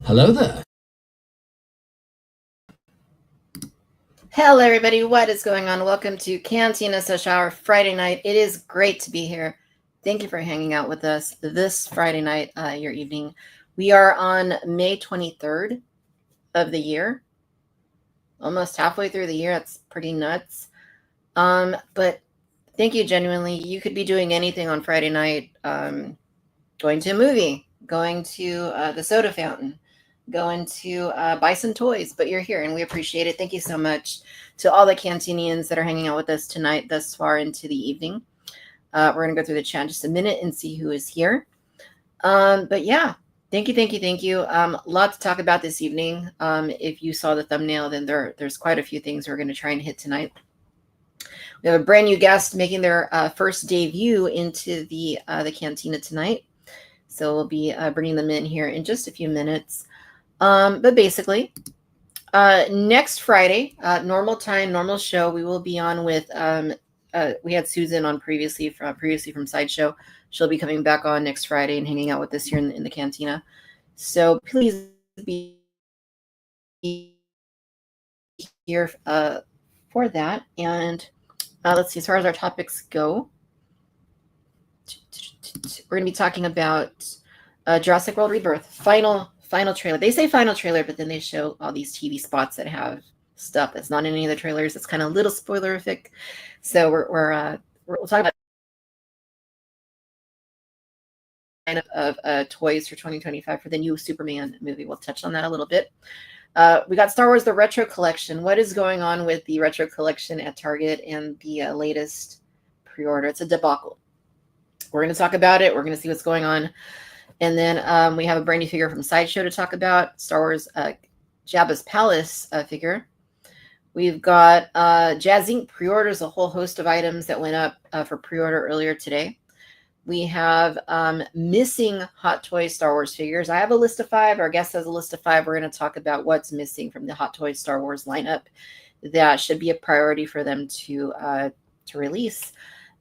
Hello there. Hello, everybody. What is going on? Welcome to Cantina Social Hour Friday night. It is great to be here. Thank you for hanging out with us this Friday night, your evening. We are on May 23rd of the year, almost halfway through the year. That's pretty nuts. But thank you genuinely. You could be doing anything on Friday night, going to a movie, going to the soda fountain, going to buy some toys, but you're here and we appreciate it. Thank you so much to all the Cantinians that are hanging out with us tonight thus far into the evening. We're going to go through the chat in just a minute and see who is here. But yeah, thank you. A lot to talk about this evening. If you saw the thumbnail, then there's quite a few things we're going to try and hit tonight. We have a brand new guest making their first debut into the Cantina tonight. So we'll be bringing them in here in just a few minutes. But basically, next Friday, normal time, normal show, we will be on with, we had Susan on previously from Sideshow. She'll be coming back on next Friday and hanging out with us here in the Cantina. So please be here for that. And let's see, as far as our topics go, we're going to be talking about Jurassic World Rebirth, final trailer. They say final trailer, but then they show all these TV spots that have stuff that's not in any of the trailers. It's kind of a little spoilerific. So we'll talk about of toys for 2025 for the new Superman movie. We'll touch on that a little bit. We got Star Wars, the Retro Collection. What is going on with the Retro Collection at Target and the latest pre-order? It's a debacle. We're going to talk about it. We're going to see what's going on. And then we have a brand new figure from Sideshow to talk about, Star Wars Jabba's Palace figure. We've got Jazz Inc. pre-orders, a whole host of items that went up for pre-order earlier today. We have missing Hot Toys Star Wars figures. I have a list of 5. Our guest has a list of 5. We're going to talk about what's missing from the Hot Toys Star Wars lineup that should be a priority for them to release.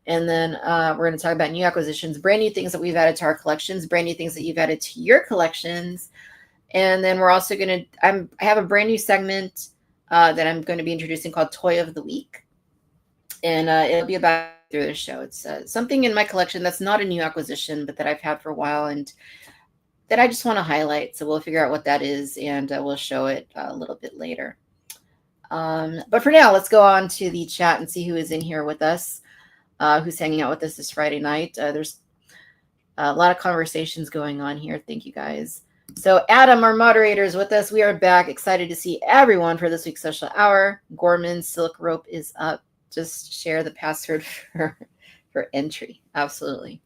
And then we're going to talk about new acquisitions, brand new things that we've added to our collections, brand new things that you've added to your collections. And then we're also going to, I have a brand new segment that I'm going to be introducing called Toy of the Week. And it'll be about through the show. It's something in my collection that's not a new acquisition, but that I've had for a while and that I just want to highlight. So we'll figure out what that is and we'll show it a little bit later. But for now, let's go on to the chat and see who is in here with us. Who's hanging out with us this Friday night. There's a lot of conversations going on here. Thank you, guys. So Adam, our moderator, is with us. We are back. Excited to see everyone for this week's social hour. Gorman, Silk Rope is up. Just share the password for entry. Absolutely.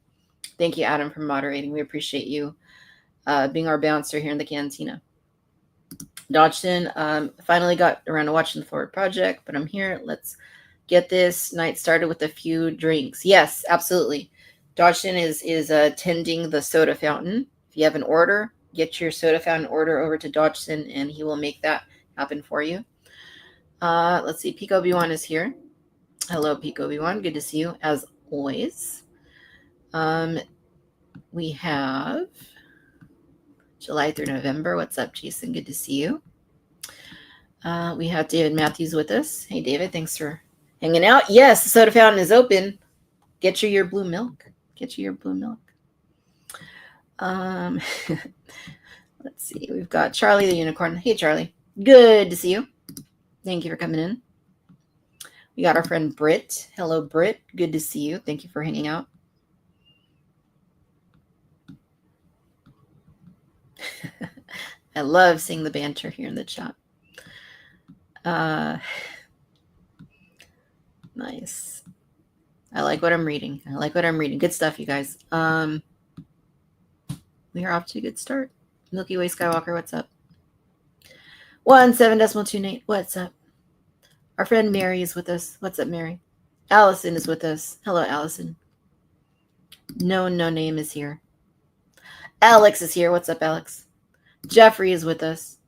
Thank you, Adam, for moderating. We appreciate you being our bouncer here in the Cantina. Dodgson, finally got around to watching the Forward Project, but I'm here. Let's get this night started with a few drinks. Yes, absolutely. Dodgson is tending the soda fountain. If you have an order, get your soda fountain order over to Dodgson, and he will make that happen for you. Let's see. Pico B1 is here. Hello, Pico B1. Good to see you, as always. We have July through November. What's up, Jason? Good to see you. We have David Matthews with us. Hey, David, thanks for hanging out. Yes, the soda fountain is open. Get you your blue milk. Get you your blue milk. Let's see. We've got Charlie the Unicorn. Hey, Charlie. Good to see you. Thank you for coming in. We got our friend Britt. Hello, Britt. Good to see you. Thank you for hanging out. I love seeing the banter here in the chat. Nice. I like what I'm reading. Good stuff, you guys. We are off to a good start. Milky Way Skywalker, what's up? 17.28. What's up? Our friend Mary is with us. What's up, Mary? Allison is with us. Hello, Allison. No name is here. Alex is here. What's up, Alex? Jeffrey is with us.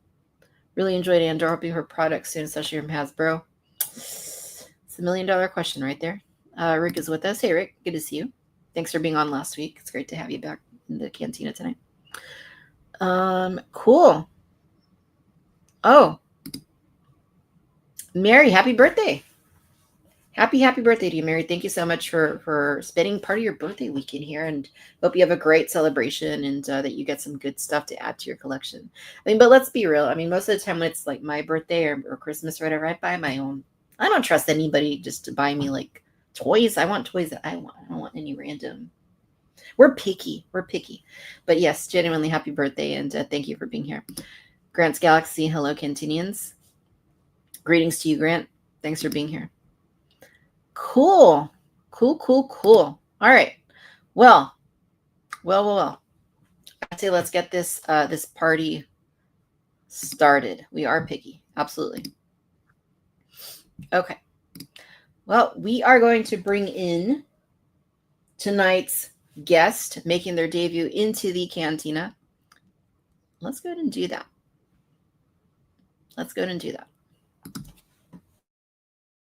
Really enjoyed Andor. Hoping her product soon, especially from Hasbro. It's a $1 million question right there. Rick is with us. Hey, Rick. Good to see you. Thanks for being on last week. It's great to have you back in the Cantina tonight. Cool. Oh, Mary, happy birthday. Happy birthday to you, Mary. Thank you so much for spending part of your birthday weekend here, and hope you have a great celebration and that you get some good stuff to add to your collection. I mean, but let's be real. I mean, most of the time when it's like my birthday or Christmas or whatever, I buy my own. I don't trust anybody just to buy me like toys. I want toys that I want. I don't want any random. We're picky. But yes, genuinely happy birthday, and thank you for being here. Grant's Galaxy. Hello, Cantinians. Greetings to you, Grant. Thanks for being here. Cool. All right. Well. I say let's get this this party started. We are picky. Absolutely. Okay. Well, we are going to bring in tonight's guest making their debut into the Cantina. Let's go ahead and do that.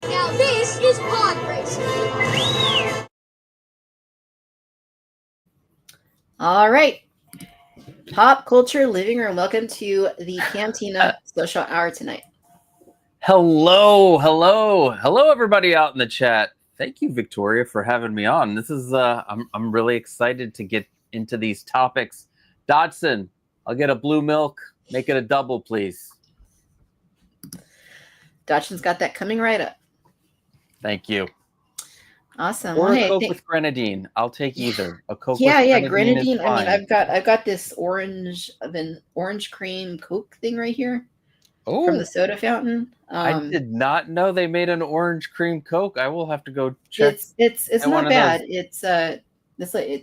Now this is pod racing. All right. Pop Culture Living Room. Welcome to the Cantina Social Hour tonight. Hello, everybody out in the chat. Thank you, Victoria, for having me on. This is I'm really excited to get into these topics. Dodson, I'll get a blue milk. Make it a double, please. Dodson's got that coming right up. Thange you. Awesome. Or a Coke with grenadine. I'll take either. A Coke with grenadine. I mean, I've got this orange cream Coke thing right here. Oh, from the soda fountain. I did not know they made an orange cream Coke. I will have to go check. It's not bad. It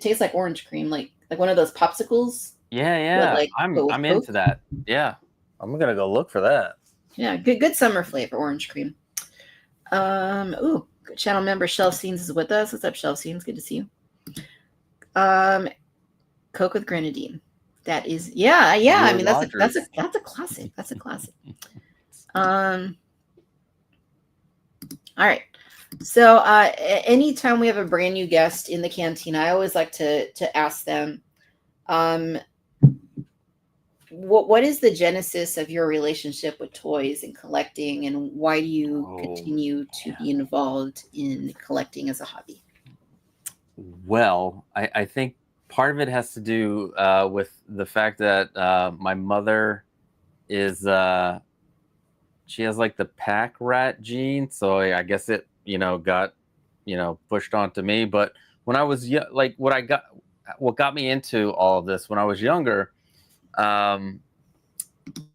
tastes like orange cream, like one of those popsicles. Yeah. Like, I'm into that. Yeah, I'm gonna go look for that. Yeah, good summer flavor, orange cream. Ooh, channel member Shelf Scenes is with us. What's up, Shelf Scenes? Good to see you. Coke with grenadine. That is, yeah. I mean, that's a classic. That's a classic. All right. So, anytime we have a brand new guest in the Cantina, I always like to ask them, what is the genesis of your relationship with toys and collecting, and why do you continue to be involved in collecting as a hobby? Well, I think part of it has to do with the fact that my mother is she has like the pack rat gene, so I guess it got pushed onto me. But when I was like what got me into all of this when I was younger, my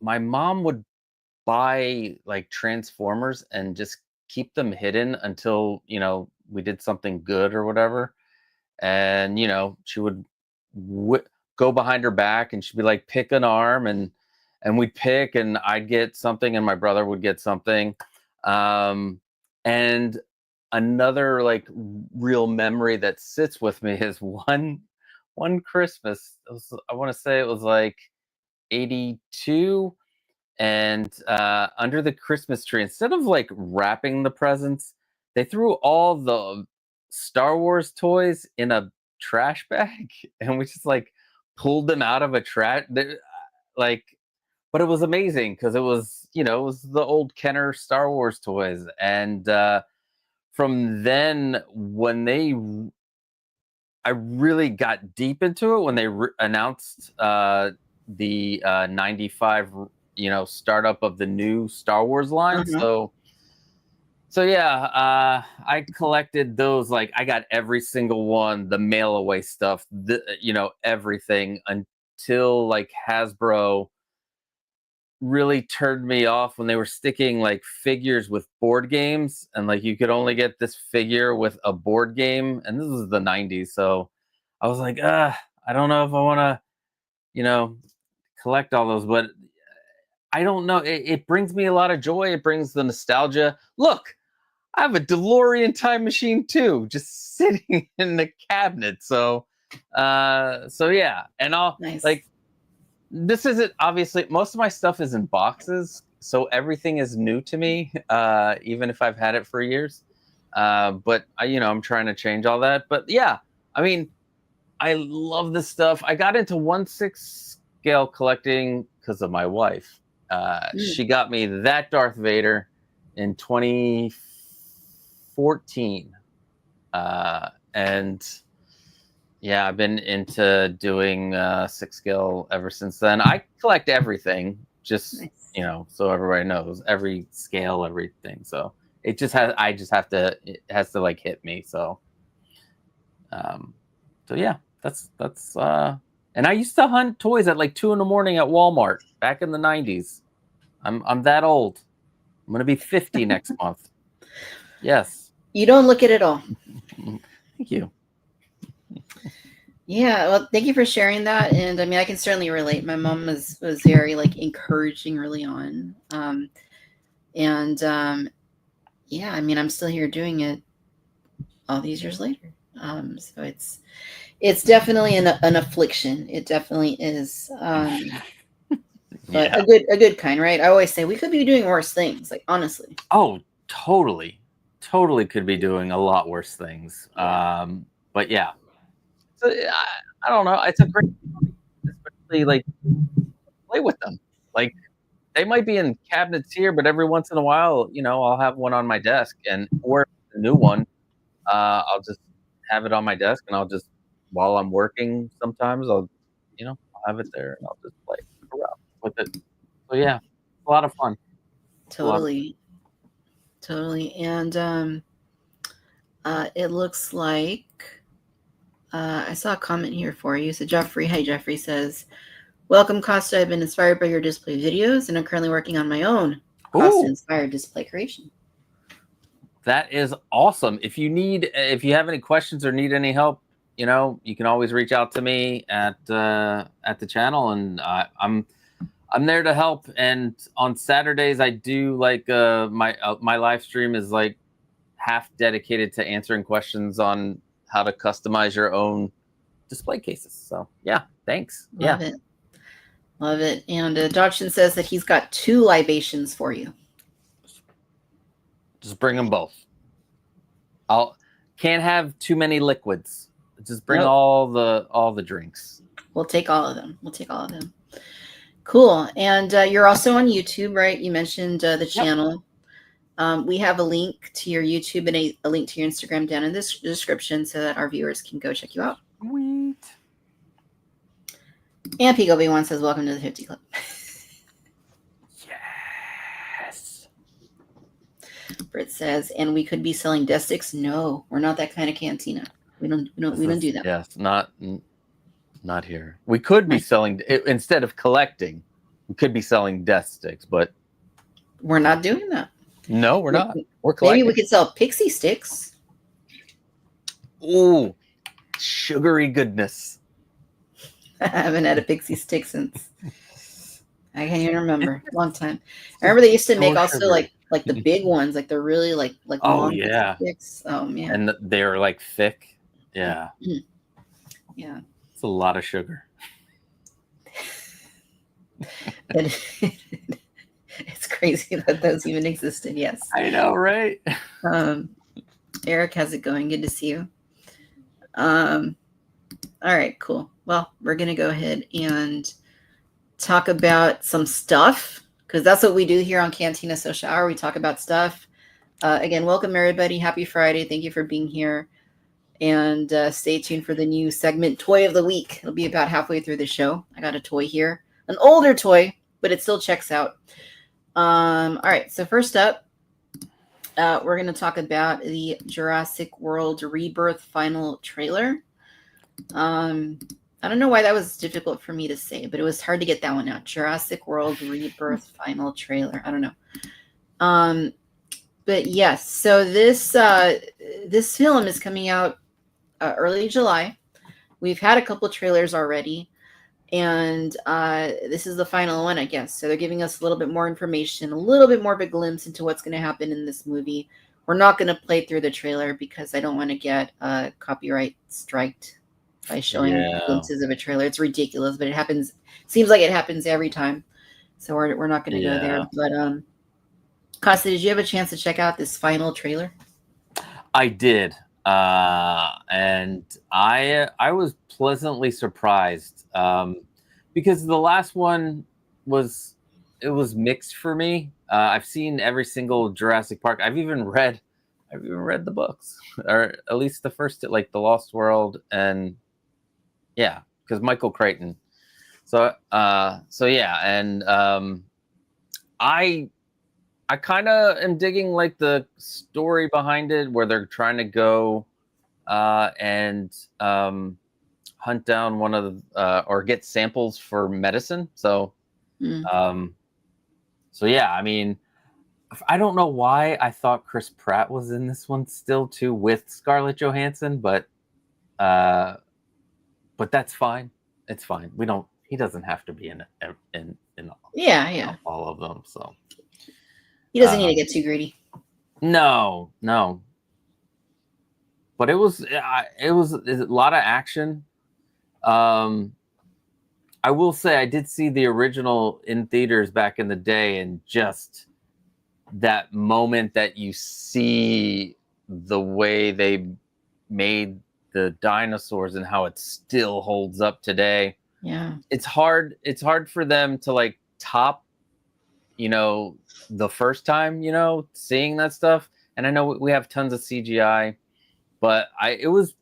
mom would buy like Transformers and just keep them hidden until we did something good or whatever. And she would go behind her back and she'd be like, pick an arm, and we'd pick, and I'd get something and my brother would get something. And another like real memory that sits with me is one Christmas. I want to say it was like 82, and under the Christmas tree, instead of like wrapping the presents, they threw all the Star Wars toys in a trash bag, and we just like pulled them out of a trash. Like, but it was amazing because it was, it was the old Kenner Star Wars toys, and from then I really got deep into it when they announced the 95, startup of the new Star Wars line. Uh-huh. So yeah, I collected those. Like, I got every single one, the mail away stuff, everything, until like Hasbro really turned me off when they were sticking like figures with board games, and like you could only get this figure with a board game, and this was the 90s. So I was like, I don't know if I want to, collect all those, but I don't know. It brings me a lot of joy. It brings the nostalgia. Look, I have a DeLorean time machine too, just sitting in the cabinet. So yeah, and I'll Nice. like, this isn't, obviously most of my stuff is in boxes, so everything is new to me, even if I've had it for years. But I'm trying to change all that. But yeah, I mean, I love this stuff. I got into 1/6 scale collecting because of my wife. She got me that Darth Vader in 2014, and yeah, I've been into doing 6 scale ever since then. I collect everything, just Nice. so everybody knows every scale, everything. So it just has. It has to like hit me. So, yeah, that's. And I used to hunt toys at like 2 a.m. at Walmart back in the 90s. I'm that old. I'm gonna be 50 next month. Yes. You don't look it at all. Thank you. Yeah, well, thank you for sharing that. And I mean, I can certainly relate. My mom was very like encouraging early on. Yeah, I mean, I'm still here doing it all these years later. So it's definitely an affliction. It definitely is. But Yeah. a good kind, right? I always say we could be doing worse things, like honestly. Oh, totally could be doing a lot worse things. But yeah, so I don't know. It's a great, especially like play with them. Like, they might be in cabinets here, but every once in a while, I'll have one on my desk, or a new one. I'll just have it on my desk, and I'll just, while I'm working, sometimes I'll have it there, and I'll just play around with it. So yeah, a lot of fun. Totally. And it looks like I saw a comment here for you. So Jeffrey, hey, Jeffrey says, welcome, Costa. I've been inspired by your display videos, and I'm currently working on my own Costa-inspired display creation. That is awesome. If you have any questions or need any help, you can always reach out to me at the channel, and I'm there to help. And on Saturdays, I do like my live stream is like half dedicated to answering questions on how to customize your own display cases. So yeah, thanks. Love it. And Dodgson says that he's got 2 libations for you. Just bring them both. Can't have too many liquids. Just bring all the drinks. We'll take all of them. Cool. And you're also on YouTube, right? You mentioned the channel. We have a link to your YouTube and a link to your Instagram down in the description so that our viewers can go check you out. Sweet. And P-Goby1 says, welcome to the 50 Club. Yes. Britt says, and we could be selling desk sticks. No, we're not that kind of cantina. We don't do that. Yes, not here. We could be selling, instead of collecting, we could be selling death sticks, but we're not doing that. No, we're not. We're collecting. Maybe we could sell pixie sticks. Ooh, sugary goodness. I haven't had a pixie stick since I can't even remember. Long time. I remember they used to make also like the big ones, like they're really like long pixie sticks. Oh man. And they're like thick. Yeah. Yeah. It's a lot of sugar. It's crazy that those even existed. Yes. I know, right? Eric, how's it going? Good to see you. All right, cool. Well, we're going to go ahead and talk about some stuff because that's what we do here on Cantina Social Hour. We talk about stuff. Again, welcome everybody. Happy Friday. Thank you for being here. And stay tuned for the new segment, Toy of the Week. It'll be about halfway through the show. I got a toy here. An older toy, but it still checks out. All right, so first up, we're going to talk about the Jurassic World Rebirth final trailer. I don't know why that was difficult for me to say, but it was hard to get that one out. Jurassic World Rebirth final trailer. I don't know. But yes, so this film is coming out early July. We've had a couple trailers already, and this is the final one, I guess. So they're giving us a little bit more information, a little bit more of a glimpse into what's going to happen in this movie. We're not going to play through the trailer because I don't want to get copyright striked by showing glimpses of a trailer. It's ridiculous, but it happens. Seems like it happens every time. So we're not going to go there. But Costa, did you have a chance to check out this final trailer? I did, and I was pleasantly surprised because the last one was mixed for me. I've seen every single Jurassic Park. I've even read the books, or at least the first, like The Lost World, and yeah, because Michael Crichton. So yeah, and I kind of am digging like the story behind it, where they're trying to go and hunt down one of the or get samples for medicine. So so yeah, I mean, I don't know why I thought Chris Pratt was in this one still too with Scarlett Johansson, but that's fine. It's fine. He doesn't have to be in all of them. So he doesn't need to get too greedy. No. But it was a lot of action. I will say I did see the original in theaters back in the day, and just that moment that you see the way they made the dinosaurs and how it still holds up today. Yeah. It's hard for them to like top, the first time, seeing that stuff. And I know we have tons of CGI, but it was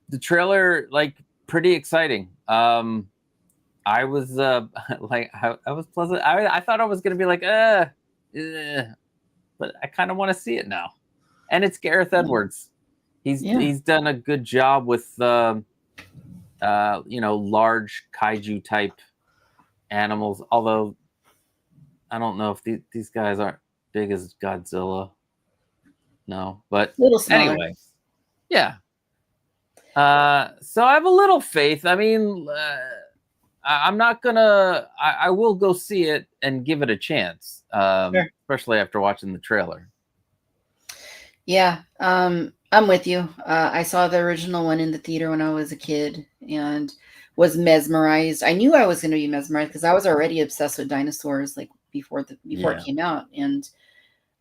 the trailer, like, pretty exciting. I was like, I was pleasant. I thought I was going to be like, but I kind of want to see it now. And it's Gareth Edwards. He's done a good job with large kaiju type animals. Although I don't know if these guys aren't big as Godzilla. No, but anyway, yeah. So I have a little faith. I mean, I'm not gonna. I will go see it and give it a chance, sure. Especially after watching the trailer. Yeah, I'm with you. I saw the original one in the theater when I was a kid and was mesmerized. I knew I was going to be mesmerized because I was already obsessed with dinosaurs, like before it came out. And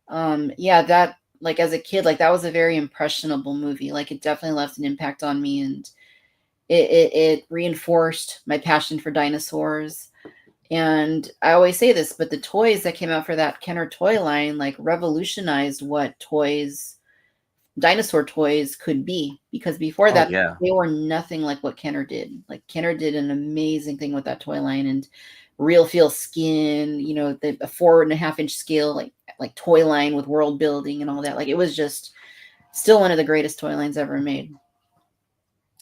that, like, as a kid, like, that was a very impressionable movie. Like, it definitely left an impact on me, and it reinforced my passion for dinosaurs. And I always say this, but the toys that came out for that Kenner toy line, like, revolutionized what dinosaur toys could be, because before that, they were nothing like what Kenner did. Like, Kenner did an amazing thing with that toy line, and real feel skin, the 4.5-inch scale, like toy line with world building and all that. Like, it was just still one of the greatest toy lines ever made.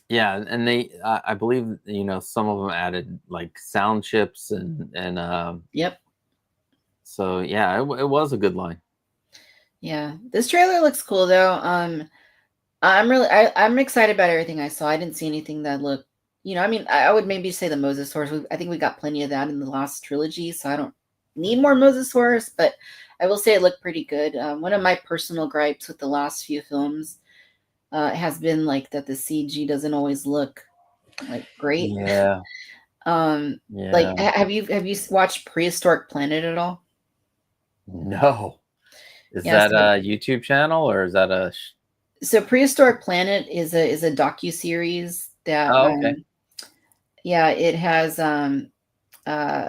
Yeah, and they, I believe, some of them added like sound chips and yep. So yeah, it was a good line. Yeah, this trailer looks cool though. I'm excited about everything I saw. I didn't see anything that looked, I mean, I would maybe say the Mosasaurus. I think we got plenty of that in the last trilogy, so I don't need more Mosasaurus, but I will say it looked pretty good. One of my personal gripes with the last few films has been like that the CG doesn't always look like great. Yeah. Like, have you watched Prehistoric Planet at all? No. Is that a YouTube channel, or is that a? So Prehistoric Planet is a docuseries that Yeah, it has uh uh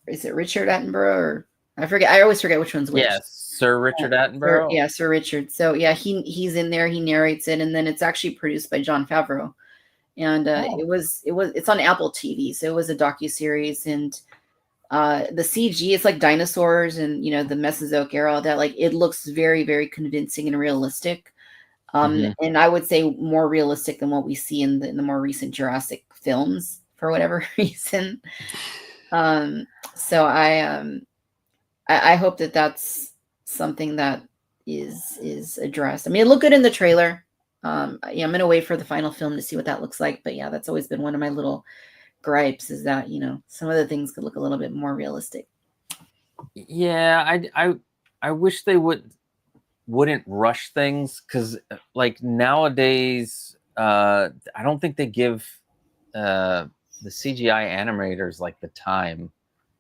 is it Richard Attenborough or I forget. I always forget which one's which. Yes, Sir Richard Attenborough. Yeah, Sir Richard. So yeah, he's in there. He narrates it, and then it's actually produced by Jon Favreau. And Oh. it's on Apple TV. So it was a docuseries, and the CG, it's like dinosaurs and the Mesozoic era, all that. Like it looks very, very convincing and realistic. Mhm. And I would say more realistic than what we see in the more recent Jurassic films for whatever reason. So I hope that that's something that is addressed. I mean, it looked good in the trailer. Yeah, I'm gonna wait for the final film to see what that looks like. But yeah, that's always been one of my little gripes is that some of the things could look a little bit more realistic. Yeah, I wish they wouldn't rush things, because like nowadays, I don't think they give the CGI animators like the time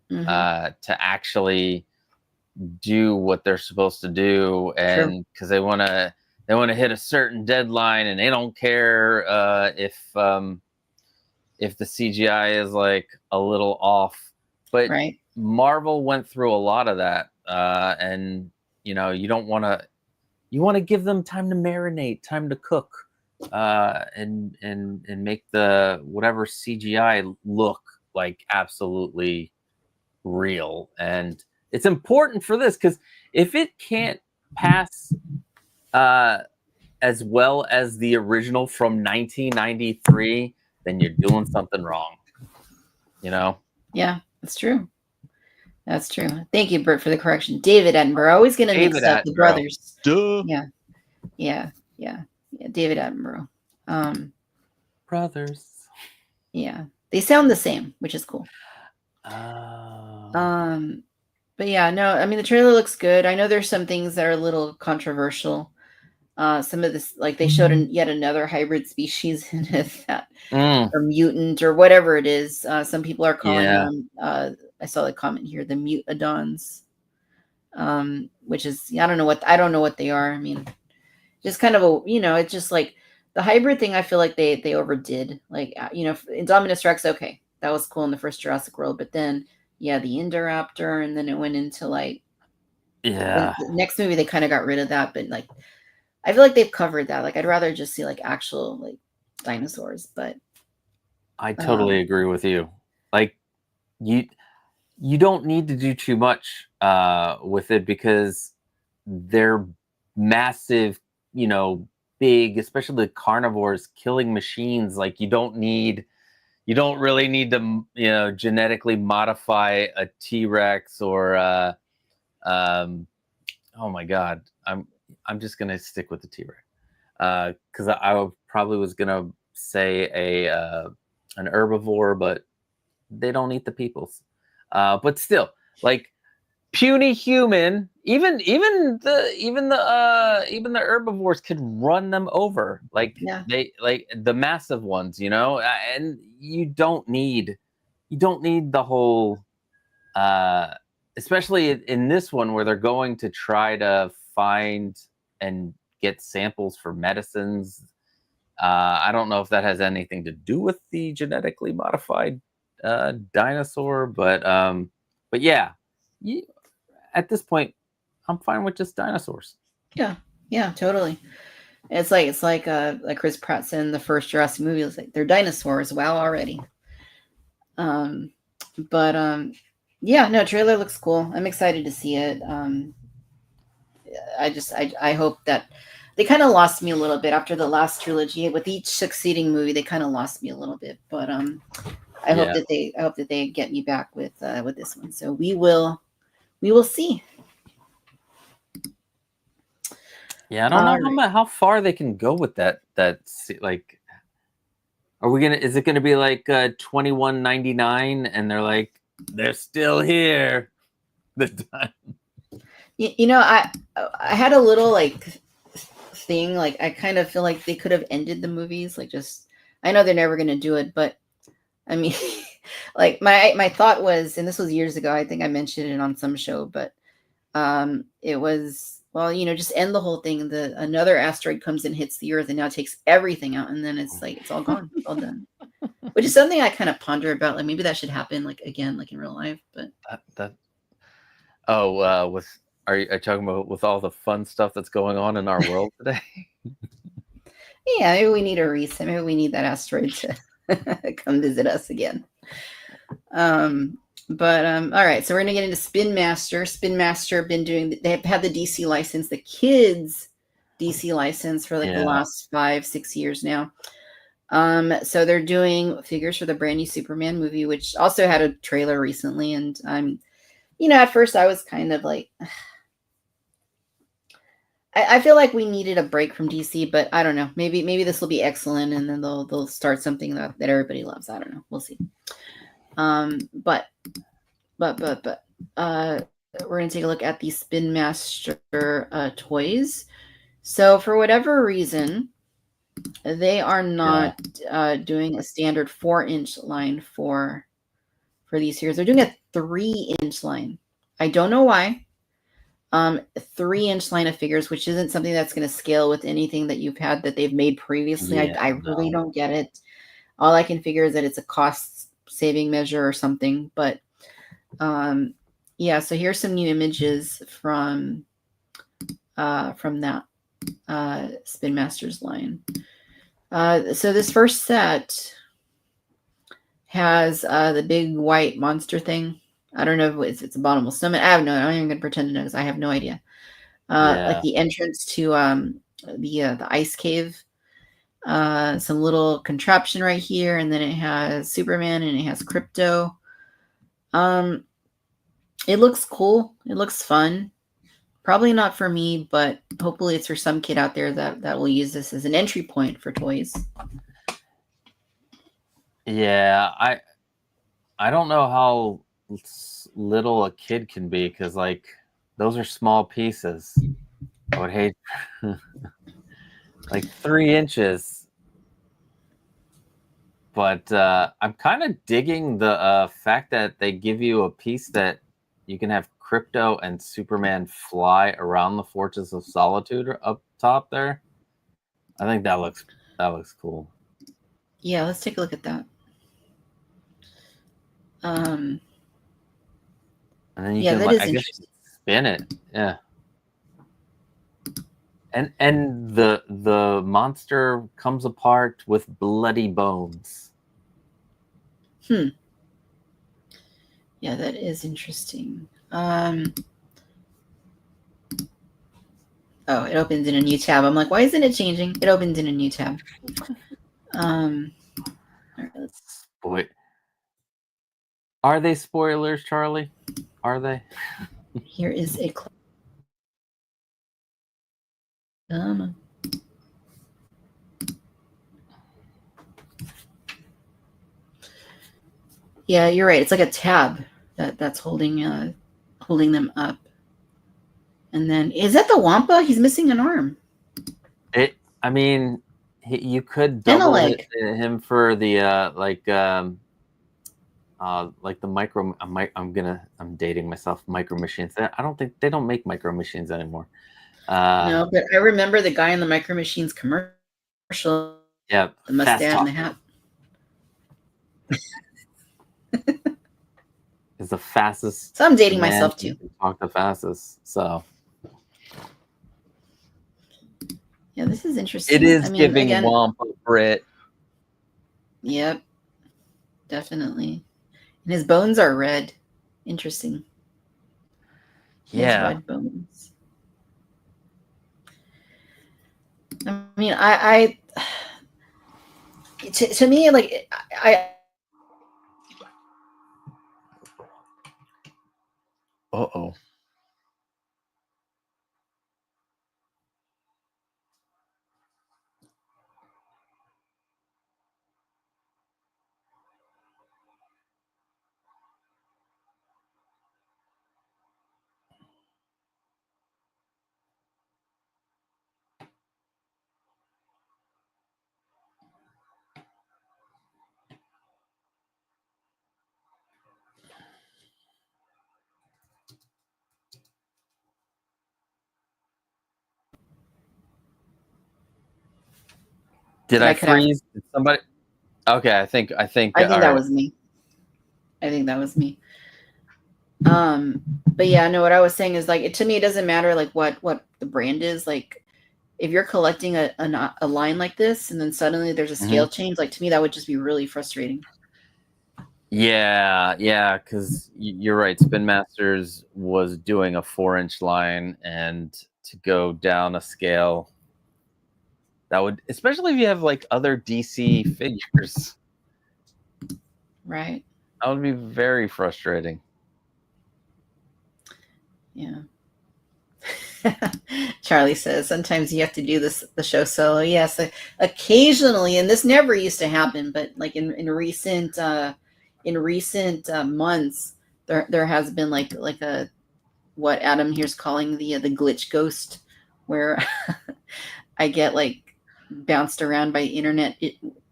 to actually do what they're supposed to do, True. and because they want to hit a certain deadline, and they don't care if the CGI is like a little off. But Right. Marvel went through a lot of that, and you don't want to. You want to give them time to marinate, time to cook, and make the whatever CGI look like absolutely real. And it's important for this, because if it can't pass as well as the original from 1993, then you're doing something wrong. Yeah, that's true. That's true. Thank you, Bert, for the correction. David Attenborough. Always going to mix David up the Attenborough. brothers. Duh. Yeah. David Attenborough. Brothers. Yeah, they sound the same, which is cool. Oh. But yeah, no, I mean the trailer looks good. I know there's some things that are a little controversial. Some of this, like they showed yet another hybrid species in it that or mutant or whatever it is. Some people are calling them. I saw the comment here, the mutadons, which is I don't know what they are. I mean, just kind of it's just like the hybrid thing. I feel like they overdid. Like Indominus Rex, okay, that was cool in the first Jurassic World, but then the Indoraptor, and then it went into like the next movie they kind of got rid of that, but like I feel like they've covered that. Like I'd rather just see like actual like dinosaurs, but I totally agree with you. Like you don't need to do too much with it, because they're massive, big, especially the carnivores, killing machines. Like you don't really need to genetically modify a T-Rex or oh my god, I'm just gonna stick with the T-Rex, because I probably was gonna say an herbivore, but they don't eat the peoples. But still, like puny human, even the herbivores could run them over. Like they like the massive ones, and you don't need the whole. Especially in this one where they're going to try to find and get samples for medicines. I don't know if that has anything to do with the genetically modified dinosaur, but yeah, at this point, I'm fine with just dinosaurs. Yeah, totally. It's like Chris Pratt said in the first Jurassic movie. It's like they're dinosaurs. Wow, already. Yeah, no, trailer looks cool. I'm excited to see it. I hope that they kind of lost me a little bit after the last trilogy. With each succeeding movie, they kind of lost me a little bit. But I hope that they get me back with this one. So we will see. Yeah, I don't know how far they can go with that. Like, is it gonna be like $21.99, and they're like, they're still here? The time. I had a little like thing. Like I kind of feel like they could have ended the movies. Like just I know they're never gonna do it, but I mean, like my thought was, and this was years ago. I think I mentioned it on some show, but it was well, just end the whole thing. Another asteroid comes and hits the Earth and now takes everything out, and then it's like it's all gone, it's all done. Which is something I kind of ponder about. Like maybe that should happen, like again, like in real life. But are you talking about with all the fun stuff that's going on in our world today? yeah, maybe we need a reset. Maybe we need that asteroid to come visit us again. But all right, so we're gonna get into Spin Master. Spin Master have been doing. They have had the DC license, the kids DC license for like the last 5-6 years now. So they're doing figures for the brand new Superman movie, which also had a trailer recently, and I'm, at first I was kind of like, I feel like we needed a break from DC, but I don't know. Maybe this will be excellent, and then they'll start something that everybody loves. I don't know. We'll see. But we're gonna take a look at the Spin Master toys. So for whatever reason, they are not doing a standard 4-inch line for these figures. They're doing a 3-inch line. I don't know why. 3-inch line of figures, which isn't something that's going to scale with anything that you've had that they've made previously. I really don't get it. All I can figure is that it's a cost saving measure or something. But so here's some new images from that Spin Masters line. So this first set has the big white monster thing. I don't know if it's a bottomless snowman. I have no. I'm even gonna pretend to know because I have no idea. Like the entrance to the ice cave. Some little contraption right here, and then it has Superman and it has Crypto. It looks cool. It looks fun. Probably not for me, but hopefully it's for some kid out there that will use this as an entry point for toys. Yeah, I don't know how little a kid can be because like those are small pieces. I would hate like 3 inches. But I'm kind of digging the fact that they give you a piece that you can have Crypto and Superman fly around the Fortress of Solitude up top there. I think that looks cool. Yeah, let's take a look at that. And then you can, like, I guess, spin it. Yeah. And the monster comes apart with bloody bones. Yeah, that is interesting. Oh, it opens in a new tab. I'm like, why isn't it changing? It opens in a new tab. All right, Boy, are they spoilers, Charlie? Are they? Here is a yeah, you're right. It's like a tab that's holding them up. And then is that the Wampa? He's missing an arm. I mean, you could double him for the like the micro. I'm dating myself. Micro Machines. I don't think they don't make Micro Machines anymore. No, but I remember the guy in the Micro Machines commercial. Yeah, the mustache and the hat. Is the fastest. So I'm dating myself too. Talk the fastest. So. Yeah, this is interesting. It is giving Wampa Brit. Yep, definitely. And his bones are red. Interesting. Yeah. Red bones. I mean, I to me, like, Uh-oh. Did I freeze? Did somebody? Okay, I think. I think that was me. I think that was me. But yeah, no, what I was saying is like, to me, it doesn't matter like what the brand is. Like, if you're collecting a line like this and then suddenly there's a scale change, like to me, that would just be really frustrating. Yeah, because you're right. Spin Masters was doing a 4-inch line, and to go down a scale, that would, especially if you have like other DC figures, right? That would be very frustrating. Yeah. Charlie says sometimes you have to do the show solo. Yes, occasionally, and this never used to happen, but like in recent months, there has been like a what Adam here's calling the glitch ghost, where I get like bounced around by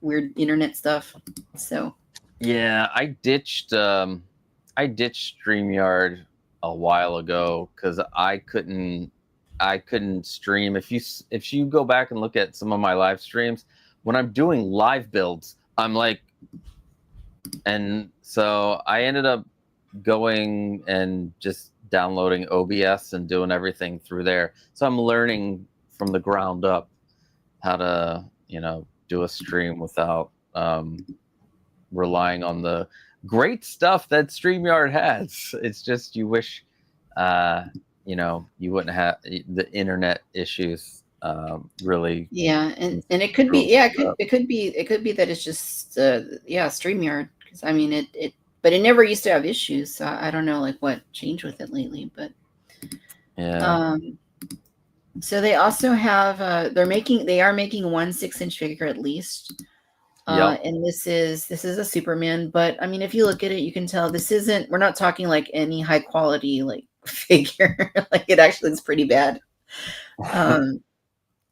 weird internet stuff. So yeah, I ditched StreamYard a while ago because I couldn't stream. If you go back and look at some of my live streams, when I'm doing live builds, I'm like, and so I ended up going and just downloading OBS and doing everything through there. So I'm learning from the ground up how to, do a stream without relying on the great stuff that StreamYard has. It's just you wish, you wouldn't have the internet issues. Really, yeah, and it could be, it could be that it's just StreamYard, because I mean but it never used to have issues, so I don't know like what changed with it lately, but yeah. So they also have they are making 1 6-inch figure at least. And this is a Superman, but I mean, if you look at it, you can tell we're not talking like any high quality like figure. Like it actually looks pretty bad.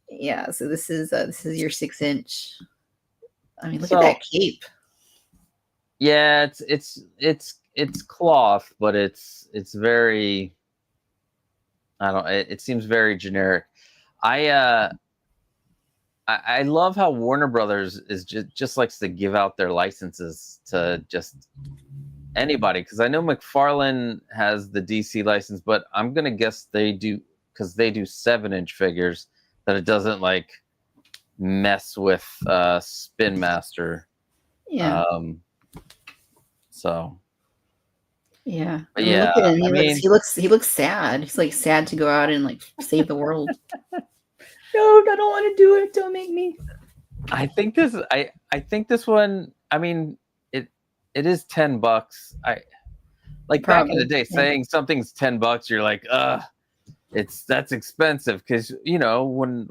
Yeah, so this is your 6-inch. I mean, look at that cape. Yeah, it's cloth, but it's very, it seems very generic. I love how Warner Brothers is just likes to give out their licenses to just anybody, because I know McFarlane has the DC license, but I'm gonna guess they do, because they do 7-inch figures, that it doesn't like mess with Spin Master. Yeah. So. Yeah. But yeah. Look at him. He looks sad. He's like sad to go out and like save the world. No, I don't want to do it. Don't make me. I think this one. I mean, it is $10. Like back in the day, saying something's $10, you're like, that's expensive, because when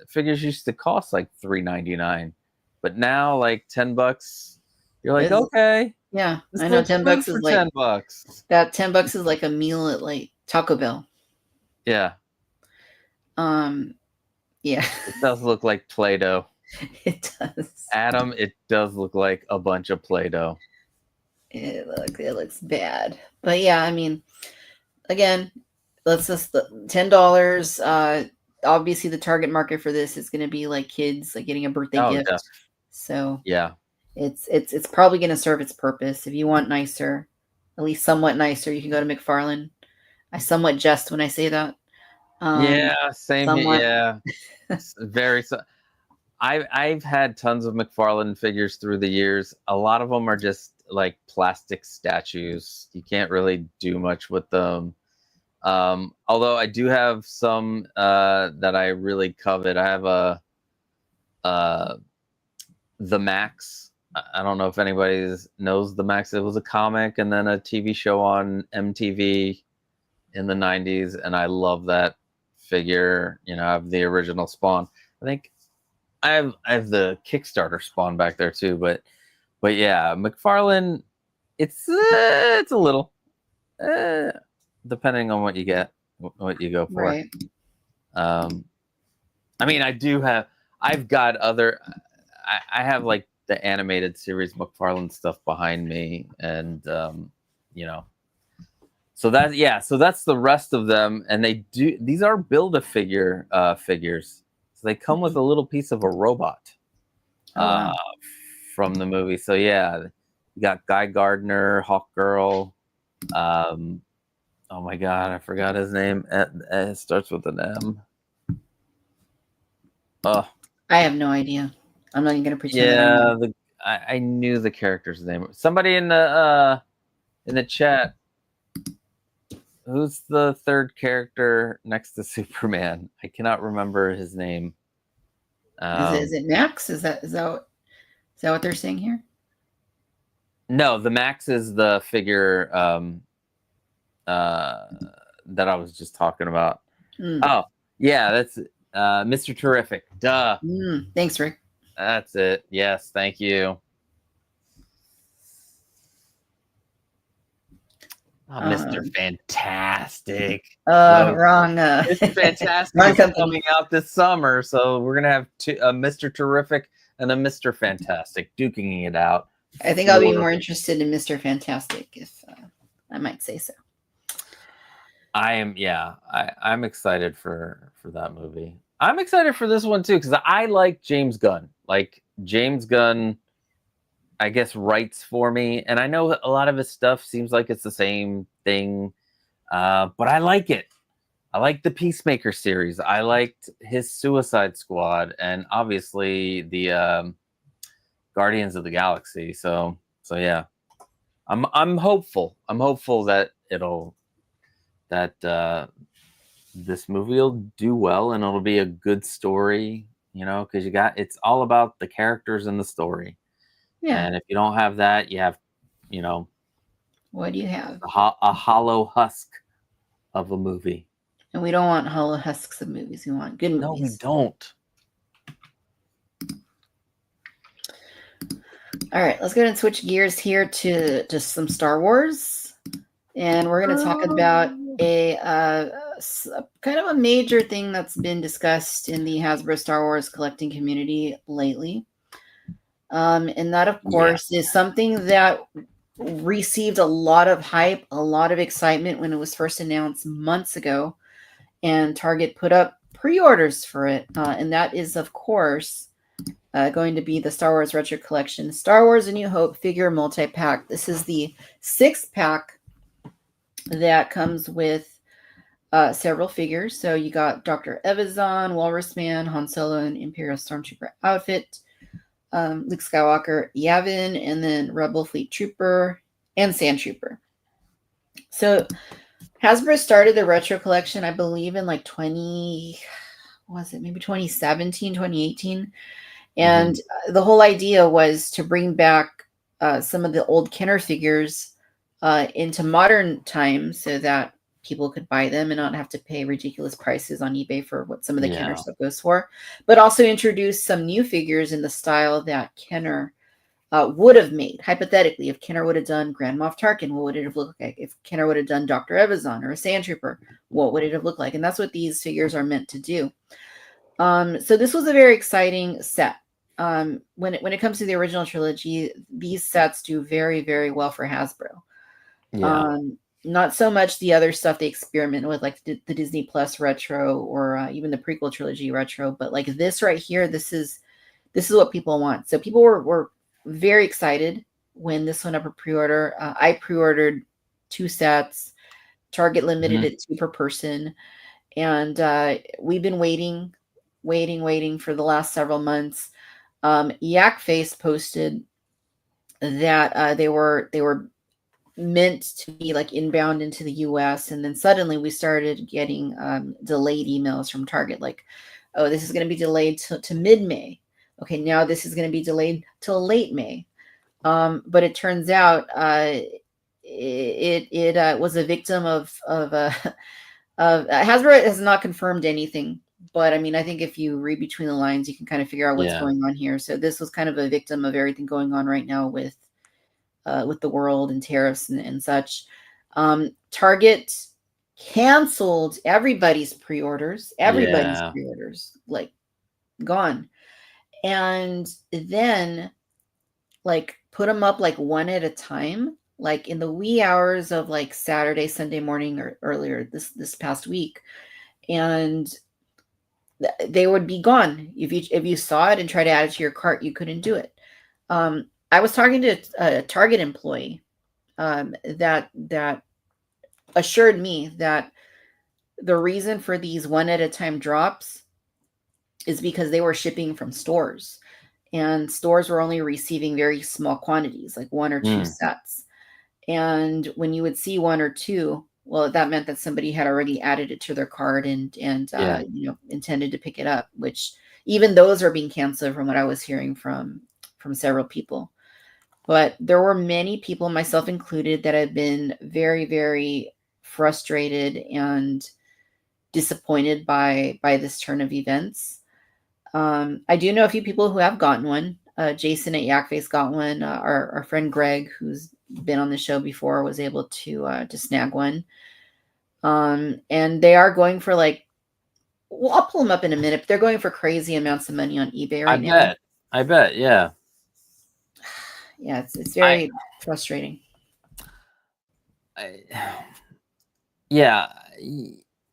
figures used to cost like $3.99, but now like $10, you're like, okay. Yeah, I know $10 is like $10. That $10 is like a meal at like Taco Bell. Yeah. Yeah. It does look like Play-Doh. It does. Adam, it does look like a bunch of Play-Doh. It looks bad. But yeah, I mean, again, let's just $10. Obviously the target market for this is going to be like kids like getting a birthday gift. Definitely. So yeah. It's probably going to serve its purpose. If you want nicer, at least somewhat nicer, you can go to McFarlane. I somewhat jest when I say that. Yeah, same here. Yeah, very. I've had tons of McFarlane figures through the years. A lot of them are just like plastic statues. You can't really do much with them. Although I do have some that I really covet. I have the Max. I don't know if anybody knows the Max. It was a comic and then a TV show on MTV in the 90s, and I love that figure. I have the original Spawn. I think I have the Kickstarter Spawn back there too, but yeah, McFarlane, it's a little depending on what you get, what you go for. Right. I mean, I've got other. I have like the animated series McFarlane stuff behind me, and so that's the rest of them, and these are Build-A-Figure figures. So they come with a little piece of a robot. wow. from the movie. So yeah, you got Guy Gardner, Hawkgirl. Oh my god, I forgot his name. It starts with an M. Oh I have no idea. I'm not even gonna pretend that I yeah, know. I knew the character's name. Somebody in the chat. Who's the third character next to Superman? I cannot remember his name. Is it Max? Is that what they're saying here? No, the Max is the figure that I was just talking about. Mm. Oh, yeah, that's Mr. Terrific. Duh. Thanks, Rick. That's it. Yes, thank you. Oh, Mr. Fantastic. Wrong. Mr. Fantastic wrong is company. coming out this summer, so we're gonna have a Mr. Terrific and a Mr. Fantastic duking it out. I think I'll be more interested in Mr. Fantastic, if I might say so. I'm excited for that movie. I'm excited for this one too because I like James Gunn. Like James Gunn, I guess writes for me, and I know a lot of his stuff seems like it's the same thing, but I like it. I like the Peacemaker series. I liked his Suicide Squad, and obviously the Guardians of the Galaxy. So yeah, I'm hopeful. I'm hopeful that this movie will do well and it'll be a good story. You know, because it's all about the characters and the story. Yeah. And if you don't have that, you have, you know, what do you have? A hollow husk of a movie. And we don't want hollow husks of movies. We want good movies. No, we don't. All right, let's go ahead and switch gears here to just some Star Wars. And we're going to talk about a kind of a major thing that's been discussed in the Hasbro Star Wars collecting community lately. And that, of course, is something that received a lot of hype, a lot of excitement when it was first announced months ago. And Target put up pre-orders for it. And that is, of course, going to be the Star Wars Retro Collection, Star Wars A New Hope figure multi-pack. This is the 6-pack that comes with several figures. So you got Dr. Evazan, Walrus Man, Han Solo, and Imperial Stormtrooper outfit, Luke Skywalker, Yavin, and then Rebel Fleet Trooper and Sand Trooper. So Hasbro started the retro collection, I believe, in like 2017, 2018. And the whole idea was to bring back some of the old Kenner figures into modern times so that people could buy them and not have to pay ridiculous prices on eBay for what some of the Kenner stuff goes for, but also introduce some new figures in the style that Kenner would have made. Hypothetically, if Kenner would have done Grand Moff Tarkin, what would it have looked like? If Kenner would have done Dr. Evazan or a Sand Trooper, what would it have looked like? And that's what these figures are meant to do. So this was a very exciting set. When it comes to the original trilogy, these sets do very, very well for Hasbro. Not so much the other stuff they experiment with, like the Disney Plus retro or even the prequel trilogy retro, but like this right here, this is what people want. So people were very excited when this went up for pre-order. I pre-ordered 2 sets. Target limited it 2 per person, and we've been waiting for the last several months. Yak Face posted that they were meant to be like inbound into the US, and then suddenly we started getting delayed emails from Target like, oh, this is going to be delayed to mid-May. Okay, now this is going to be delayed till late May. But it turns out it was a victim of Hasbro has not confirmed anything, but I mean, I think if you read between the lines, you can kind of figure out what's going on here. So this was kind of a victim of everything going on right now with the world and tariffs and such. Target canceled everybody's pre-orders. Like gone. And then like put them up like one at a time, like in the wee hours of like Saturday, Sunday morning or earlier this past week. And they would be gone. If you saw it and tried to add it to your cart, you couldn't do it. I was talking to a Target employee that assured me that the reason for these one at a time drops is because they were shipping from stores, and stores were only receiving very small quantities, like 1 or 2 sets. And when you would see 1 or 2, well, that meant that somebody had already added it to their cart and intended to pick it up, which even those are being canceled from what I was hearing from several people. But there were many people, myself included, that have been very, very frustrated and disappointed by this turn of events. I do know a few people who have gotten one. Jason at Yakface got one. Our friend Greg, who's been on the show before, was able to snag one. And they are going for well, I'll pull them up in a minute, but they're going for crazy amounts of money on eBay right now. I bet, yeah. Yeah, it's very frustrating.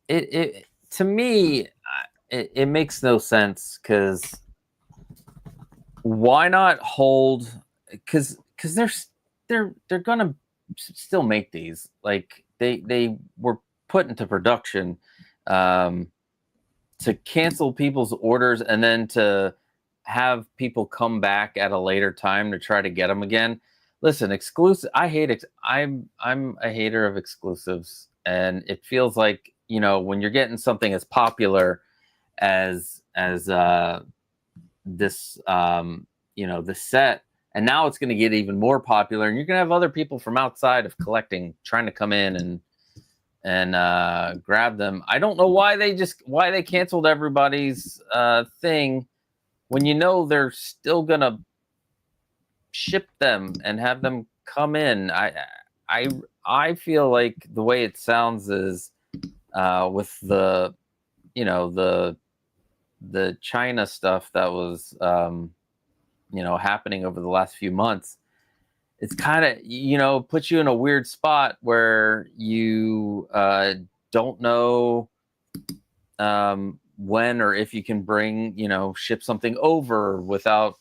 It to me, it makes no sense, because why not hold? Because they're gonna still make these. Like they were put into production to cancel people's orders and then to have people come back at a later time to try to get them again. Listen, exclusive. I'm a hater of exclusives, and it feels like, when you're getting something as popular as this this set, and now it's going to get even more popular, and you're going to have other people from outside of collecting trying to come in and grab them. I don't know why they canceled everybody's thing when they're still going to ship them and have them come in. I feel like the way it sounds is with the China stuff that was happening over the last few months. It's kind of puts you in a weird spot where you don't know when or if you can ship something over without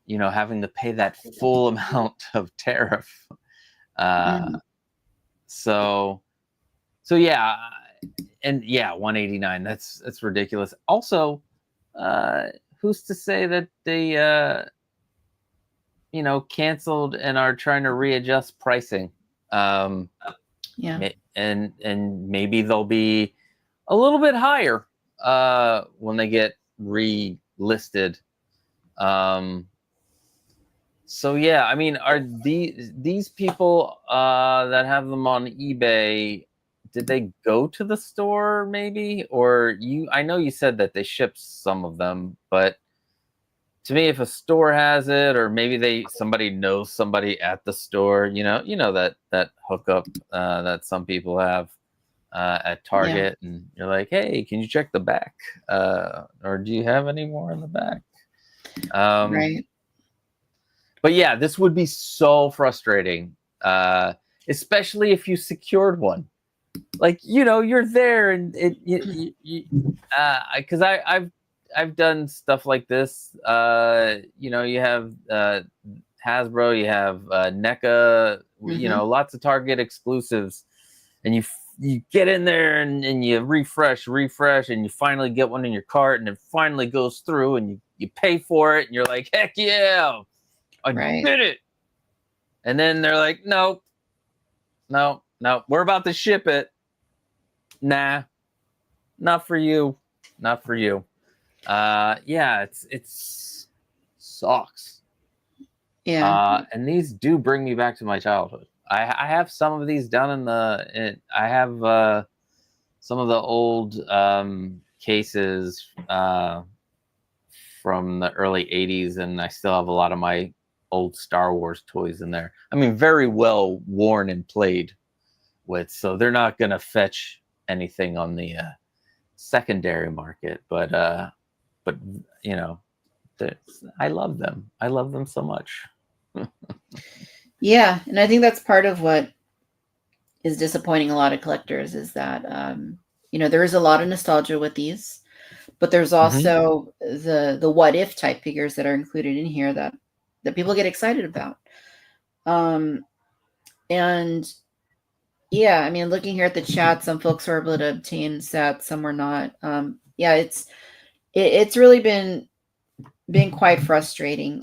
having to pay that full amount of tariff. So yeah, and yeah, 189. That's ridiculous. Also, who's to say that they canceled and are trying to readjust pricing? Yeah, and maybe they'll be a little bit higher when they get relisted. So yeah, I mean, are these people that have them on eBay, did they go to the store maybe? Or I know you said that they shipped some of them, but to me, if a store has it, or maybe somebody knows somebody at the store, that hookup that some people have at Target, and you're like, hey, can you check the back? Or do you have any more in the back? right. But yeah, this would be so frustrating, especially if you secured one. Like, you're there, and because I've done stuff like this. You have Hasbro, you have NECA, lots of Target exclusives, and you get in there and you refresh, and you finally get one in your cart, and it finally goes through, and you pay for it, and you're like, heck yeah, I did it. And then they're like, no, we're about to ship it. Nah, not for you. Yeah, it's sucks. Yeah. And these do bring me back to my childhood. I have some of these down I have some of the old cases from the early 80s, and I still have a lot of my old Star Wars toys in there. I mean, very well worn and played with, so they're not going to fetch anything on the secondary market, but I love them. I love them so much. Yeah, and I think that's part of what is disappointing a lot of collectors, is that there is a lot of nostalgia with these, but there's also the what if type figures that are included in here that people get excited about. And yeah, I mean, looking here at the chat, some folks were able to obtain sets, some were not. Yeah, it's really been quite frustrating.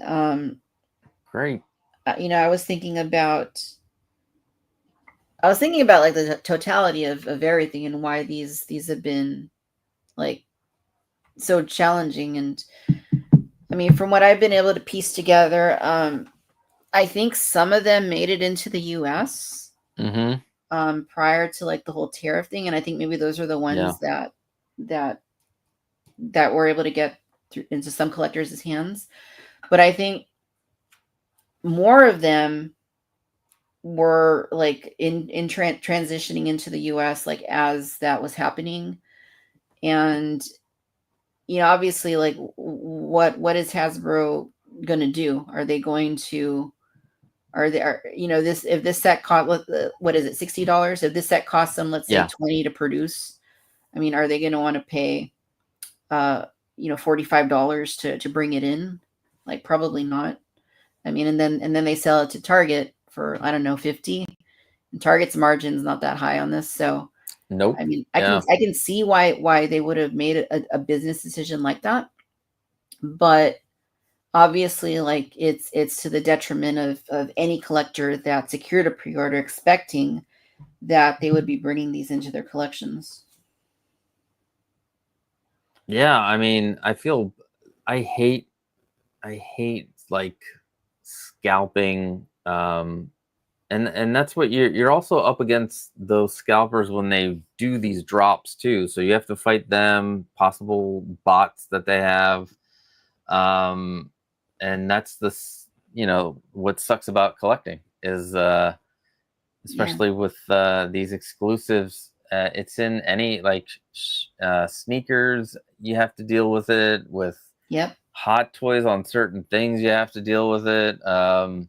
Great. I was thinking about like the totality of everything and why these have been like so challenging. And I mean, from what I've been able to piece together, I think some of them made it into the US prior to like the whole tariff thing, and I think maybe those are the ones that were able to get through into some collectors' hands. But I think more of them were like in transitioning into the US like as that was happening. And obviously, like what is Hasbro going to do? Are they going to this, if this set cost, what is it, $60? If this set costs them, let's say $20 to produce, I mean, are they going to want to pay $45 to bring it in? Like, probably not. I mean, and then they sell it to Target for, I don't know, $50. And Target's margin's not that high on this, so nope. I mean, I can see why they would have made a business decision like that, but obviously, like it's to the detriment of any collector that secured a pre-order expecting that they would be bringing these into their collections. Yeah, I mean, I hate like scalping, and that's what you're also up against, those scalpers when they do these drops too. So you have to fight them, possible bots that they have, and that's what sucks about collecting is especially with these exclusives. It's in any like sneakers, you have to deal with it. With Hot Toys on certain things, you have to deal with it. I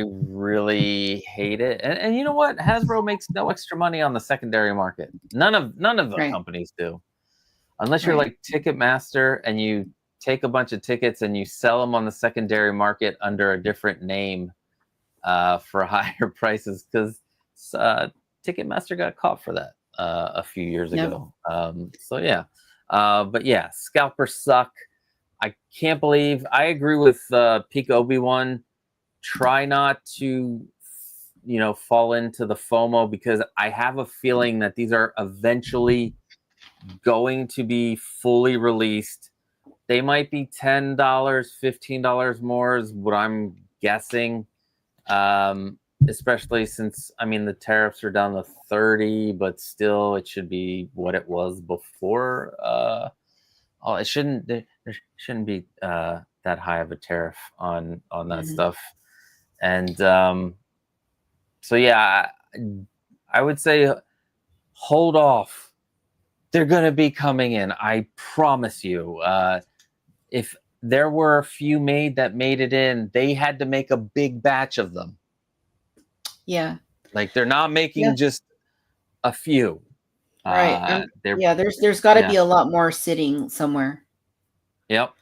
really hate it, and you know what? Hasbro makes no extra money on the secondary market. None of the companies do, unless you're like Ticketmaster and you take a bunch of tickets and you sell them on the secondary market under a different name for higher prices, because Ticketmaster got caught for that a few years ago. So yeah, but yeah, scalpers suck. I can't believe, I agree with Peak Obi-Wan. Try not to fall into the FOMO, because I have a feeling that these are eventually going to be fully released. They might be $10, $15 more is what I'm guessing. Especially since, I mean, the tariffs are down to 30, but still it should be what it was before. It shouldn't, there shouldn't be that high of a tariff on that stuff. And so yeah, I would say hold off. They're going to be coming in, I promise you. If there were a few that made it in, they had to make a big batch of them. Yeah. Like, they're not making just a few. Right. There's got to be a lot more sitting somewhere. Yep.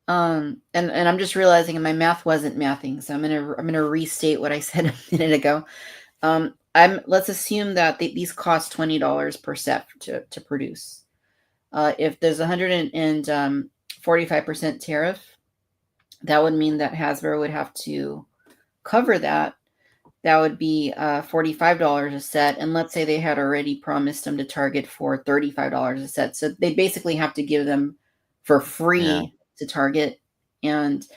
And I'm just realizing my math wasn't mathing, so I'm gonna restate what I said a minute ago. Let's assume that these cost $20 per set to produce. If there's 145% tariff, that would mean that Hasbro would have to cover that. That would be $45 a set, and let's say they had already promised them to Target for $35 a set, so they basically have to give them for free to Target. And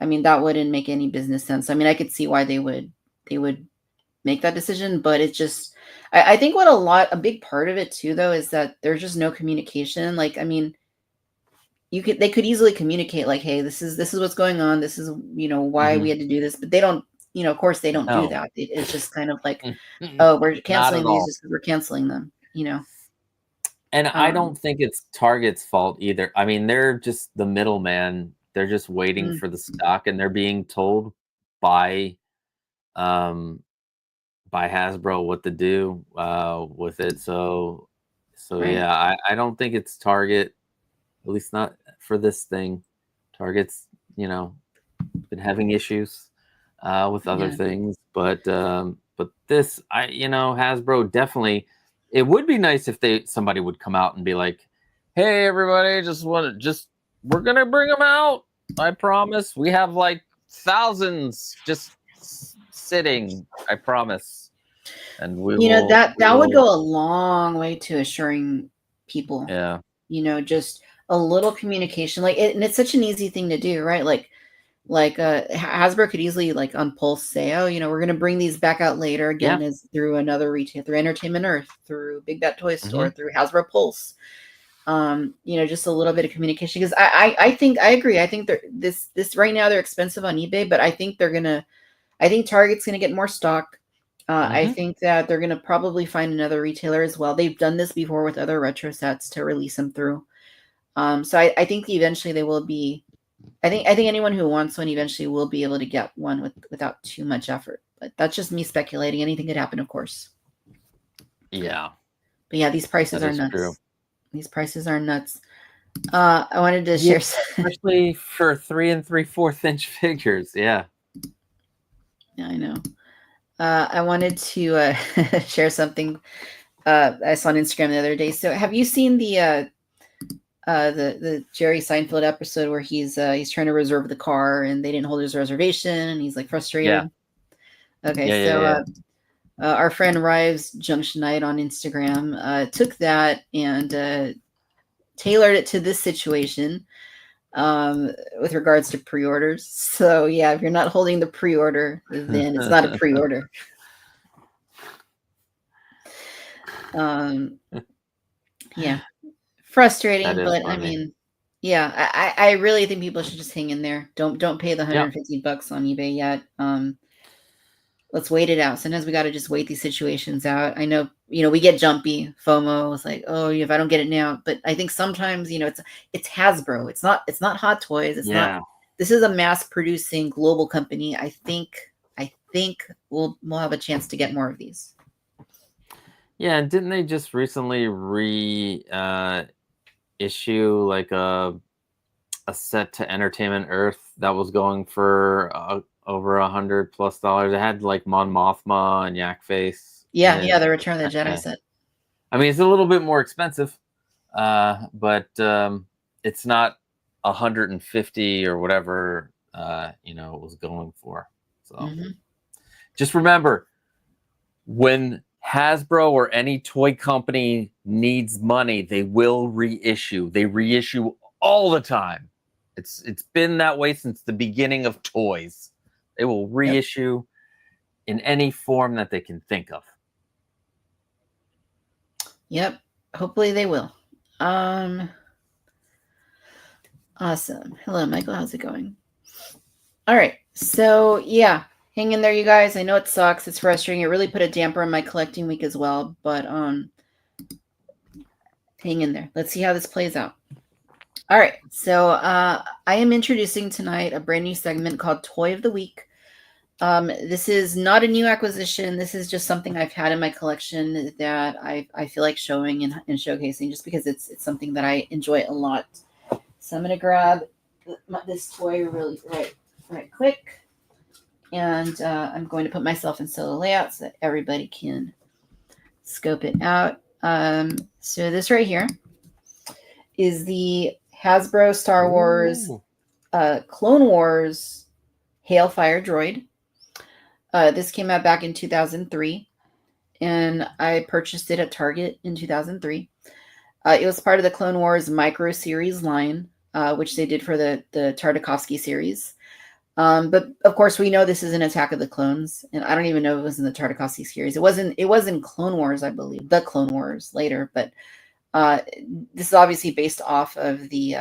I mean, that wouldn't make any business sense. I mean, I could see why they would make that decision, but it's just, I think a big part of it too, though, is that there's just no communication. Like, I mean, they could easily communicate like, hey, this is what's going on. This is, why we had to do this, but they don't, of course they don't do that. It's just kind of like, oh, we're canceling these just because we're canceling them, And I don't think it's Target's fault either. I mean, they're just the middleman. They're just waiting for the stock, and they're being told by by Hasbro what to do with it. So Right. yeah, I don't think it's Target, at least not for this thing. Target's, been having issues with other Yeah. things, but this, Hasbro definitely. It would be nice if somebody would come out and be like, "Hey, everybody, we're gonna bring them out. I promise. We have like thousands just sitting. I promise." And we will. that would go a long way to assuring people. Yeah. Just a little communication, and it's such an easy thing to do, right? Like Hasbro could easily like on Pulse say, "Oh, we're going to bring these back out later again," as through another retail, through Entertainment Earth, through Big Bad Toy Store, through Hasbro Pulse. Just a little bit of communication, because I think I agree. I think this right now they're expensive on eBay, but I think Target's gonna get more stock. I think that they're gonna probably find another retailer as well. They've done this before with other retro sets to release them through. So I think eventually they will be. I think anyone who wants one eventually will be able to get one without too much effort. But that's just me speculating. Anything could happen, of course. Yeah. But yeah, these prices are nuts. True. These prices are nuts. I wanted to share, especially for 3 3/4 inch figures. Yeah. Yeah, I know. I wanted to share something I saw on Instagram the other day. So, have you seen the Jerry Seinfeld episode where he's trying to reserve the car and they didn't hold his reservation and he's like frustrated? Yeah. Okay, our friend Rives Junction Night on Instagram took that and tailored it to this situation with regards to pre-orders. So yeah, if you're not holding the pre-order, then it's not a pre-order. Yeah, frustrating, but funny. I mean, yeah, I really think people should just hang in there. Don't pay the $150 on eBay yet. Let's wait it out. Sometimes we got to just wait these situations out. I know, we get jumpy. FOMO is like, oh, if I don't get it now. But I think sometimes, it's Hasbro. It's not Hot Toys. It's not. This is a mass producing global company. I think we'll have a chance to get more of these. Yeah, and didn't they just recently issue like a set to Entertainment Earth that was going for over $100+? It had like Mon Mothma and Yak Face. Yeah, the Return of the Jedi set. I mean, it's a little bit more expensive, but it's not 150 or whatever it was going for. So just remember, when Hasbro or any toy company needs money, they will reissue. They reissue all the time. It's been that way since the beginning of toys. They will reissue in any form that they can think of. Yep. Hopefully they will. Awesome. Hello, Michael. How's it going? All right. So yeah, hang in there, you guys. I know it sucks. It's frustrating. It really put a damper on my collecting week as well. But hang in there. Let's see how this plays out. All right, so I am introducing tonight a brand new segment called Toy of the Week. This is not a new acquisition. This is just something I've had in my collection that I feel like showing and showcasing, just because it's something that I enjoy a lot. So I'm going to grab this toy really right quick, and I'm going to put myself in solo layout so that everybody can scope it out. So this right here is the Hasbro Star Wars Clone Wars Hailfire droid. This came out back in 2003, and I purchased it at Target in 2003. It was part of the Clone Wars Micro Series line, which they did for the Tartakovsky series. But of course, we know this is an Attack of the Clones, and I don't even know if it was in the Tartakovsky series. It wasn't Clone Wars, I believe, the Clone Wars later, but this is obviously based off of the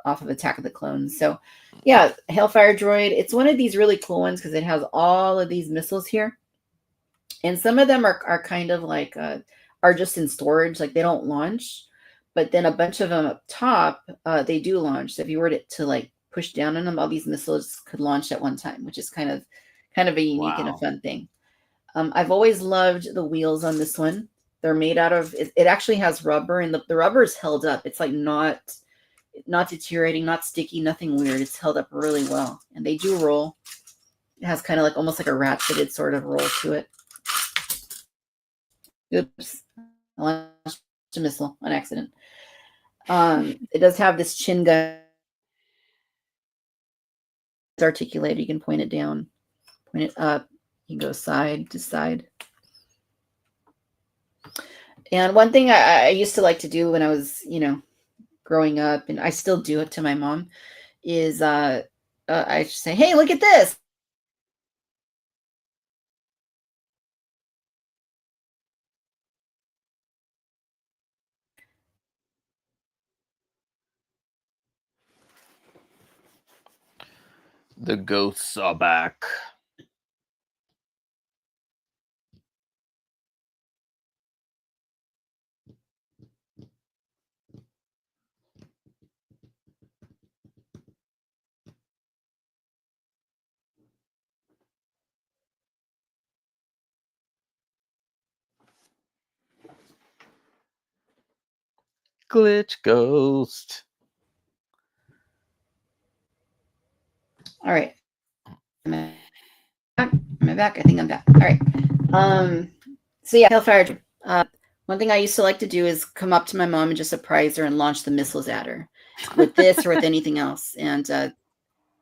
Attack of the Clones. So yeah, Hailfire droid. It's one of these really cool ones because it has all of these missiles here, and some of them are kind of like are just in storage, like they don't launch, but then a bunch of them up top they do launch. So if you were to like push down on them, all these missiles could launch at one time, which is kind of a unique and a fun thing. I've always loved the wheels on this one. They're made out of, it actually has rubber, and the rubber is held up. It's like not deteriorating, not sticky, nothing weird. It's held up really well. And they do roll. It has kind of like almost like a ratcheted sort of roll to it. Oops. I launched a missile on accident. It does have this chin gun. It's articulated. You can point it down, point it up. You can go side to side. And one thing I used to like to do when I was, growing up, and I still do it to my mom, is I just say, "Hey, look at this." The ghosts are back. Glitch ghost. All right. Am I back? I think I'm back. All right. So yeah, Hellfire. One thing I used to like to do is come up to my mom and just surprise her and launch the missiles at her with this or with anything else. And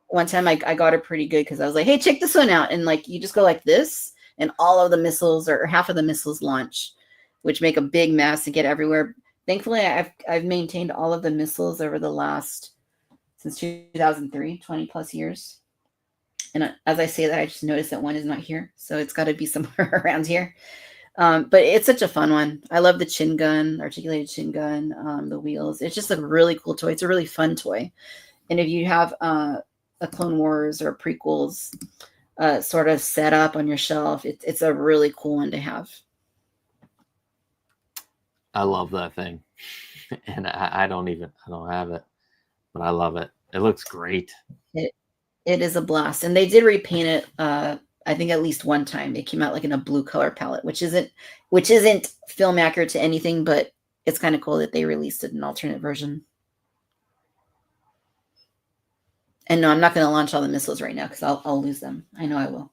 one time I got her pretty good because I was like, "Hey, check this one out!" And like you just go like this, and all of the missiles or half of the missiles launch, which make a big mess and get everywhere. Thankfully, I've maintained all of the missiles over the last since 2003, 20 plus years. And as I say that, I just noticed that one is not here. So it's got to be somewhere around here. But it's such a fun one. I love the chin gun, articulated chin gun, the wheels. It's just a really cool toy. It's a really fun toy. And if you have a Clone Wars or prequels sort of set up on your shelf, it's a really cool one to have. I love that thing. And I don't have it, but I love it. It looks great. It is a blast. And they did repaint it, I think at least one time. It came out like in a blue color palette, which isn't film accurate to anything, but it's kind of cool that they released it in an alternate version. And no, I'm not going to launch all the missiles right now because I'll lose them. I know I will.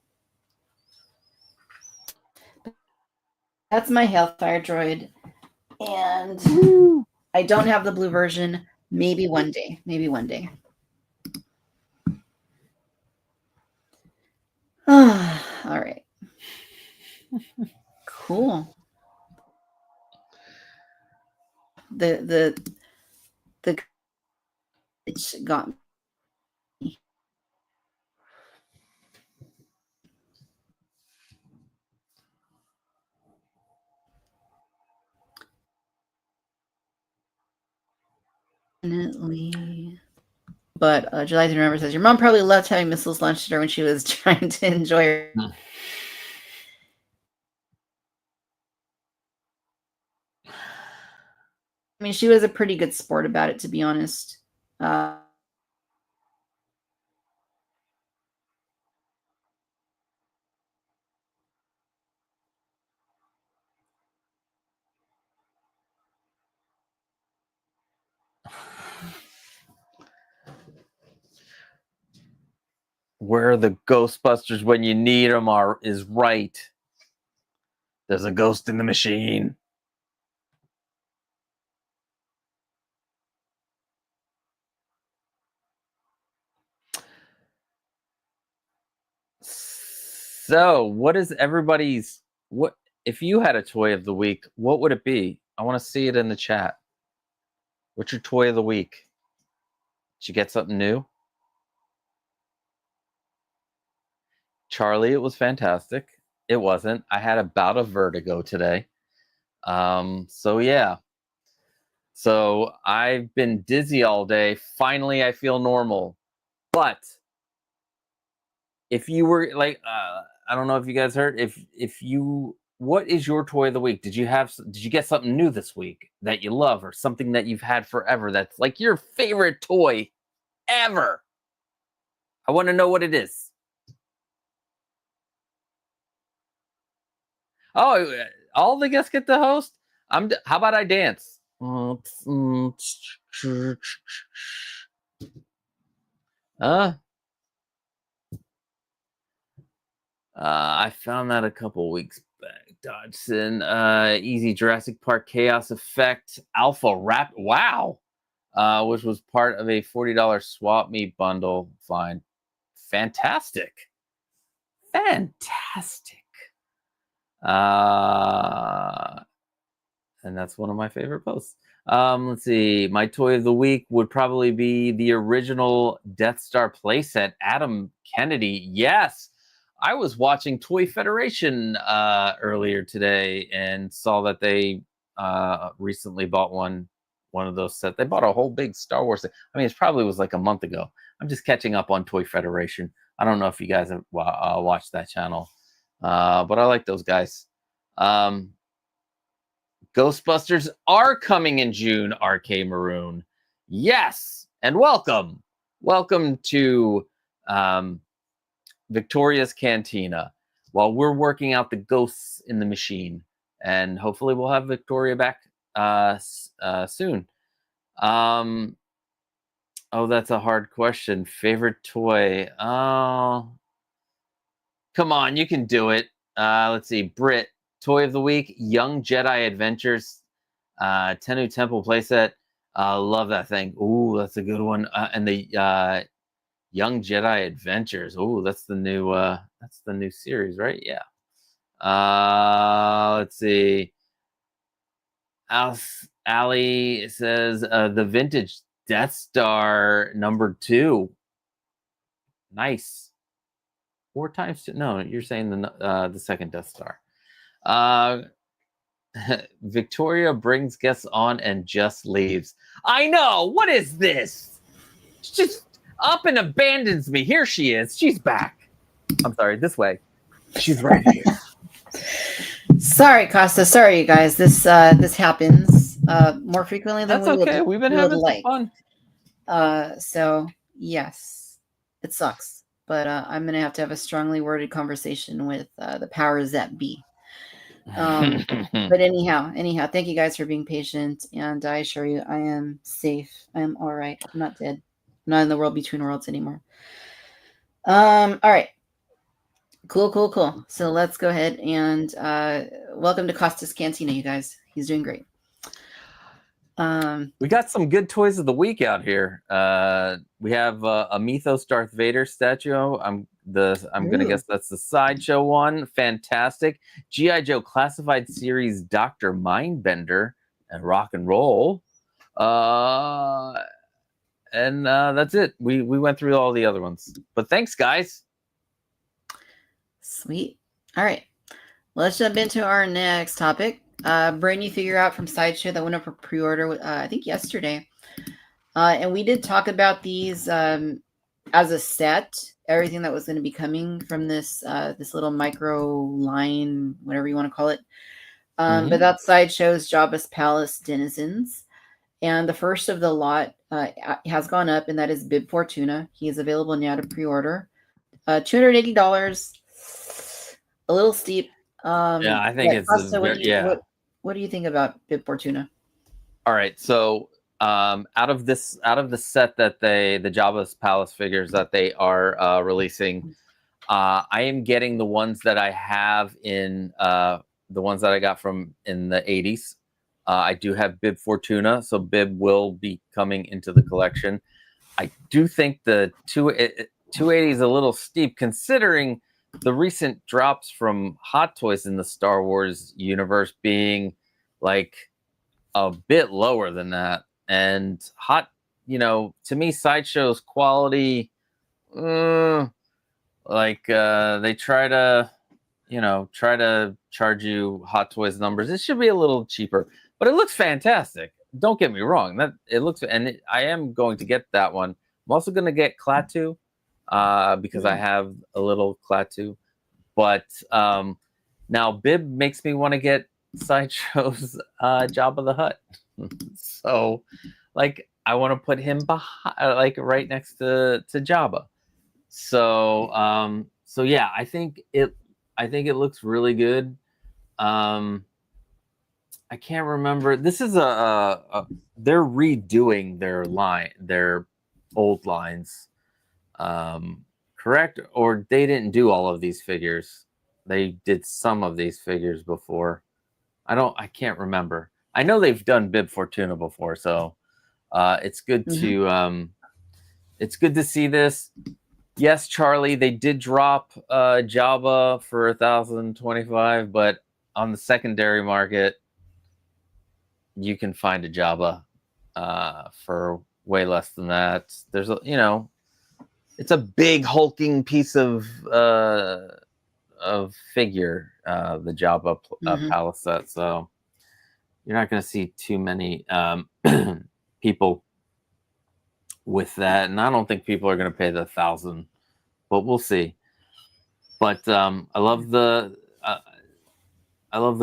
That's my Hellfire droid. And I don't have the blue version. Maybe one day. All right. Cool. The it got me. Definitely. But July to Remember says, your mom probably loved having missiles launched at her when she was trying to enjoy her. I mean, she was a pretty good sport about it, to be honest. Where the Ghostbusters when you need them is right. There's a ghost in the machine. So, what is everybody's what if you had a toy of the week, what would it be? I want to see it in the chat. What's your toy of the week? Did you get something new? Charlie, it was fantastic. It wasn't. I had a bout of vertigo today. So yeah. So I've been dizzy all day. Finally, I feel normal. But if you were like, I don't know if you guys heard. What is your toy of the week? Did you get something new this week that you love, or something that you've had forever that's like your favorite toy ever? I want to know what it is. Oh, all the guests get to host. How about I dance? I found that a couple weeks back. Dodson, Easy Jurassic Park Chaos Effect Alpha Rap. Wow. Which was part of a $40 swap meet bundle. Fine. Fantastic. And that's one of my favorite posts. Let's see. My toy of the week would probably be the original Death Star playset, Adam Kennedy. Yes, I was watching Toy Federation earlier today and saw that they recently bought one of those sets. They bought a whole big Star Wars set. I mean, it probably was like a month ago. I'm just catching up on Toy Federation. I don't know if you guys have watched that channel, but I like those guys. Ghostbusters are coming in June, RK Maroon. Yes, and welcome to Victoria's Cantina. While we're working out the ghosts in the machine, and hopefully we'll have Victoria back soon. Oh, that's a hard question. Favorite toy? Oh, come on, you can do it. Let's see, Britt. Toy of the week, Young Jedi Adventures, Tennu Temple playset. Love that thing. Ooh, that's a good one. And the Young Jedi Adventures. Ooh, that's the new series, right? Yeah. Let's see. Ali says the vintage Death Star #2. Nice. 4 times. No, you're saying the second Death Star. Victoria brings guests on and just leaves. I know. What is this? She just up and abandons me. Here she is. She's back. I'm sorry. This way. She's right here. Sorry, Costa. Sorry, you guys. This happens more frequently than That's okay. We've been having some fun. So yes, it sucks, but I'm gonna have to have a strongly worded conversation with the powers that be. But anyhow, thank you guys for being patient, and I assure you, I am safe. I am all right. I'm not dead. I'm not in the world between worlds anymore. All right. Cool. So let's go ahead and welcome to Costa's Cantina, you guys. He's doing great. We got some good toys of the week out here. We have a Mythos Darth Vader statue. I'm gonna guess that's the Sideshow one. Fantastic. G.I. Joe Classified Series Dr. Mindbender and Rock and Roll. And that's it. We went through all the other ones. But thanks, guys. Sweet. All right. Let's jump into our next topic. Brand new figure out from Sideshow that went up for pre-order, I think yesterday. And we did talk about these as a set, everything that was going to be coming from this little micro line, whatever you want to call it. But that Sideshow's Jabba's Palace Denizens. And the first of the lot has gone up, and that is Bib Fortuna. He is available now to pre-order. $280. A little steep. Yeah, I think it's Costa, what do you think about Bib Fortuna? All right, so out of the set that the Jabba's Palace figures that they are releasing, I am getting the ones that I have in the ones that I got from in the 80s. I do have Bib Fortuna, so Bib will be coming into the collection. I do think the 280 is a little steep considering the recent drops from Hot Toys in the Star Wars universe being like a bit lower than that. And to me, Sideshow's quality, they try to charge you Hot Toys numbers. It should be a little cheaper, but it looks fantastic. Don't get me wrong. I am going to get that one. I'm also going to get Klaatu. Because I have a little Klaatu. But now Bib makes me want to get Sideshow's Jabba the Hutt. So, I want to put him behind, right next to Jabba. So yeah, I think it looks really good. I can't remember. This is they're redoing their old lines. Correct? Or they didn't do all of these figures. They did some of these figures before. I can't remember. I know they've done Bib Fortuna before, so it's good to see this. Yes, Charlie, they did drop Jabba for 1,025, but on the secondary market, you can find a Jabba for way less than that. There's it's a big hulking piece of figure, the Jabba palace set. So you're not going to see too many people with that, and I don't think people are going to pay the 1,000, but we'll see. But I love the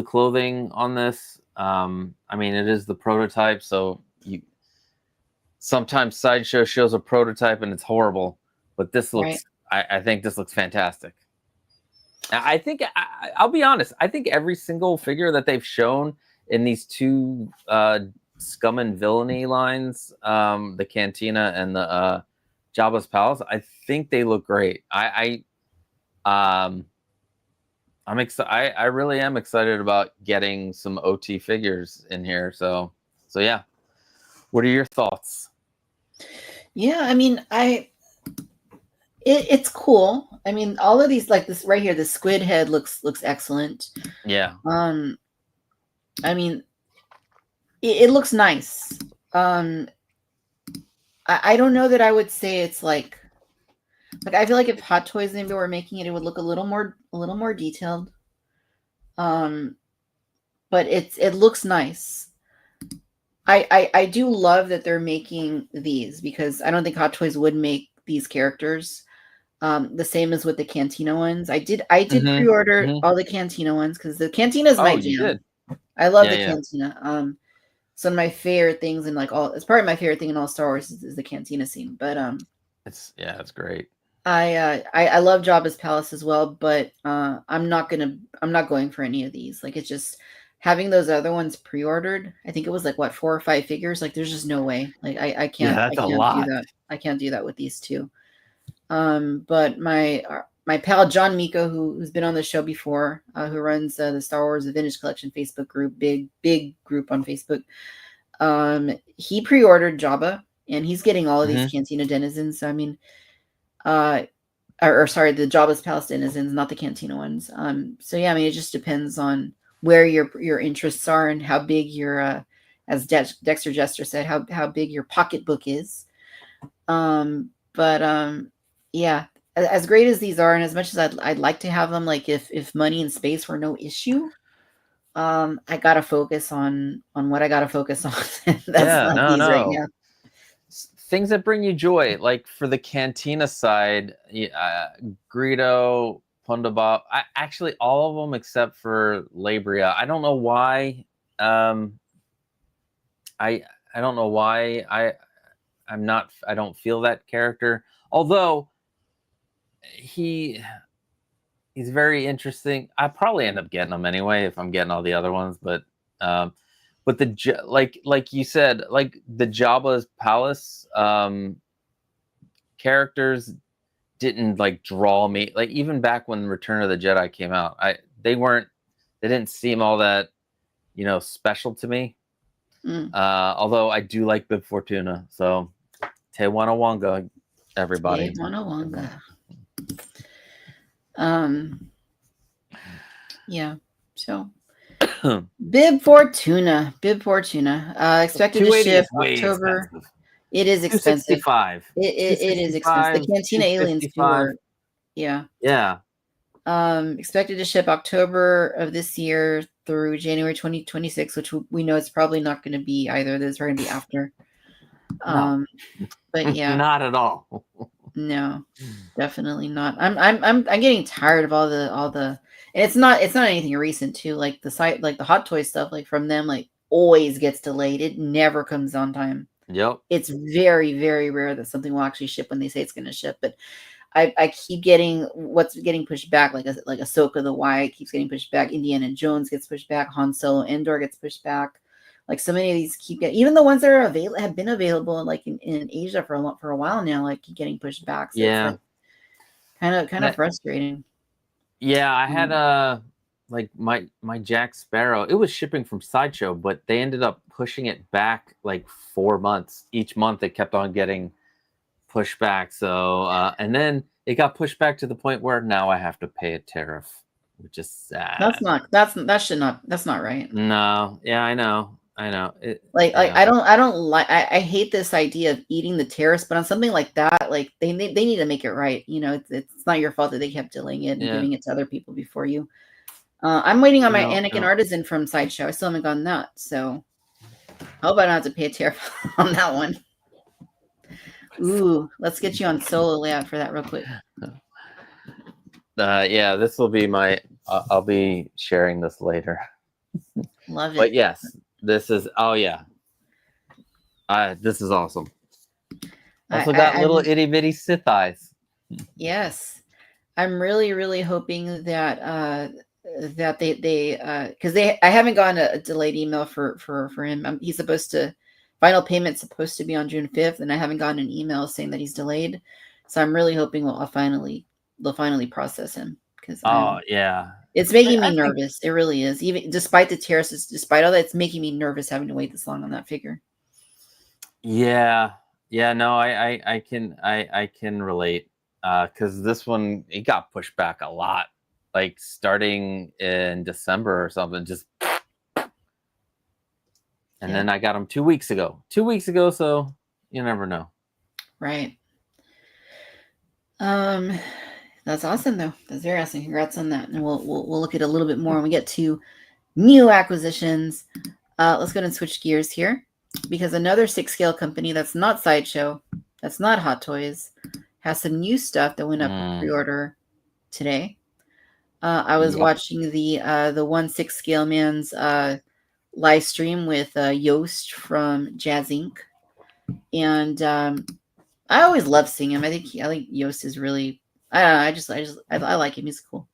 clothing on this. I mean, it is the prototype, so sometimes Sideshow shows a prototype and it's horrible, but this looks. Right. I think this looks fantastic. I think I'll be honest. I think every single figure that they've shown in these two Scum and Villainy lines, the Cantina and the Jabba's Palace, I think they look great. I'm excited. I really am excited about getting some OT figures in here. So yeah. What are your thoughts? Yeah, I mean, it's cool. I mean, all of these, like this right here, the squid head looks excellent. Yeah. I mean, it looks nice. I don't know that I would say it's like I feel like if Hot Toys maybe were making it, it would look a little more detailed. But it looks nice. I do love that they're making these because I don't think Hot Toys would make these characters. The same as with the Cantina ones. I did pre-order all the Cantina ones because the Cantina is my jam. I love the Cantina. Some of my favorite things and it's probably my favorite thing in all Star Wars is the Cantina scene. But it's great. I love Jabba's Palace as well, but I'm not going for any of these. Like it's just having those other ones pre-ordered. I think it was 4 or 5 figures. Like there's just no way. Like I can't. Yeah, that's I can't a lot. do that. I can't do that with these two. But my pal John Miko, who's been on the show before, who runs the Star Wars The Vintage Collection Facebook group, big group on Facebook. He pre-ordered Jabba, and he's getting all of these Cantina denizens. So I mean, sorry, the Jabba's Palace denizens, not the Cantina ones. So yeah, I mean, it just depends on where your interests are and how big your, as Dexter Jester said, how big your pocketbook is. Yeah, as great as these are, and as much as I'd like to have them, like if money and space were no issue, I gotta focus on what I gotta focus on. That's not these right now. Things that bring you joy, like for the Cantina side, Greedo, Pundabob, actually all of them except for Labria. I don't know why. I don't know why I don't feel that character. Although he's very interesting. I probably end up getting him anyway if I'm getting all the other ones, but the like you said, like the Jabba's Palace characters didn't draw me. Like even back when Return of the Jedi came out, they didn't seem all that special to me. Although I do like Bib Fortuna, so Tewanawanga, everybody. Tewanawanga. Yeah. So Bib Fortuna. Expected to ship October. Expensive. It is expensive. $265. It is expensive. The Cantina aliens too. Yeah. Expected to ship October of this year through January 2026, which we know it's probably not going to be either. Those are going to be after. No. But yeah, not at all. No, definitely not. I'm getting tired of all the. And it's not anything recent too. Like the Hot Toy stuff, from them, always gets delayed. It never comes on time. Yep. It's very, very rare that something will actually ship when they say it's going to ship. But I keep getting what's getting pushed back, like Ahsoka the Why keeps getting pushed back. Indiana Jones gets pushed back. Han Solo Andor gets pushed back. Like so many of these keep getting, even the ones that are have been available like in Asia for a while now, like keep getting pushed back. So Yeah. it's like kind of frustrating. Yeah, I had like my Jack Sparrow. It was shipping from Sideshow, but they ended up pushing it back like 4 months. Each month it kept on getting pushed back. So and then it got pushed back to the point where now I have to pay a tariff, which is sad. That's not right. No, yeah, I know. I hate this idea of eating the tariffs, but on something like that, like they need to make it right. You know, it's not your fault that they kept delaying it and giving it to other people before you. I'm waiting on my Anakin Artisan from Sideshow. I still haven't gotten that, so I hope I don't have to pay a tariff on that one. Ooh, let's get you on solo layout for that real quick. Yeah, this will be my. I'll be sharing this later. Love it. But yes, this is. Oh yeah. This is awesome. Also got little itty bitty Sith eyes. Yes, I'm really really hoping that that they because I haven't gotten a delayed email for him. He's supposed to final payment's supposed to be on June 5th, and I haven't gotten an email saying that he's delayed. So I'm really hoping they'll finally process him because yeah, it's making me nervous. It really is. Even despite the tariffs, despite all that, it's making me nervous having to wait this long on that figure. Yeah. No, I can relate because this one it got pushed back a lot, like starting in December or something. And then I got them 2 weeks ago. 2 weeks ago, so you never know. Right. That's awesome though. That's very awesome. Congrats on that. And we'll look at it a little bit more when we get to new acquisitions. Let's go ahead and switch gears here because another 6-scale company that's not Sideshow, that's not Hot Toys, has some new stuff that went up for pre-order today. I was watching the 1/6 scale man's live stream with Yost from Jazz Inc. And I always love seeing him. I think Yost is really, I don't know, I like him. He's cool.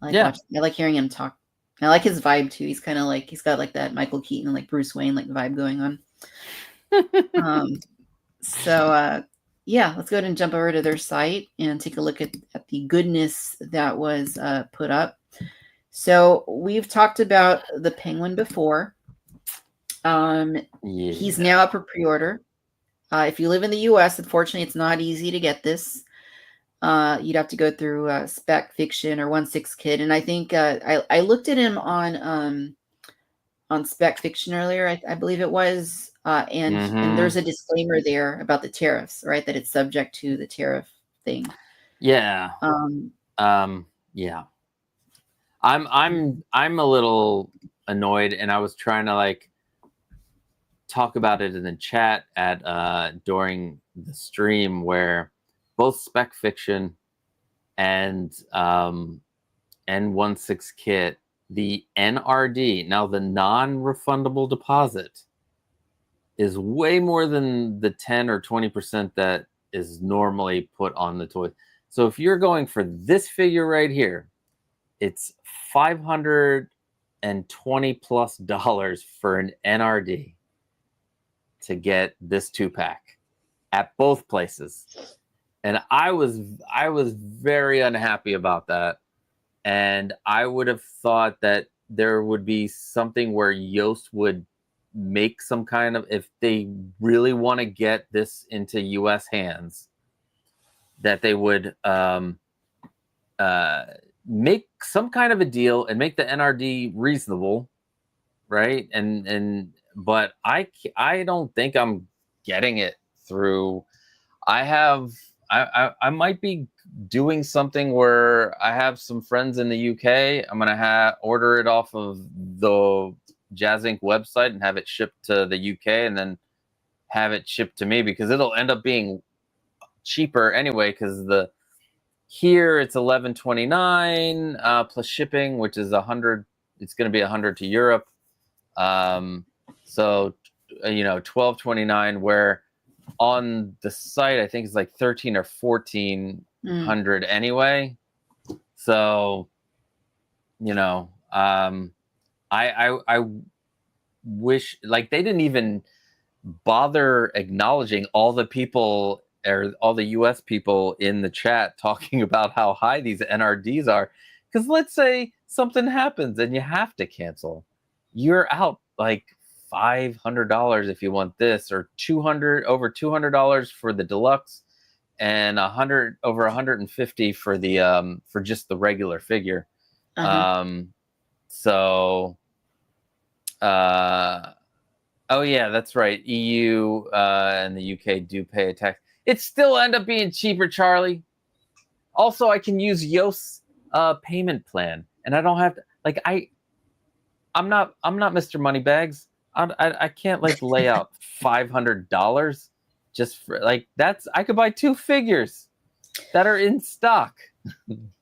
I like hearing him talk. I like his vibe too. He's kind of like, he's got like that Michael Keaton, like Bruce Wayne, like vibe going on. Yeah, let's go ahead and jump over to their site and take a look at the goodness that was put up. So we've talked about the Penguin before. He's now up for pre-order. If you live in the U.S., unfortunately, it's not easy to get this. You'd have to go through Spec Fiction or 1/6 Kid, and I think I looked at him on Spec Fiction earlier. I believe it was, and there's a disclaimer there about the tariffs, right? That it's subject to the tariff thing. Yeah. Yeah. I'm a little annoyed, and I was trying to like talk about it in the chat at during the stream where both Spec Fiction and 1/6 Kit, the NRD, now the non-refundable deposit, is way more than the 10 or 20% that is normally put on the toy. So if you're going for this figure right here, it's $520+ for an NRD to get this 2-pack at both places. And I was very unhappy about that. And I would have thought that there would be something where Yost would make some kind of, if they really want to get this into US hands, that they would make some kind of a deal and make the NRD reasonable, right? But I don't think I'm getting it through. I might be doing something where I have some friends in the UK. I'm gonna order it off of the Jazz Inc. website and have it shipped to the UK, and then have it shipped to me because it'll end up being cheaper anyway. Because here it's $11.29 plus shipping, which is $100. It's going to be $100 to Europe. So $12.29. Where on the site I think it's like 13 or 14 $100 anyway. So, I wish, like, they didn't even bother acknowledging all the people, or all the US people in the chat talking about how high these NRDs are. Because let's say something happens and you have to cancel, you're out like $500 if you want this, or over $200 for the deluxe, and over $150 for the for just the regular figure. So oh yeah, that's right. EU and the UK do pay a tax. It still end up being cheaper, Charlie. Also, I can use Yost's payment plan, and I don't have to, like, I'm not Mr. Moneybags. I can't like lay out $500 just for, like, I could buy 2 figures that are in stock.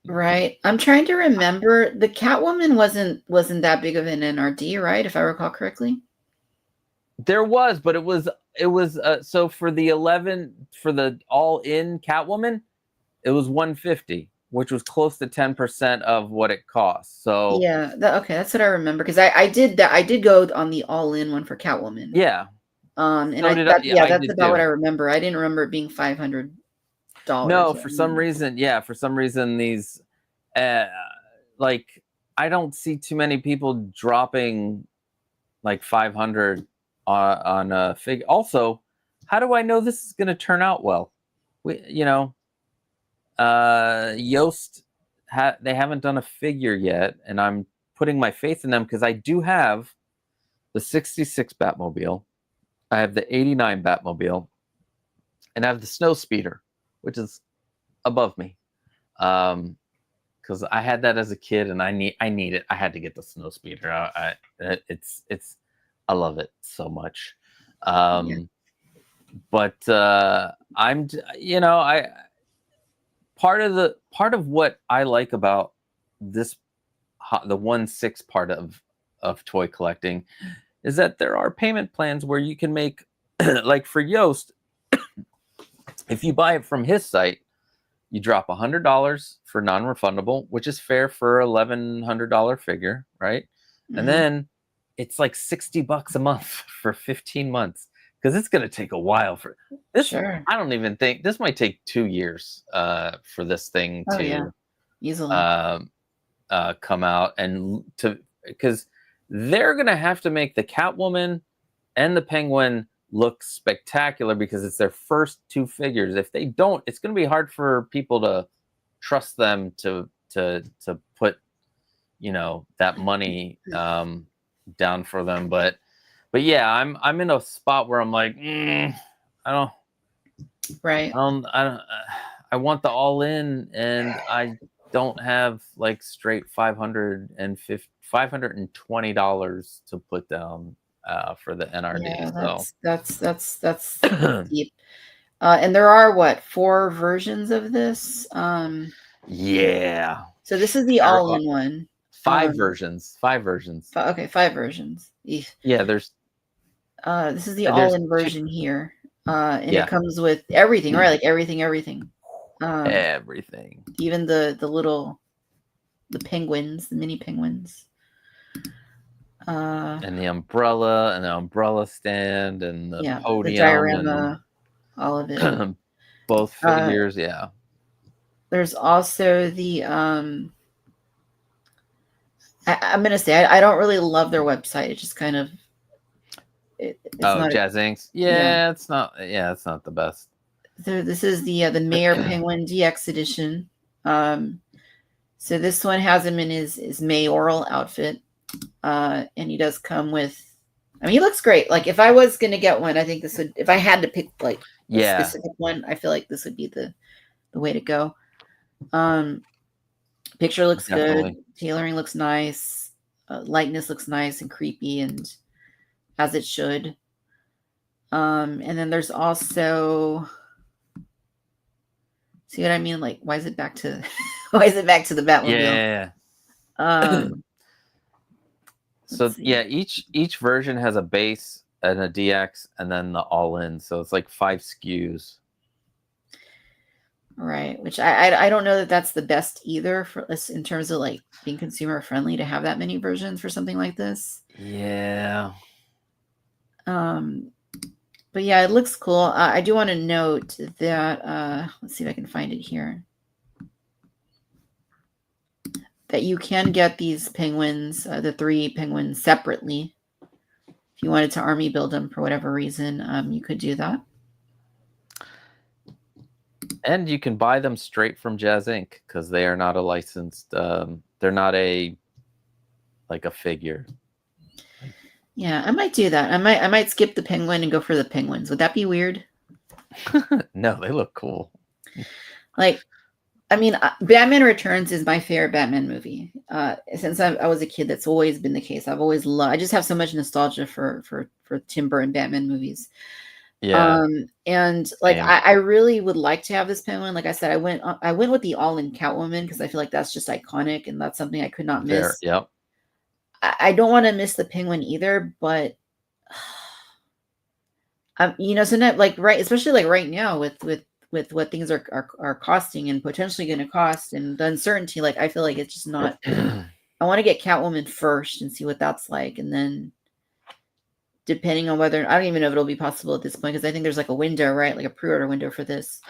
Right. I'm trying to remember. The Catwoman wasn't that big of an NRD, right? If I recall correctly. There was, but it was so for the all-in Catwoman, it was $150, which was close to 10% of what it costs. So yeah, okay, that's what I remember, because I did that. I did go on the all-in one for Catwoman. Yeah. And so that's about what I remember. I didn't remember it being $500. No, for some reason, these, like, I don't see too many people dropping like 500 on a figure. Also, how do I know this is going to turn out well? Yost, they haven't done a figure yet, and I'm putting my faith in them because I do have the 66 Batmobile, I have the 89 Batmobile, and I have the Snow Speeder, which is above me, because I had that as a kid, and I need it. I had to get the Snow Speeder. I love it so much. But I'm, part of what I like about this, the 1/6 part of toy collecting, is that there are payment plans where you can make, like for Yost, if you buy it from his site, you drop $100 for non-refundable, which is fair for $1,100 figure, right? Mm-hmm. And then it's like $60 a month for 15 months, because it's going to take a while for this. Sure. I don't even think this might take 2 years for this thing to easily come out, and because they're going to have to make the Catwoman and the Penguin look spectacular, because it's their first 2 figures. If they don't, it's going to be hard for people to trust them to put, that money down for them. But yeah, I'm in a spot where I'm like, I want the all in, and I don't have like straight $520 to put down for the NRD. Yeah, that's deep. And there are 4 versions of this. Yeah. So this is the all-in one. 5 versions. 5 versions. Okay, 5 versions. Yeah, there's. This is the all-in version here, and it comes with everything, right? Like everything. Everything. Even the penguins, the mini penguins. And the umbrella, and the umbrella stand, and the podium, the diorama, all of it. Both figures, yeah. There's also the I'm gonna say I don't really love their website. It's just kind of it's not Jazz Inks. Yeah, it's not. Yeah, it's not the best. So this is the Mayor Penguin DX edition. So this one has him in his mayoral outfit. And he does come with, he looks great. Like, if I was going to get one, I think this would, if I had to pick like a specific one, I feel like this would be the way to go. Picture looks good. Tailoring looks nice. Lightness looks nice and creepy, and as it should. And then there's also, see what I mean? Like, why is it back to the Batmobile? Yeah. So each version has a base and a DX, and then the all-in. So it's like 5 SKUs. Right. Which I don't know that that's the best either for us in terms of like being consumer friendly to have that many versions for something like this. Yeah. Um, but yeah, it looks cool. I do want to note that let's see if I can find it here. That you can get these penguins, the 3 penguins separately. If you wanted to army build them for whatever reason, you could do that. And you can buy them straight from Jazz Inc. because they are not a licensed. They're not a figure. Yeah, I might do that. I might skip the penguin and go for the penguins. Would that be weird? No, they look cool. Like, I mean, Batman Returns is my favorite Batman movie. Since I was a kid, that's always been the case. I've always loved. I just have so much nostalgia for Tim Burton Batman movies. Yeah. And like Same. I really would like to have this penguin. Like I said, I went with the all in Catwoman because I feel like that's just iconic and that's something I could not miss. Yep. I don't want to miss the penguin either, but so not like right, especially like right now with what things are costing and potentially going to cost and the uncertainty. Like I feel like it's just not. I want to get Catwoman first and see what that's like, and then depending on whether I don't even know if it'll be possible at this point because I think there's like a window, right? Like a pre-order window for this.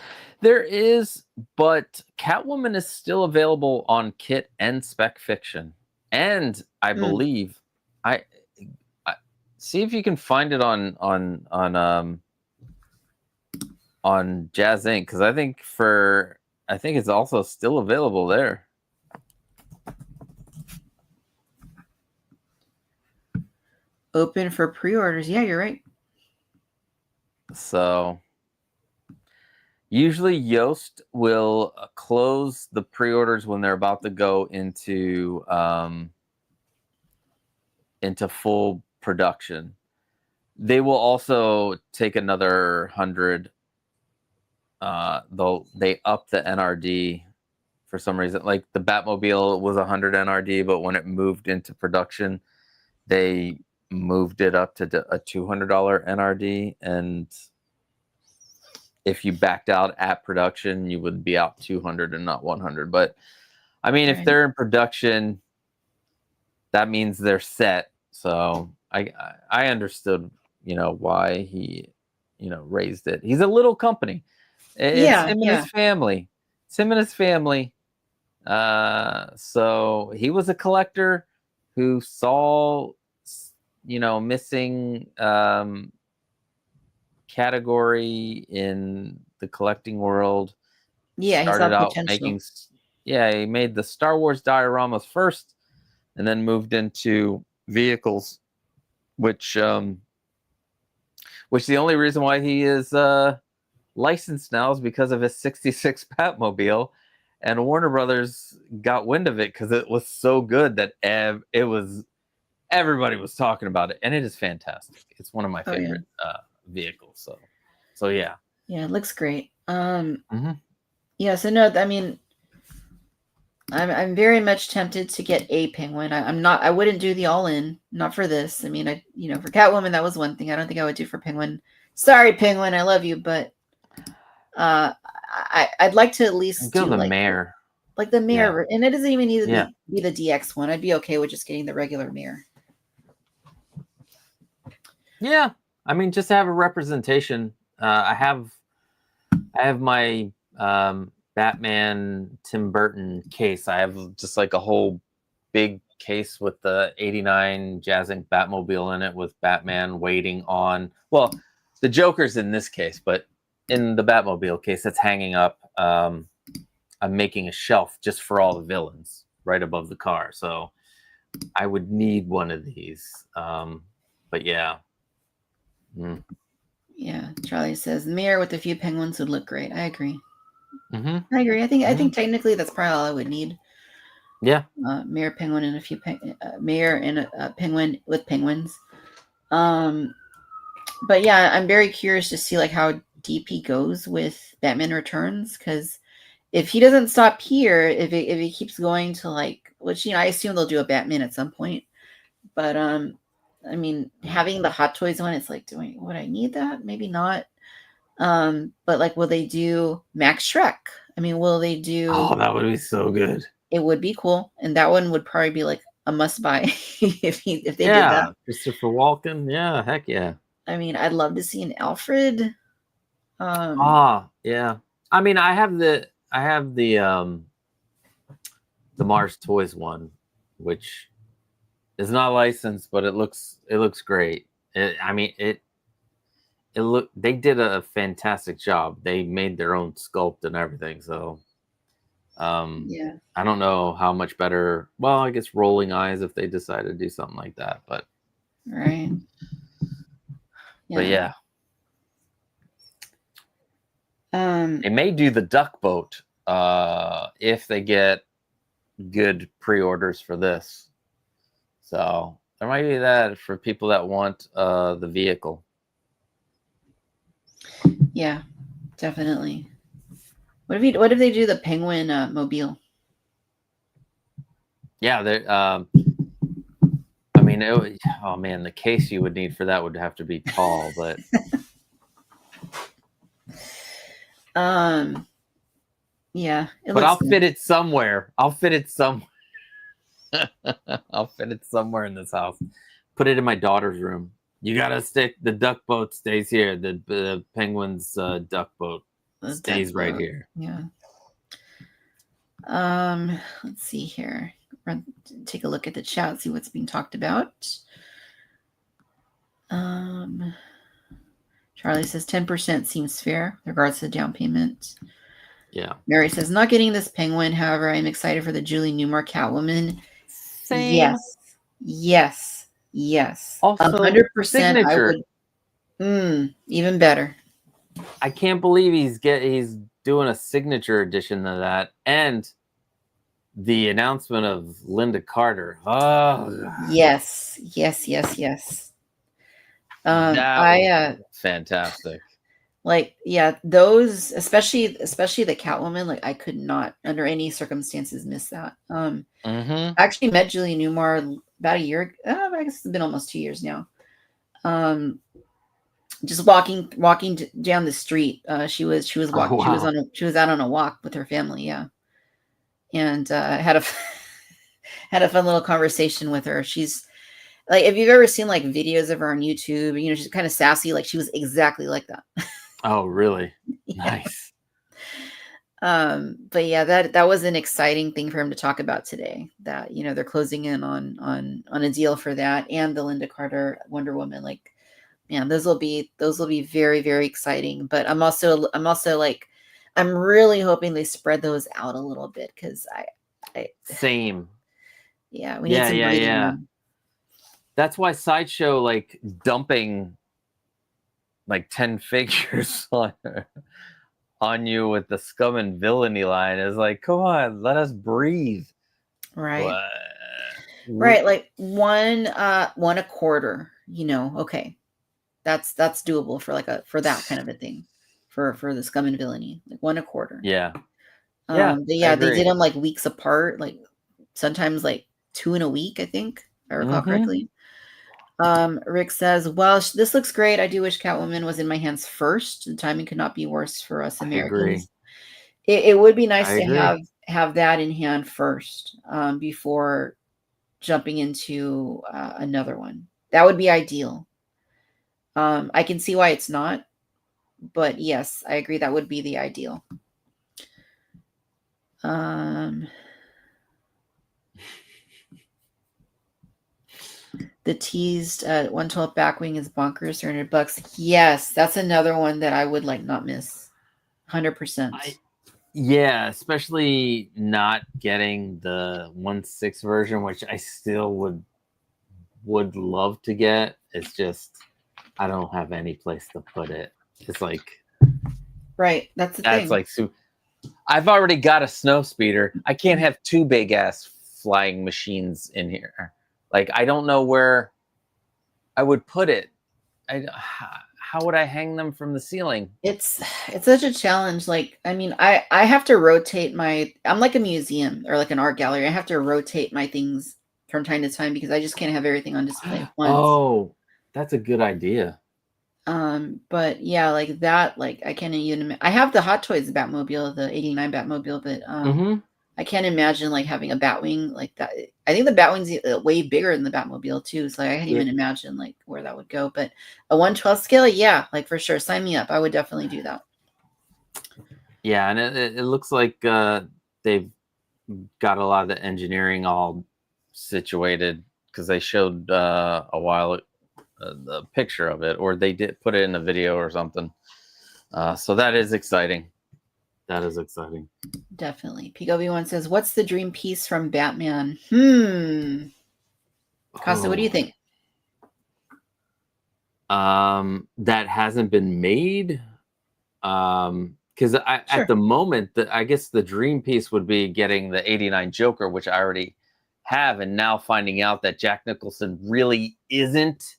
There is, but Catwoman is still available on Kit and Spec Fiction, and I believe I see if you can find it on Jazz Inc. because I think it's also still available there. Open for pre-orders. Yeah, you're right. So usually Yoast will close the pre-orders when they're about to go into full production. They will also take another 100. They up the NRD for some reason. Like the Batmobile was 100 NRD, but when it moved into production, they moved it up to a $200 NRD. And if you backed out at production, you would be out 200 and not 100. But I mean, if they're in production, that means they're set. So I understood, why he, raised it. He's a little company. It's him and his family. It's him and his family. So he was a collector who saw, missing category in the collecting world. Yeah, started out making. Yeah, he made the Star Wars dioramas first, and then moved into vehicles, which the only reason why he is licensed now is because of his '66 Batmobile, and Warner Brothers got wind of it because it was so good that everybody was talking about it, and it is fantastic. It's one of my favorite vehicles. So yeah. Yeah, it looks great. Yeah, so no, I mean, I'm very much tempted to get a penguin. I wouldn't do the all-in, not for this. I mean, for Catwoman, that was one thing. I don't think I would do for Penguin. Sorry, Penguin, I love you, but I'd like to at least do the like mare. Like the mare, and it doesn't even need to be the DX one. I'd be okay with just getting the regular mare. Yeah, I mean, just to have a representation. I have my Batman Tim Burton case. I have just like a whole big case with the '89 Jazz Inc. Batmobile in it with Batman waiting on. Well, the Joker's in this case, but in the Batmobile case, that's hanging up. I'm making a shelf just for all the villains right above the car. So I would need one of these. But yeah. Yeah, Charlie says mare with a few penguins would look great. I agree. Mm-hmm. I agree. I think technically that's probably all I would need. Yeah. Mare, penguin, and a few mare and a penguin with penguins. But yeah, I'm very curious to see like how deep he goes with Batman Returns, because if he doesn't stop here, if he keeps going to like, which I assume they'll do a Batman at some point, but I mean, having the Hot Toys one, it's like, would I need that? Maybe not. But like, will they do Max Shrek? I mean, will they do? Oh, that would be so good. It would be cool, and that one would probably be like a must buy if they did Yeah, that. Christopher Walken. Yeah, heck yeah. I mean, I'd love to see an Alfred. Yeah. I mean, I have the Mars Toys one, which is not licensed, but it looks great. They did a fantastic job. They made their own sculpt and everything. So, Yeah. I don't know how much better. Well, I guess Rolling Eyes if they decide to do something like that, but Right. but yeah, Um, they may do the Duck Boat if they get good pre-orders for this. So there might be that for people that want the vehicle. yeah, definitely. What if they do the Penguin mobile? Yeah, they. I mean, oh man, the case you would need for that would have to be tall, but yeah. But I'll fit it somewhere. I'll fit it somewhere. I'll fit it somewhere in this house. Put it in my daughter's room. You gotta stick. The duck boat stays here. The penguin's duck boat stays right here. Yeah. Let's see here. Take a look at the chat, see what's being talked about. Charlie says 10% seems fair with regards to the down payment. Yeah. Mary says not getting this penguin. However, I'm excited for the Julie Newmar Catwoman. Same. Yes. Also, 100%. signature. I would. Even better. I can't believe he's doing a signature edition of that, and the announcement of Linda Carter. Oh, yes. Fantastic. Like, yeah, those, especially the Catwoman, like I could not under any circumstances miss that. I actually met Julie Newmar about a year. I guess it's been almost 2 years now. Just walking down the street. She was walking. Oh, wow. She was out on a walk with her family. Yeah, and had a had a fun little conversation with her. She's like, if you've ever seen like videos of her on YouTube, you know, she's kind of sassy. Like she was exactly like that. Oh, really? Yeah. Nice. But yeah, that was an exciting thing for him to talk about today. That, you know, they're closing in on a deal for that and the Linda Carter Wonder Woman. Like, man, those will be very, very exciting. But I'm also like, I'm really hoping they spread those out a little bit because I Same. Yeah, we need some breathing room. That's why Sideshow like dumping like 10 figures on you with the scum and villainy line is like, come on, let us breathe. Right. What? Right. Like one a quarter, you know, okay. That's doable for that kind of a thing. For the scum and villainy. Like one a quarter. Yeah. They did them like weeks apart, like sometimes like 2 in a week, I think, if I recall correctly. Rick says, well, this looks great. I do wish Catwoman was in my hands first. The timing could not be worse for us Americans. It would be nice to have that in hand first, before jumping into another one. That would be ideal. I can see why it's not, but yes, I agree that would be the ideal. The teased 112 backwing is bonkers, $300. Yes, that's another one that I would like not miss. 100%. Yeah, especially not getting the 1/6 version, which I still would love to get. It's just I don't have any place to put it. It's like right. That's the thing. Like I've already got a snow speeder. I can't have 2 big ass flying machines in here. Like, I don't know where I would put it. How would I hang them from the ceiling? It's such a challenge. Like, I mean, I have to rotate I'm like a museum or like an art gallery. I have to rotate my things from time to time because I just can't have everything on display at once. Oh, that's a good idea. But yeah, like that, like I can't even. I have the Hot Toys Batmobile, the '89 Batmobile, but Mm-hmm. I can't imagine like having a Batwing like that. I think the Batwing's way bigger than the Batmobile too, so like, I can't even imagine like where that would go. But a 1/12 scale, yeah, like for sure, sign me up. I would definitely do that. Yeah, and it looks like they've got a lot of the engineering all situated because they showed a while the picture of it, or they did put it in a video or something. So that is exciting. That is exciting. Definitely. PW1 says, "What's the dream piece from Batman?" Costa, what do you think? That hasn't been made. Because Sure. at the moment, I guess the dream piece would be getting the '89 Joker, which I already have, and now finding out that Jack Nicholson really isn't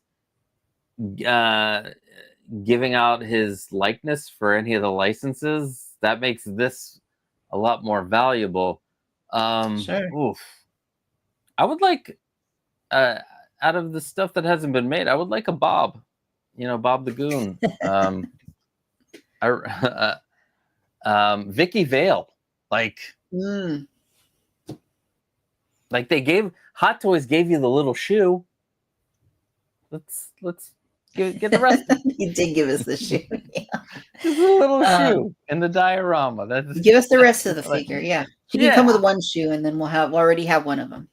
giving out his likeness for any of the licenses, that makes this a lot more valuable. Sure. Oof. I would like, out of the stuff that hasn't been made, I would like a Bob, Bob the Goon. Vicky Vale, like they gave Hot Toys gave you the little shoe. Let's get the rest. He did give us the shoe. Yeah. Just a little shoe in the diorama. Give us the rest of the figure. Yeah, he can come Yeah. with one shoe, and then we'll already have one of them.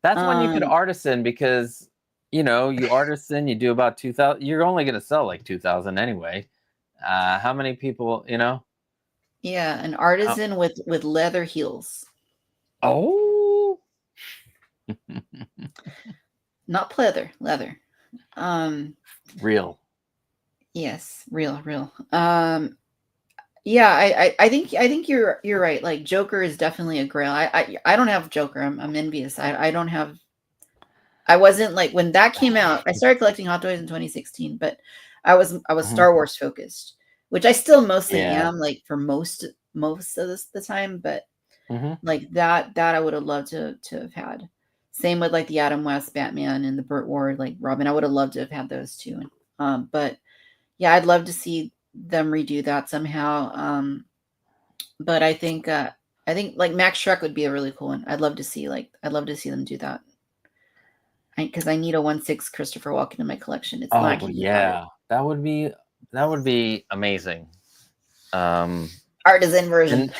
That's when you could artisan, because you artisan, you do about 2,000. You're only going to sell like 2,000 anyway. How many people, Yeah, an artisan with leather heels. Oh. Not pleather, leather. Real. Yes, real. Yeah, I think you're right. Like Joker is definitely a grail. I don't have Joker. I'm envious. I don't have. I wasn't like when that came out. I started collecting Hot Toys in 2016, but I was Star Wars focused, which I still mostly am. Like for most of the time, but like that I would have loved to have had. Same with like the Adam West Batman and the Burt Ward like Robin. I would have loved to have had those too. But yeah, I'd love to see them redo that somehow. But I think like Max Shrek would be a really cool one. I'd love to see them do that. Because I need a 1/6 Christopher Walken in my collection. It's not going to be hard. That would be amazing. Artisan version.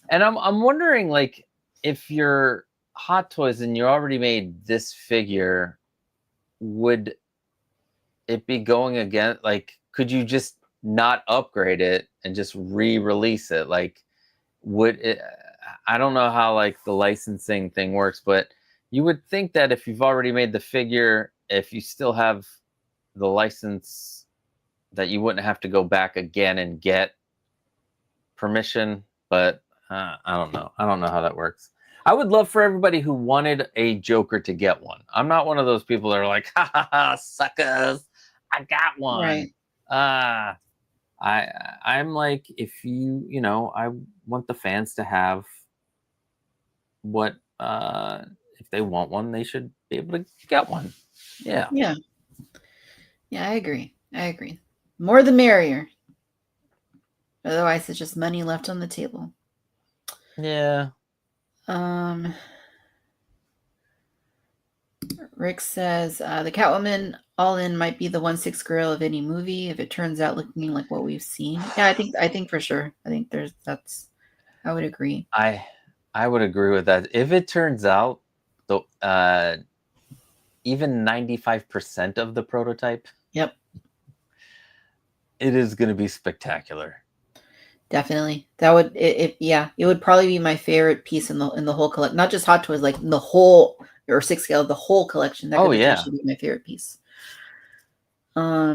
And I'm wondering, like, if you're Hot Toys and you already made this figure, would it be going again? Like, could you just not upgrade it and just re-release it? Like, would it? I don't know how like the licensing thing works, but you would think that if you've already made the figure, if you still have the license, that you wouldn't have to go back again and get permission. But I don't know. I don't know how that works. I would love for everybody who wanted a Joker to get one. I'm not one of those people that are like, ha ha ha, suckers, I got one. Right. I'm like, if I want the fans to have what, if they want one, they should be able to get one. Yeah. Yeah, I agree. More the merrier. Otherwise, it's just money left on the table. Yeah. Rick says the Catwoman all-in might be the 1/6 girl of any movie if it turns out looking like what we've seen. Yeah, I think for sure. I think I would agree. I would agree with that. If it turns out even 95% of the prototype, yep, it is going to be spectacular. Definitely. That would it would probably be my favorite piece in the whole collection. Not just Hot Toys, like the whole or 6 scale, the whole collection. That could potentially be my favorite piece. All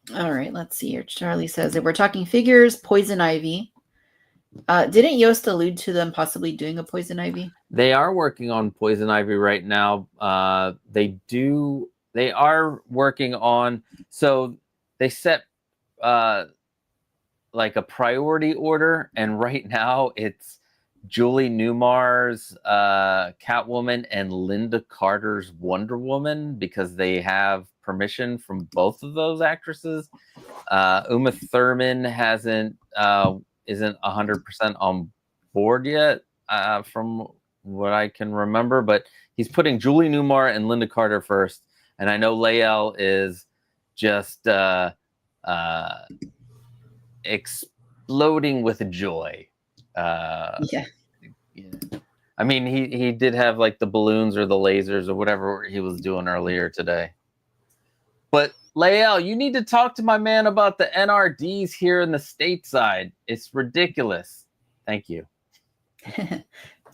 right, let's see here. Charlie says if we're talking figures, Poison Ivy. Didn't Yost allude to them possibly doing a Poison Ivy? They are working on Poison Ivy right now. They are working on, so they set like a priority order, and right now it's Julie Newmar's Catwoman and Linda Carter's Wonder Woman because they have permission from both of those actresses. Uma Thurman isn't 100% on board yet, from what I can remember, but he's putting Julie Newmar and Linda Carter first, and I know Lael is just exploding with joy. Yeah. I mean, he did have like the balloons or the lasers or whatever he was doing earlier today. But Lael, you need to talk to my man about the NRDs here in the stateside. It's ridiculous. Thank you.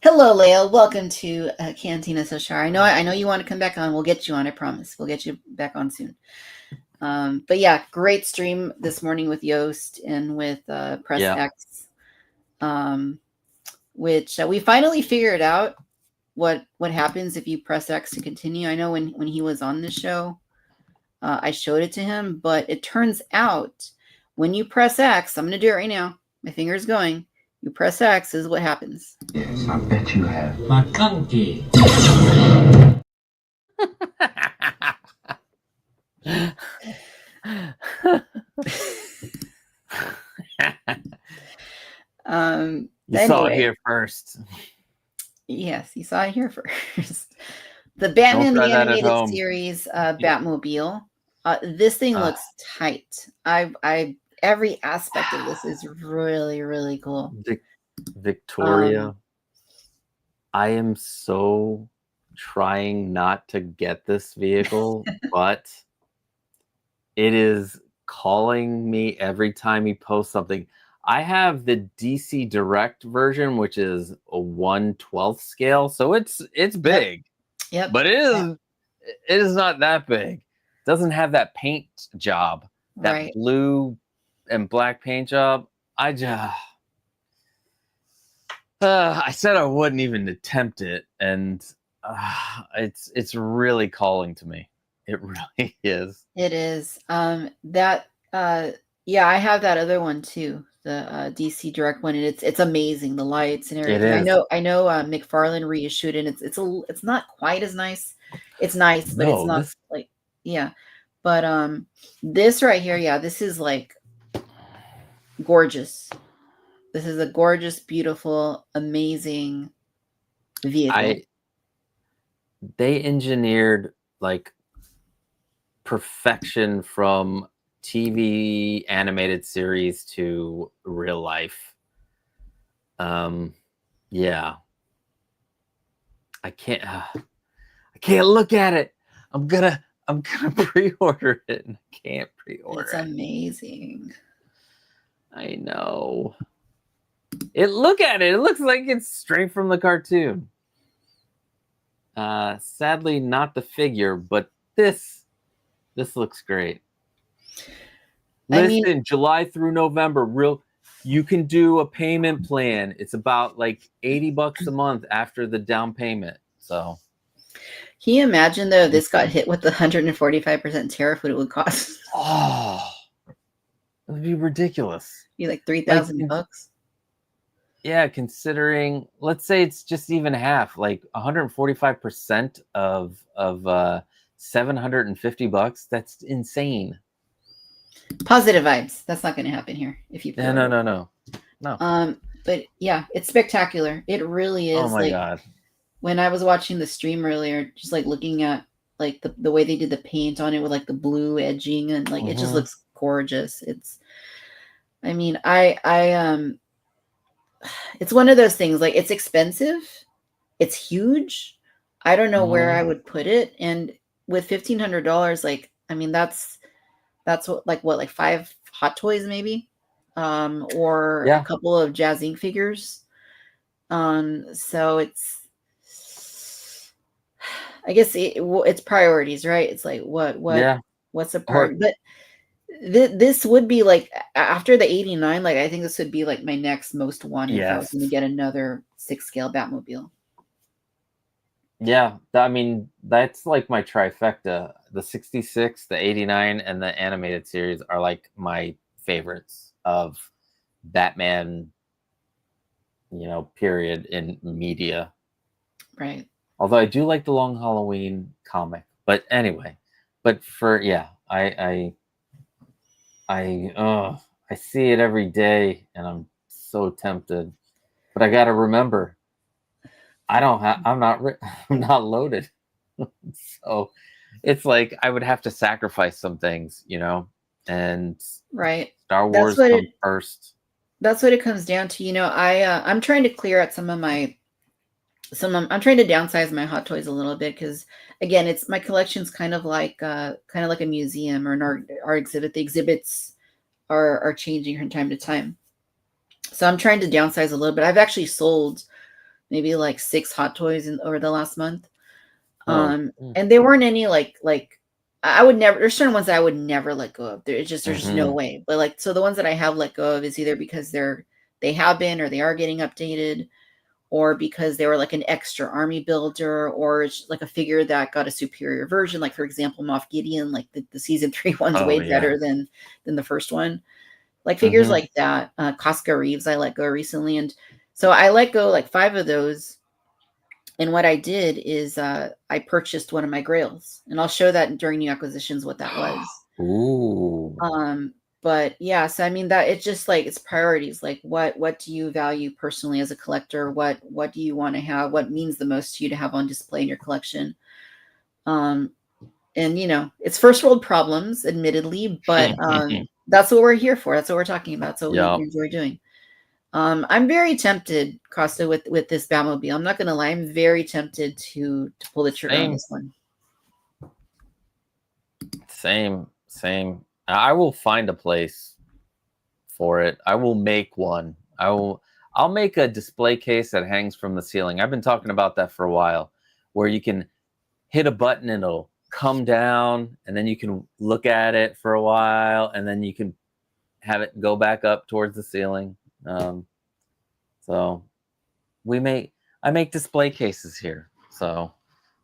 Hello, Lael. Welcome to Cantina Soshar. I know you want to come back on. We'll get you on. I promise. We'll get you back on soon. But yeah, great stream this morning with Yoast and with Press X, which we finally figured out what happens if you press X to continue. I know when he was on the show, I showed it to him, but it turns out when you press X, I'm going to do it right now. My finger's going. You press X, is what happens. Yes, I bet you have. Makanki. You saw it here first. Yes, you saw it here first. The Batman the Animated Series Batmobile. This thing looks tight. Every aspect of this is really, really cool. Victoria, I am so trying not to get this vehicle, but it is calling me every time he posts something. I have the DC Direct version, which is a 1/12 scale, so it's big. Yep. But it is not that big. It doesn't have that paint job, that blue and black paint job. I said I wouldn't even attempt it, and it's really calling to me. It really is. It is. I have that other one too, the DC Direct one, and it's amazing. The lights and everything. I know. McFarlane reissued it. And it's not quite as nice. It's nice, but it's not But this right here, this is like gorgeous. This is a gorgeous, beautiful, amazing vehicle. They engineered like perfection from TV animated series to real life. Yeah. I can't look at it. I'm gonna pre-order it, and I can't pre-order it. It's amazing. I know. Look at it. It looks like it's straight from the cartoon. Sadly, not the figure, but this looks great. Listen, July through November, you can do a payment plan. It's about like $80 a month after the down payment. So, can you imagine though, this got hit with the 145% tariff, what it would cost? Oh, it would be ridiculous. Be like $3,000. Yeah, considering, let's say it's just even half, like 145% of $750. That's insane. Positive vibes. That's not going to happen here. If you no. But yeah, it's spectacular. It really is. Oh my god! When I was watching the stream earlier, just like looking at like the way they did the paint on it with like the blue edging and like it just looks gorgeous. It's one of those things, like it's expensive, it's huge. I don't know where I would put it, and with $1,500, like that's what 5 Hot Toys maybe, or a couple of Jazz Inc. figures. So I guess it's priorities, right? It's like what's a priority, but this would be like after the 89. Like I think this would be like my next most wanted if I was going to get another 6-scale Batmobile. Yeah, I mean that's like my trifecta. The 66, the 89, and the animated series are like my favorites of Batman period in media. Right. Although I do like the Long Halloween comic, but anyway, I see it every day, and I'm so tempted, but I got to remember, I'm not, I'm not loaded, so it's like I would have to sacrifice some things, and Right. Star That's Wars what comes it first. that's what it comes down to. I'm trying to clear out I'm trying to downsize my hot toys a little bit because again, it's my collection's kind of like a museum or an art exhibit. The exhibits are changing from time to time. So I'm trying to downsize a little bit. I've actually sold maybe like 6 hot toys over the last month. And there weren't any like I would never. There's certain ones that I would never let go of. There's just no way. But like, so the ones that I have let go of is either because they have been or they are getting updated, or because they were like an extra army builder, or it's like a figure that got a superior version. Like for example, Moff Gideon, like the season 3 one's way better than the first one. Like figures like that. Casca Reeves, I let go recently, and so I let go like 5 of those. And what I did is I purchased one of my grails, and I'll show that during new acquisitions what that was. Ooh. But yeah, so I mean that it's just like it's priorities. Like what do you value personally as a collector? What do you want to have? What means the most to you to have on display in your collection? And it's first world problems, admittedly, but that's what we're here for. That's what we're talking about. So we enjoy doing. I'm very tempted, Costa, with this Batmobile. I'm not gonna lie, I'm very tempted to pull the trigger on this one. Same. I will find a place for it. I will make one. I'll make a display case that hangs from the ceiling. I've been talking about that for a while, where you can hit a button and it'll come down, and then you can look at it for a while, and then you can have it go back up towards the ceiling. So I make display cases here. So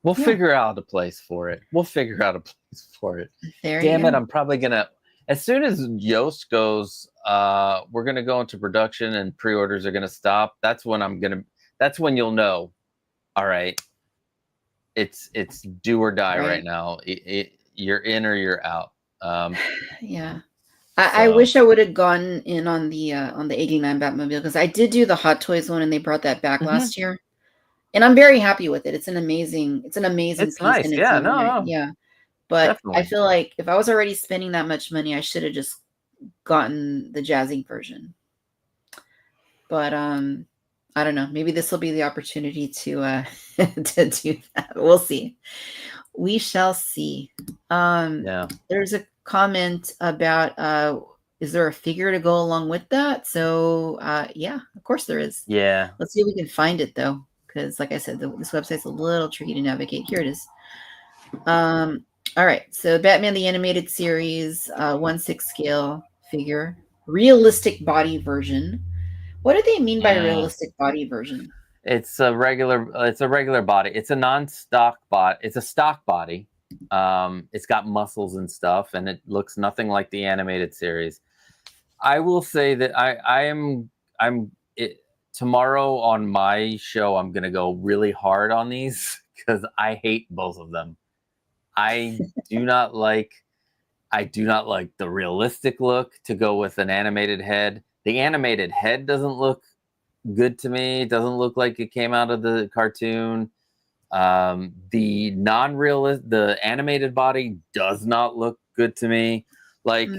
we'll figure out a place for it. Damn it, I'm probably gonna, as soon as Yoast goes, we're gonna go into production and pre-orders are gonna stop. That's when you'll know. All right, it's do or die right now. You're in or you're out. Yeah. I wish I would have gone in on the 89 Batmobile, because I did do the Hot Toys one and they brought that back last year. And I'm very happy with it. It's an amazing piece. Nice. And Yeah, no. Yeah. But Definitely. I feel like if I was already spending that much money, I should have just gotten the Jazzy version. But I don't know. Maybe this will be the opportunity to to do that. We'll see. We shall see. There's a comment about is there a figure to go along with that? So yeah, of course there is. Yeah. Let's see if we can find it though, because like I said, this website's a little tricky to navigate. Here it is. All right, so Batman the Animated Series 1/6 scale figure, realistic body version. What do they mean by realistic body version? It's a regular body. It's a non-stock body. It's a stock body. It's got muscles and stuff, and it looks nothing like the animated series. I will say that tomorrow on my show, I'm gonna go really hard on these because I hate both of them. I do not like the realistic look to go with an animated head. The animated head doesn't look good to me. It doesn't look like it came out of the cartoon. The animated body does not look good to me. Like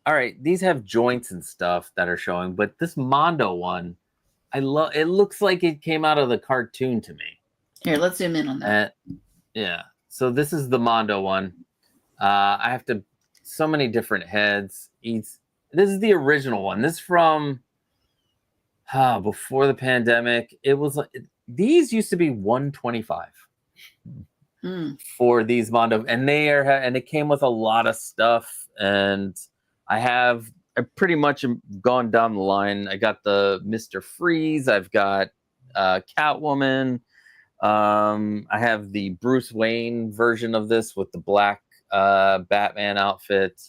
all right, these have joints and stuff that are showing, but this Mondo one, it looks like it came out of the cartoon to me. Here, let's zoom in on that. Yeah. So this is the Mondo one. I have so many different heads. This is the original one. This is from before the pandemic. It was these used to be $125 for these Mondo, and it came with a lot of stuff. And I pretty much gone down the line. I got the Mr. Freeze. I've got Catwoman. I have the Bruce Wayne version of this with the black Batman outfit.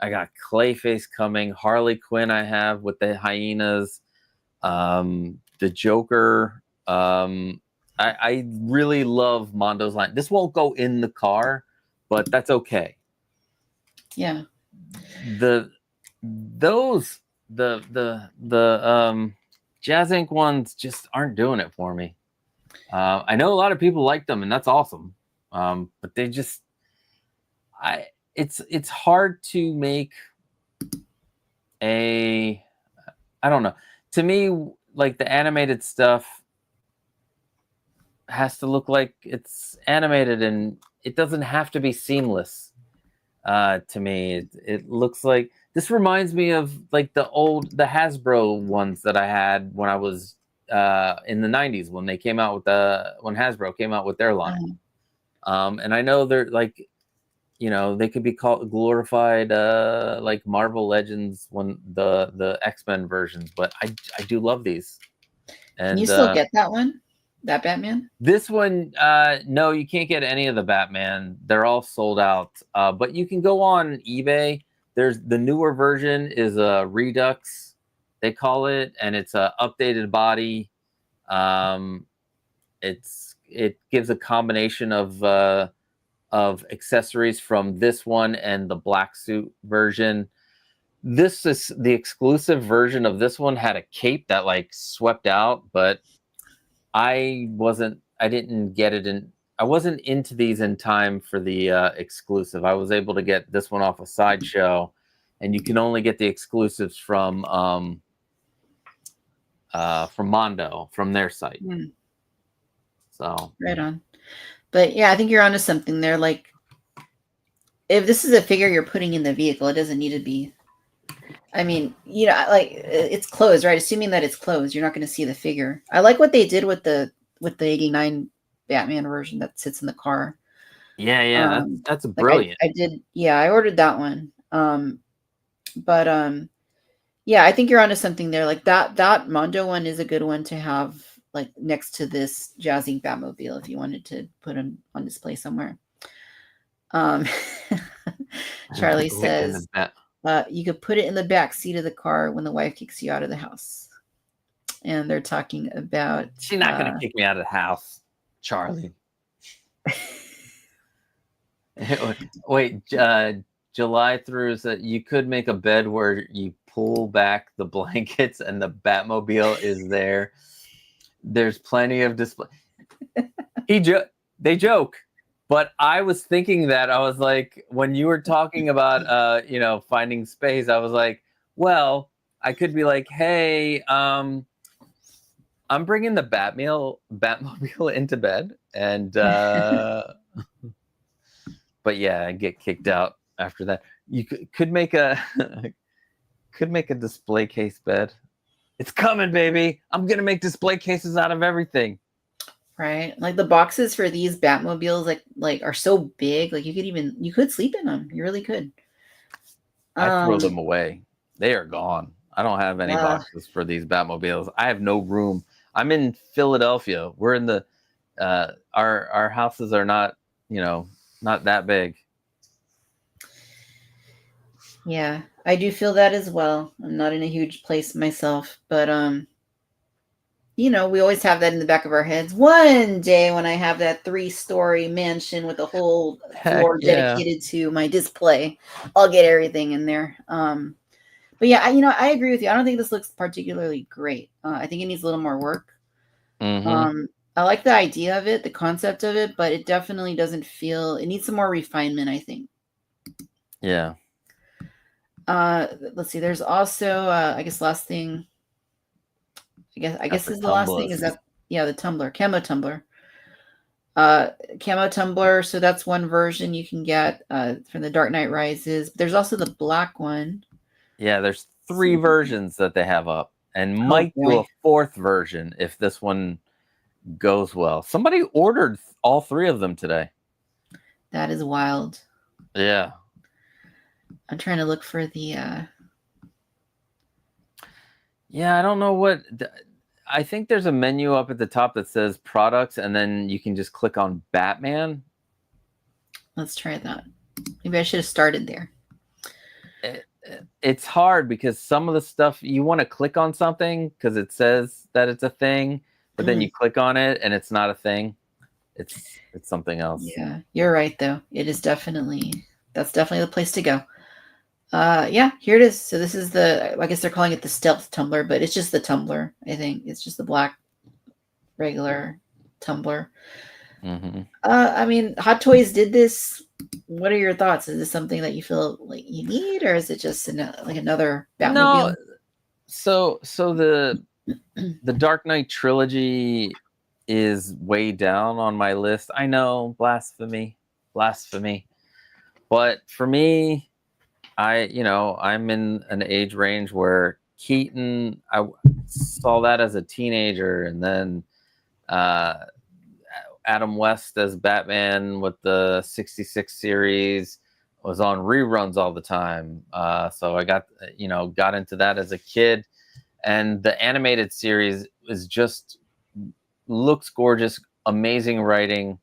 I got Clayface coming, Harley Quinn I have with the hyenas, the Joker. I really love Mondo's line. This won't go in the car, but that's okay. Yeah. The Jazz Inc. ones just aren't doing it for me. I know a lot of people like them, and that's awesome. But they just, it's hard to make I don't know. To me, like the animated stuff has to look like it's animated, and it doesn't have to be seamless. To me, it looks like this reminds me of like the Hasbro ones that I had when I was in the 90s when they came out with when Hasbro came out with their line. And I know they're like, they could be called glorified like Marvel Legends when the X-Men versions, but I do love these. And can you still get that one? That Batman? This one, no, you can't get any of the Batman. They're all sold out. But you can go on eBay. There's the newer version is a Redux, they call it, and it's a updated body. It gives a combination of accessories from this one and the black suit version. This is the exclusive version of this one had a cape that like swept out, but I didn't get it in. I wasn't into these in time for the exclusive. I was able to get this one off of Sideshow, and you can only get the exclusives from Mondo, from their site. So right on. But yeah, I think you're onto something there. Like, if this is a figure you're putting in the vehicle, it doesn't need to be. I mean, like it's closed, right? Assuming that it's closed, you're not going to see the figure. I like what they did with the 89 Batman version that sits in the car. Yeah, that's brilliant. I did, yeah, I ordered that one. Yeah, I think you're onto something there. Like that Mondo one is a good one to have like next to this Jazz Inc. Batmobile if you wanted to put him on display somewhere. Charlie says you could put it in the back seat of the car when the wife kicks you out of the house. And they're talking about she's not going to kick me out of the house, Charlie. Wait, July through that you could make a bed where you pull back the blankets and the Batmobile is there. There's plenty of display. They joke, but I was thinking that I was like, when you were talking about finding space, I was like, well, I could be like, hey, I'm bringing the Batmobile into bed, and but yeah, I get kicked out after that. You could make a display case bed. It's coming, baby. I'm gonna make display cases out of everything. Right, like the boxes for these Batmobiles, like are so big. Like you could sleep in them. You really could. I throw them away. They are gone. I don't have any boxes for these Batmobiles. I have no room. I'm in Philadelphia. We're in the our houses are not not that big. Yeah, I do feel that as well. I'm not in a huge place myself, but we always have that in the back of our heads. One day when I have that 3-story mansion with a whole floor dedicated to my display, I'll get everything in there. But yeah, I agree with you. I don't think this looks particularly great. I think it needs a little more work. Mm-hmm. I like the idea of it, the concept of it, but it definitely doesn't feel. It needs some more refinement, I think. Yeah. Let's see. There's also, I guess, last thing. I guess is the last thing is that the tumbler, camo tumbler. Camo tumbler. So that's one version you can get from the Dark Knight Rises. There's also the black one. Yeah, there's 3 versions that they have up, and might do a 4th version if this one goes well. Somebody ordered all 3 of them today. That is wild. Yeah. I'm trying to look for the. Yeah, I don't know what. I think there's a menu up at the top that says products, and then you can just click on Batman. Let's try that. Maybe I should have started there. it's hard because some of the stuff you want to click on something because it says that it's a thing, but then you click on it and it's not a thing. It's something else. Yeah, you're right though. That's definitely the place to go. Yeah, here it is. So this is I guess they're calling it the stealth tumbler, but it's just the tumbler. I think it's just the black regular tumbler. Mm-hmm. I mean, Hot Toys did this. What are your thoughts? Is this something that you feel like you need, or is it just another Batmobile? No. So the Dark Knight trilogy is way down on my list. I know, blasphemy. But for me, I'm in an age range where Keaton, I saw that as a teenager, and then Adam West as Batman with the 66 series was on reruns all the time. So I got into that as a kid, and the animated series looks gorgeous, amazing writing.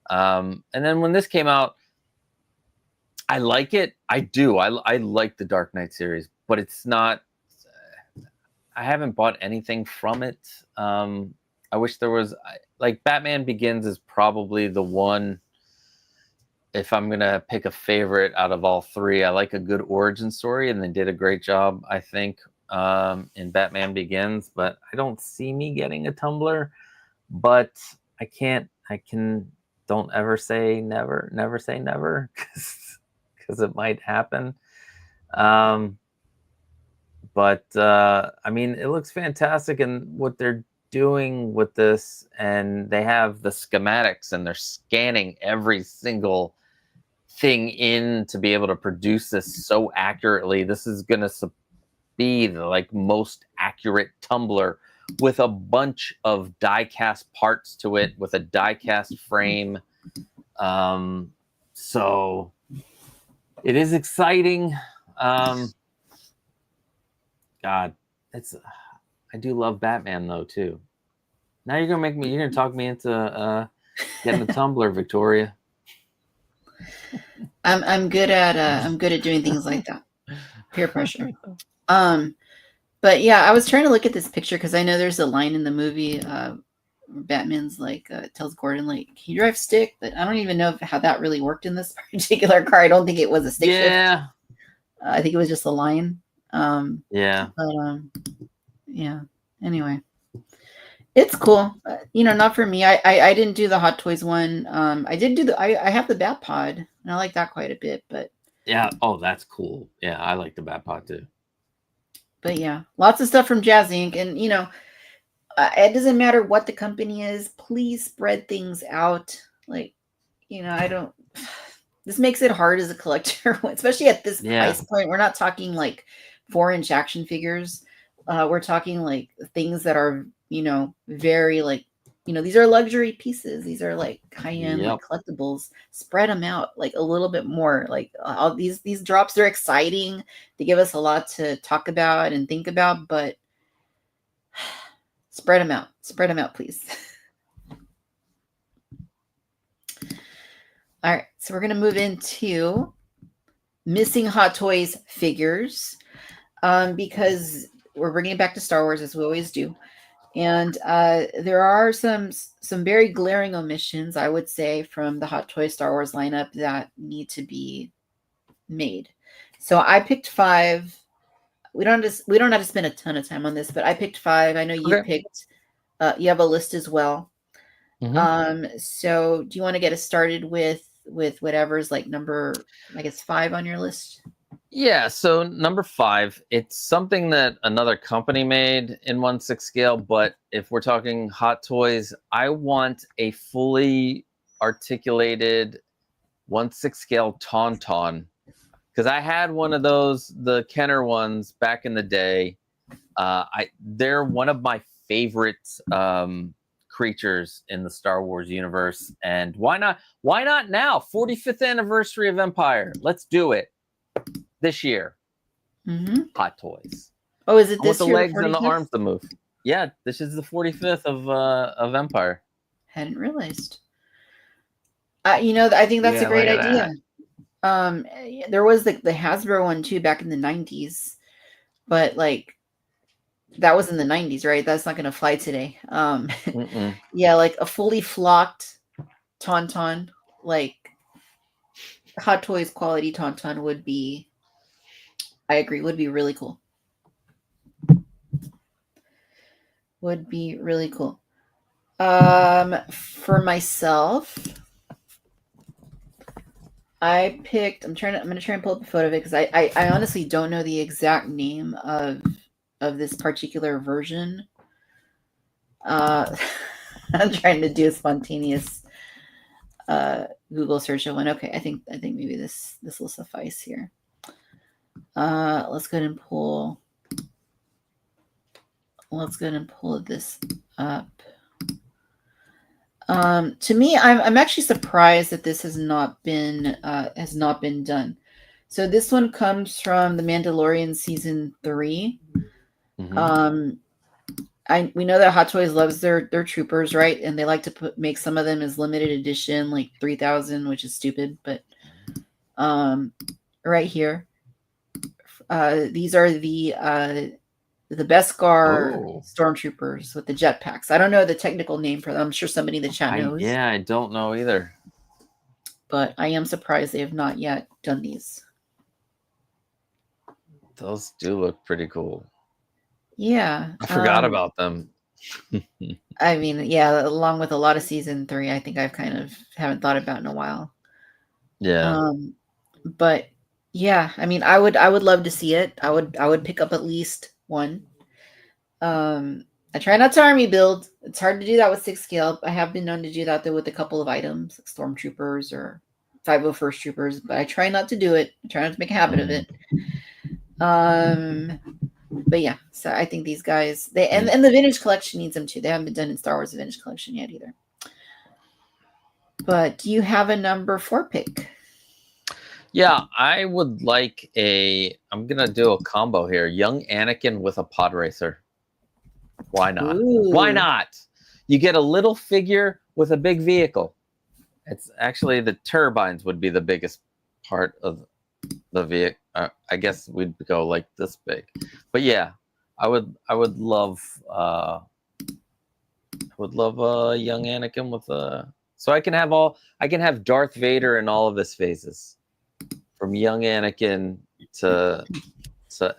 And then when this came out, I like it. I do. I like the Dark Knight series, but it's not. I haven't bought anything from it. I wish there was Batman Begins is probably the one. If I'm gonna pick a favorite out of all three, I like a good origin story, and they did a great job, I think, in Batman Begins. But I don't see me getting a tumbler. But I don't ever say never. Never say never, because it might happen. But I mean, it looks fantastic, and what they're doing with this, and they have the schematics, and they're scanning every single thing in to be able to produce this so accurately. This is gonna be the most accurate tumbler with a bunch of die-cast parts to it, with a die-cast frame. So it is exciting. God, I do love Batman though too. Now you're gonna talk me into getting a tumbler, Victoria. I'm good at doing things like that. Peer pressure. But yeah, I was trying to look at this picture because I know there's a line in the movie. Batman's tells Gordon can you drive stick? But I don't even know how that really worked in this particular car. I don't think it was a stick shift. I think it was just a line. Yeah. But yeah. Anyway, it's cool. Not for me. I didn't do the Hot Toys one. I did do I have the Bat Pod, and I like that quite a bit. But yeah. Oh, that's cool. Yeah, I like the Bat Pod too. But yeah, lots of stuff from Jazz Inc. And it doesn't matter what the company is. Please spread things out. I don't. This makes it hard as a collector, especially at this price point. We're not talking 4-inch action figures. We're talking things that are very these are luxury pieces. These are high-end collectibles. Spread them out a little bit more. All these drops are exciting. They give us a lot to talk about and think about, but spread them out. Spread them out, please. All right, so we're going to move into missing Hot Toys figures because we're bringing it back to Star Wars as we always do. And there are some very glaring omissions, I would say, from the Hot Toys Star Wars lineup that need to be made. So I picked 5. We don't have to spend a ton of time on this, but I picked 5. I know you picked. You have a list as well. Mm-hmm. So do you want to get us started with whatever's number, I guess, 5 on your list? Yeah, so number 5, it's something that another company made in 1/6 scale, but if we're talking Hot Toys, I want a fully articulated 1/6 scale Tauntaun, because I had one of those, the Kenner ones back in the day. They're one of my favorite creatures in the Star Wars universe, and why not now? 45th anniversary of Empire. Let's do it. This year, Hot Toys. Oh, is it this year? With the legs 45th? And the arms to move. Yeah, this is the 45th of Empire. Hadn't realized. I think that's a great idea. There was the Hasbro one too back in the 90s, but like that was in the 90s, right? That's not gonna fly today. Yeah, like a fully flocked Tauntaun, like Hot Toys quality Tauntaun would be, I agree, would be really cool. Would be really cool. For myself, I picked. I'm gonna try and pull up a photo of it because I honestly don't know the exact name of this particular version. I'm trying to do a spontaneous Google search of one. Okay, I think maybe this will suffice here. Let's go ahead and pull. Let's go ahead and pull this up. To me, I'm actually surprised that this has not been done. So this one comes from The Mandalorian season 3. We know that Hot Toys loves their troopers, right? And they like to make some of them as limited edition, like 3,000, which is stupid. But right here, these are the Beskar stormtroopers with the jetpacks. I don't know the technical name for them. I'm sure somebody in the chat knows. I don't know either. But I am surprised they have not yet done these. Those do look pretty cool. Yeah. I forgot about them. I mean, yeah, along with a lot of season 3, I think I've kind of haven't thought about in a while. Yeah. But yeah, I mean, I would love to see it. I would pick up at least one. I try not to army build. It's hard to do that with 6 scale. I have been known to do that though with a couple of items, like stormtroopers or 501st troopers, but I try not to do it. I try not to make a habit of it. But yeah, so I think these guys, and the vintage collection needs them too. They haven't been done in Star Wars the vintage collection yet either. But do you have a number 4 pick? Yeah, I would like I'm gonna do a combo here. Young Anakin with a pod racer. Why not? Ooh. Why not? You get a little figure with a big vehicle. It's actually the turbines would be the biggest part of the vehicle. I guess we'd go like this big. But yeah, I would love a young Anakin with so I can have Darth Vader in all of his phases. From young Anakin to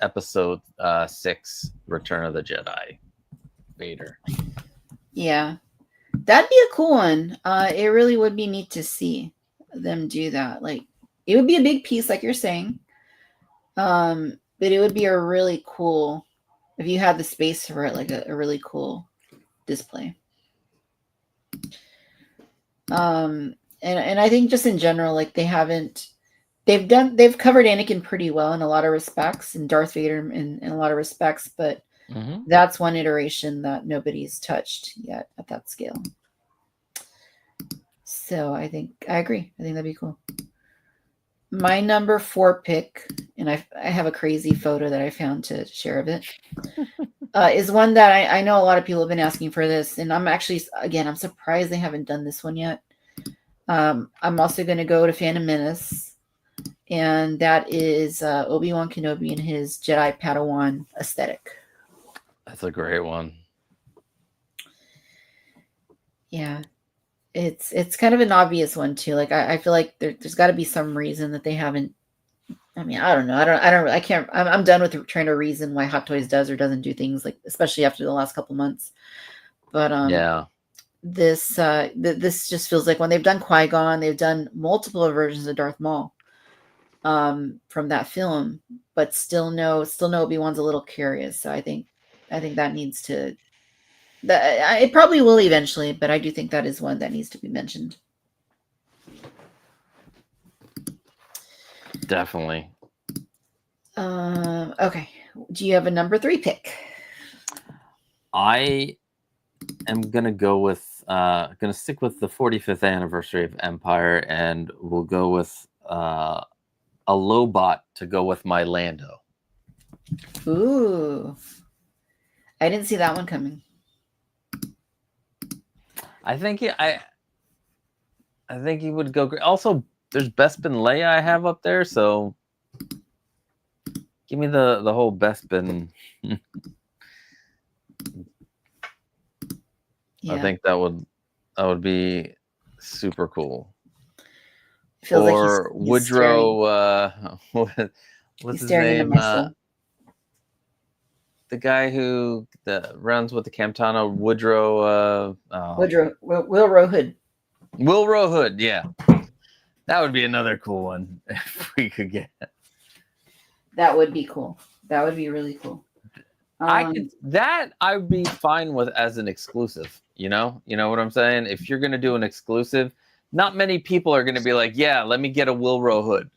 episode 6, Return of the Jedi, Vader. Yeah, that'd be a cool one. It really would be neat to see them do that. Like, it would be a big piece, like you're saying. But it would be a really cool, if you had the space for it, like a really cool display. And I think just in general, like they've covered Anakin pretty well in a lot of respects, and Darth Vader in a lot of respects, but that's one iteration that nobody's touched yet at that scale. So I agree. I think that'd be cool. My number 4 pick, and I have a crazy photo that I found to share of it, is one that I know a lot of people have been asking for this, and I'm actually, again, I'm surprised they haven't done this one yet. I'm also going to go to Phantom Menace, and that is Obi-Wan Kenobi and his Jedi Padawan aesthetic. That's a great one. Yeah. It's kind of an obvious one too. Like I feel like there's got to be some reason that they haven't. I mean, I don't know. I can't. I'm done with trying to reason why Hot Toys does or doesn't do things, like especially after the last couple months. But yeah, this just feels like when they've done Qui-Gon, they've done multiple versions of Darth Maul, from that film, but still no Obi-Wan's a little curious. So I think that needs to. It probably will eventually, but I do think that is one that needs to be mentioned. Definitely. Okay. Do you have a number 3 pick? I am gonna go with gonna stick with the 45th anniversary of Empire, and we'll go with a Lobot to go with my Lando. Ooh, I didn't see that one coming. I think he would go great. Also, there's Bespin Leia I have up there, so give me the whole Bespin. Yeah. I think that would be super cool. It feels Or like he's Woodrow, what's he's his staring into name? my soul. The guy who runs with the Cantina, Woodrow. Will Hood. Will Hood, yeah. That would be another cool one if we could get. That would be cool. That would be really cool. I'd be fine with as an exclusive. You know what I'm saying? If you're gonna do an exclusive, not many people are gonna be like, yeah, let me get a Will Hood.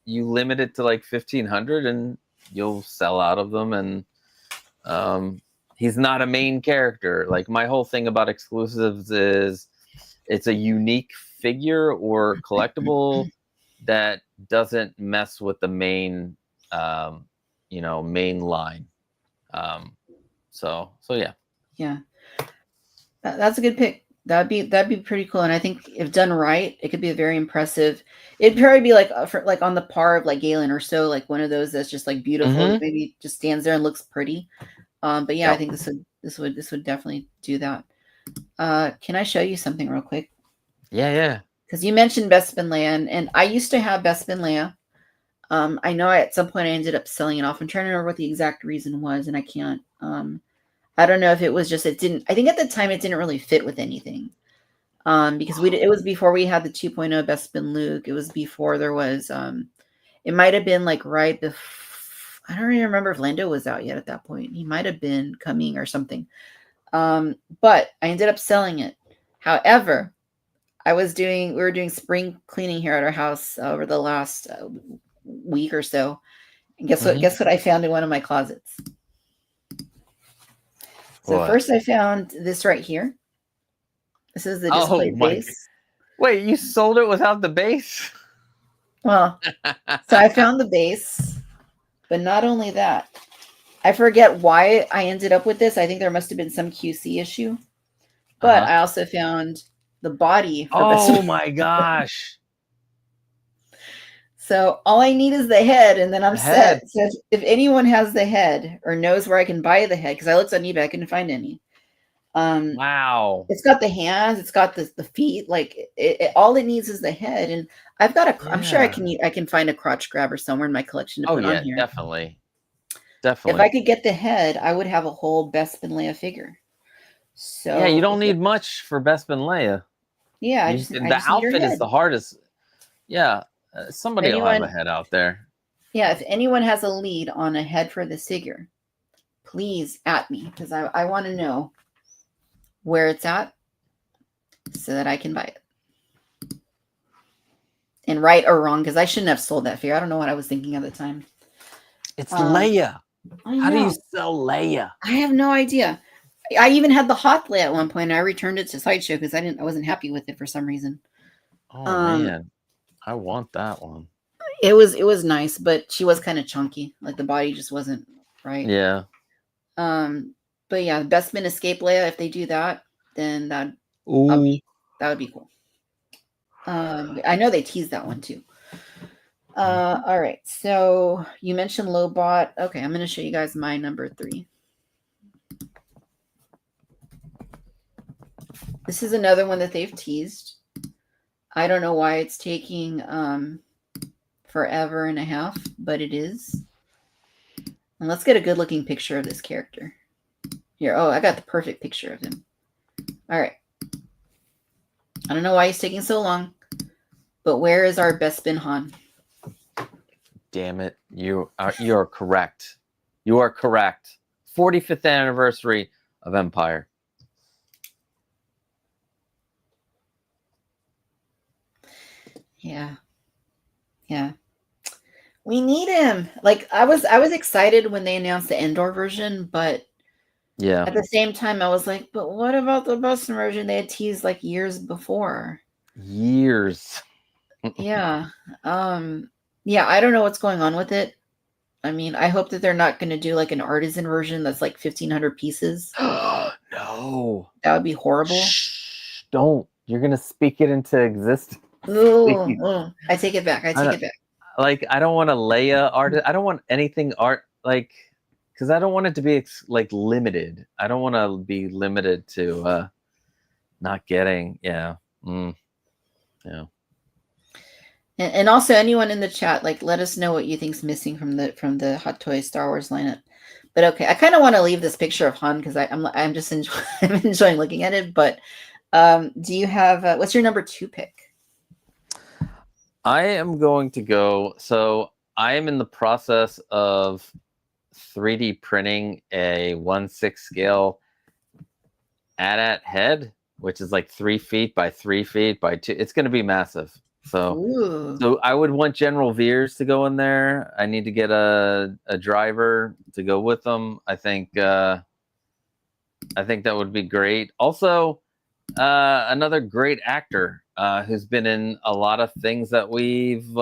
You limit it to like 1,500, and you'll sell out of them. And he's not a main character. Like, my whole thing about exclusives is it's a unique figure or collectible that doesn't mess with the main main line. So yeah. Yeah, that's a good pick. That'd be pretty cool. And I think if done right, it could be a very impressive. It'd probably be like on the par of like Galen or so, like one of those that's just like beautiful. Mhm. Maybe just stands there and looks pretty. But yeah, Yep. I think this would definitely do that. Can I show you something real quick? Yeah. Because you mentioned Bespin Leia, and I used to have Bespin Leia. I know at some point I ended up selling it off. I'm trying to remember what the exact reason was, and I can't. I don't know if it was just it didn't. I think at the time it didn't really fit with anything. Because it was before we had the 2.0 Bespin Luke. It was before there was. It might have been like right before. I don't even remember if Lando was out yet at that point. He might have been coming or something. But I ended up selling it. However, we were doing spring cleaning here at our house over the last week or so. And guess what? Mhm. Guess what I found in one of my closets. So What? first I found this right here. This is the display base. Wait, you sold it without the base? Well, so I found the base, but not only that. I forget why I ended up with this. I think there must have been some QC issue. But I also found the body. Oh my gosh. So all I need is the head, and then I'm head. set. So if anyone has the head or knows where I can buy the head, because I looked on eBay, I couldn't find any. Wow. It's got the hands, it's got the feet. Like all it needs is the head, and I've got I'm sure I can find a crotch grabber somewhere in my collection to put on here. Definitely. If I could get the head, I would have a whole Bespin Leia figure. So yeah, you don't need much for Bespin Leia. Yeah, the outfit is the hardest. Yeah, somebody will have a head out there. Yeah, if anyone has a lead on a head for this figure, please at me, because I want to know where it's at so that I can buy it. And right or wrong, because I shouldn't have sold that figure. I don't know what I was thinking at the time. It's Leia. How do you sell Leia? I have no idea. I even had the hot Leia at one point, and I returned it to Sideshow because I wasn't happy with it for some reason. Oh man, I want that one. It was nice, but she was kind of chunky. Like the body just wasn't right. Yeah. But yeah, Bespin Escape Leia. If they do that, then that would be cool. I know they teased that one too. All right. So you mentioned Lobot. Okay, I'm going to show you guys my number 3. This is another one that they've teased. I don't know why it's taking forever and a half, but it is. And let's get a good looking picture of this character. Here. Oh, I got the perfect picture of him. All right. I don't know why he's taking so long, but where is our Bespin Han? Damn it. You are correct. You are correct. 45th anniversary of Empire. Yeah. We need him. Like I was excited when they announced the Endor version, but yeah, at the same time I was like, but what about the Bespin version they had teased like years before? Years. Yeah. Yeah, I don't know what's going on with it. I mean, I hope that they're not going to do like an artisan version that's like 1,500 pieces. No. That would be horrible. Shh, don't. You're going to speak it into existence. Ooh, I take it back. I I take don't, it back. like I don't want a Leia art. I don't want anything art like because I don't want it to be like limited. I don't want to be limited to not getting. Yeah. Yeah. And also anyone in the chat, like, let us know what you think's missing from the Hot Toys Star Wars lineup. But okay, I kind of want to leave this picture of Han because I'm just I'm enjoying looking at it. But do you have what's your number 2 pick? I am going to go. So I am in the process of 3D printing a 1/6 scale AT-AT head, which is like 3 feet by 3 feet by 2. It's going to be massive. Ooh. So I would want General Veers to go in there. I need to get a driver to go with them. I think that would be great. Also, another great actor who's been in a lot of things that we've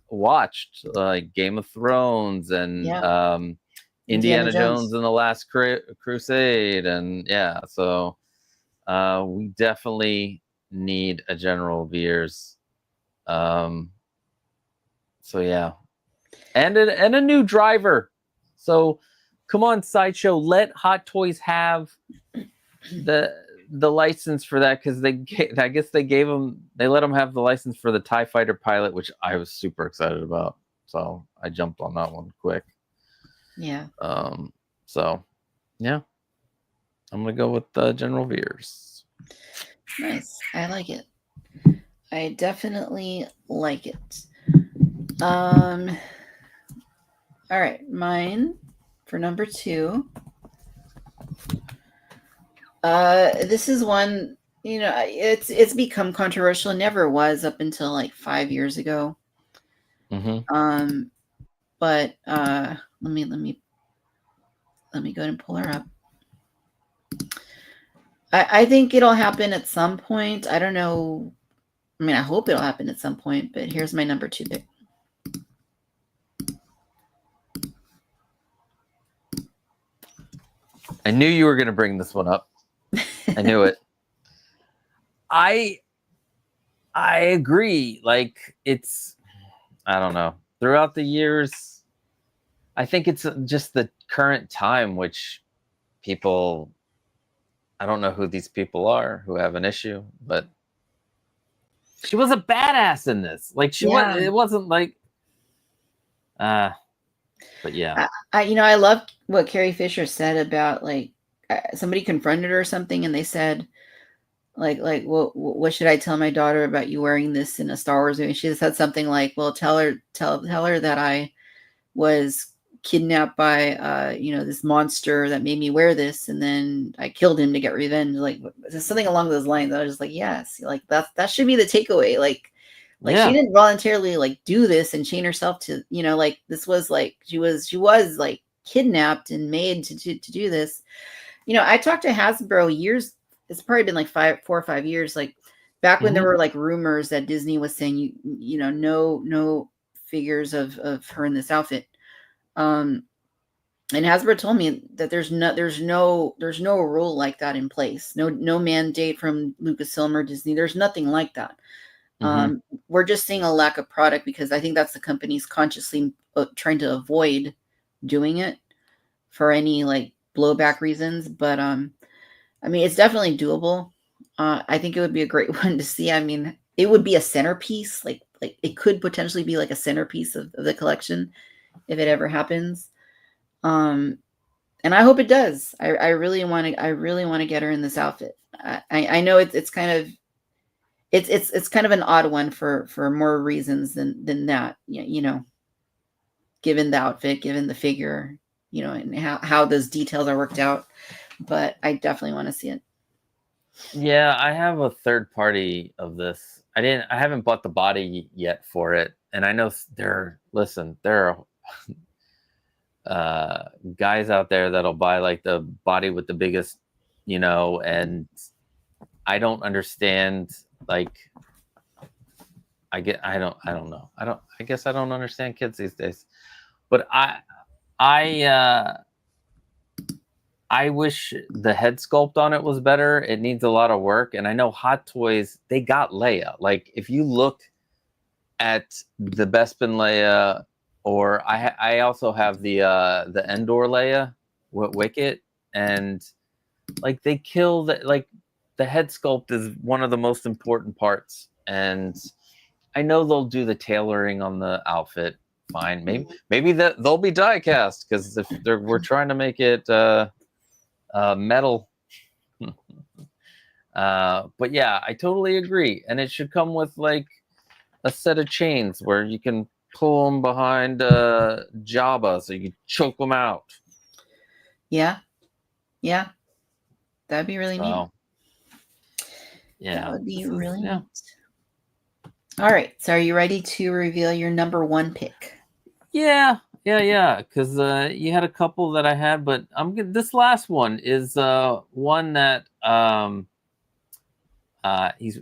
watched, like Game of Thrones and Indiana Jones and the Last Crusade, and yeah. So we definitely need a General Veers. So yeah, and a new driver. So come on, Sideshow, let Hot Toys have the license for that, because I guess they let them have the license for the TIE Fighter pilot, which I was super excited about. So I jumped on that one quick. Yeah. So yeah, I'm gonna go with General Veers. Nice. I like it. I definitely like it. All right, mine for number 2. This is one, it's become controversial. It never was up until like 5 years ago. Mm-hmm. But let me go ahead and pull her up. I think it'll happen at some point. I don't know. I mean, I hope it'll happen at some point, but here's my number 2 pick. I knew you were going to bring this one up. I knew it. I agree. Like, I don't know. Throughout the years, I think it's just the current time, which people, I don't know who these people are who have an issue, but she was a badass in this. Like, it wasn't like, but yeah. I love what Carrie Fisher said about, like, somebody confronted her or something, and they said, like, what should I tell my daughter about you wearing this in a Star Wars movie? She said something like, well, tell her that I was kidnapped by this monster that made me wear this, and then I killed him to get revenge. Like, something along those lines. I was just like, yes, like that should be the takeaway. Like she didn't voluntarily like do this and chain herself to, like, this was like she was like kidnapped and made to do this. I talked to Hasbro years. It's probably been like 4 or 5 years, like back when there were like rumors that Disney was saying no figures of her in this outfit. And Hasbro told me that there's no rule like that in place. No mandate from Lucasfilm or Disney. There's nothing like that. We're just seeing a lack of product because I think that's the companies consciously trying to avoid doing it for any like blowback reasons. But I mean, it's definitely doable. I think it would be a great one to see. I mean, it would be a centerpiece. Like it could potentially be like a centerpiece of the collection if it ever happens. And I hope it does. I really want to get her in this outfit. I know it's kind of an odd one for more reasons than that. Given the outfit, given the figure, and how those details are worked out. But I definitely want to see it. Yeah, I have a third party of this. I haven't bought the body yet for it, and I know there are guys out there that'll buy like the body with the biggest, and I don't understand. Like, I guess I don't understand kids these days, but I I wish the head sculpt on it was better. It needs a lot of work. And I know Hot Toys, they got Leia. Like, if you look at the Bespin Leia, or I also have the Endor Leia, Wicket, and like they kill the head sculpt is one of the most important parts. And I know they'll do the tailoring on the outfit. Fine, maybe that they'll be die cast, because if we're trying to make it metal. But yeah, I totally agree, and it should come with like a set of chains where you can pull them behind Jabba, so you can choke them out. Yeah, that'd be really neat. Yeah, that would be really neat. All right, so are you ready to reveal your number one pick? Yeah, because you had a couple that I had, but this last one is one that he's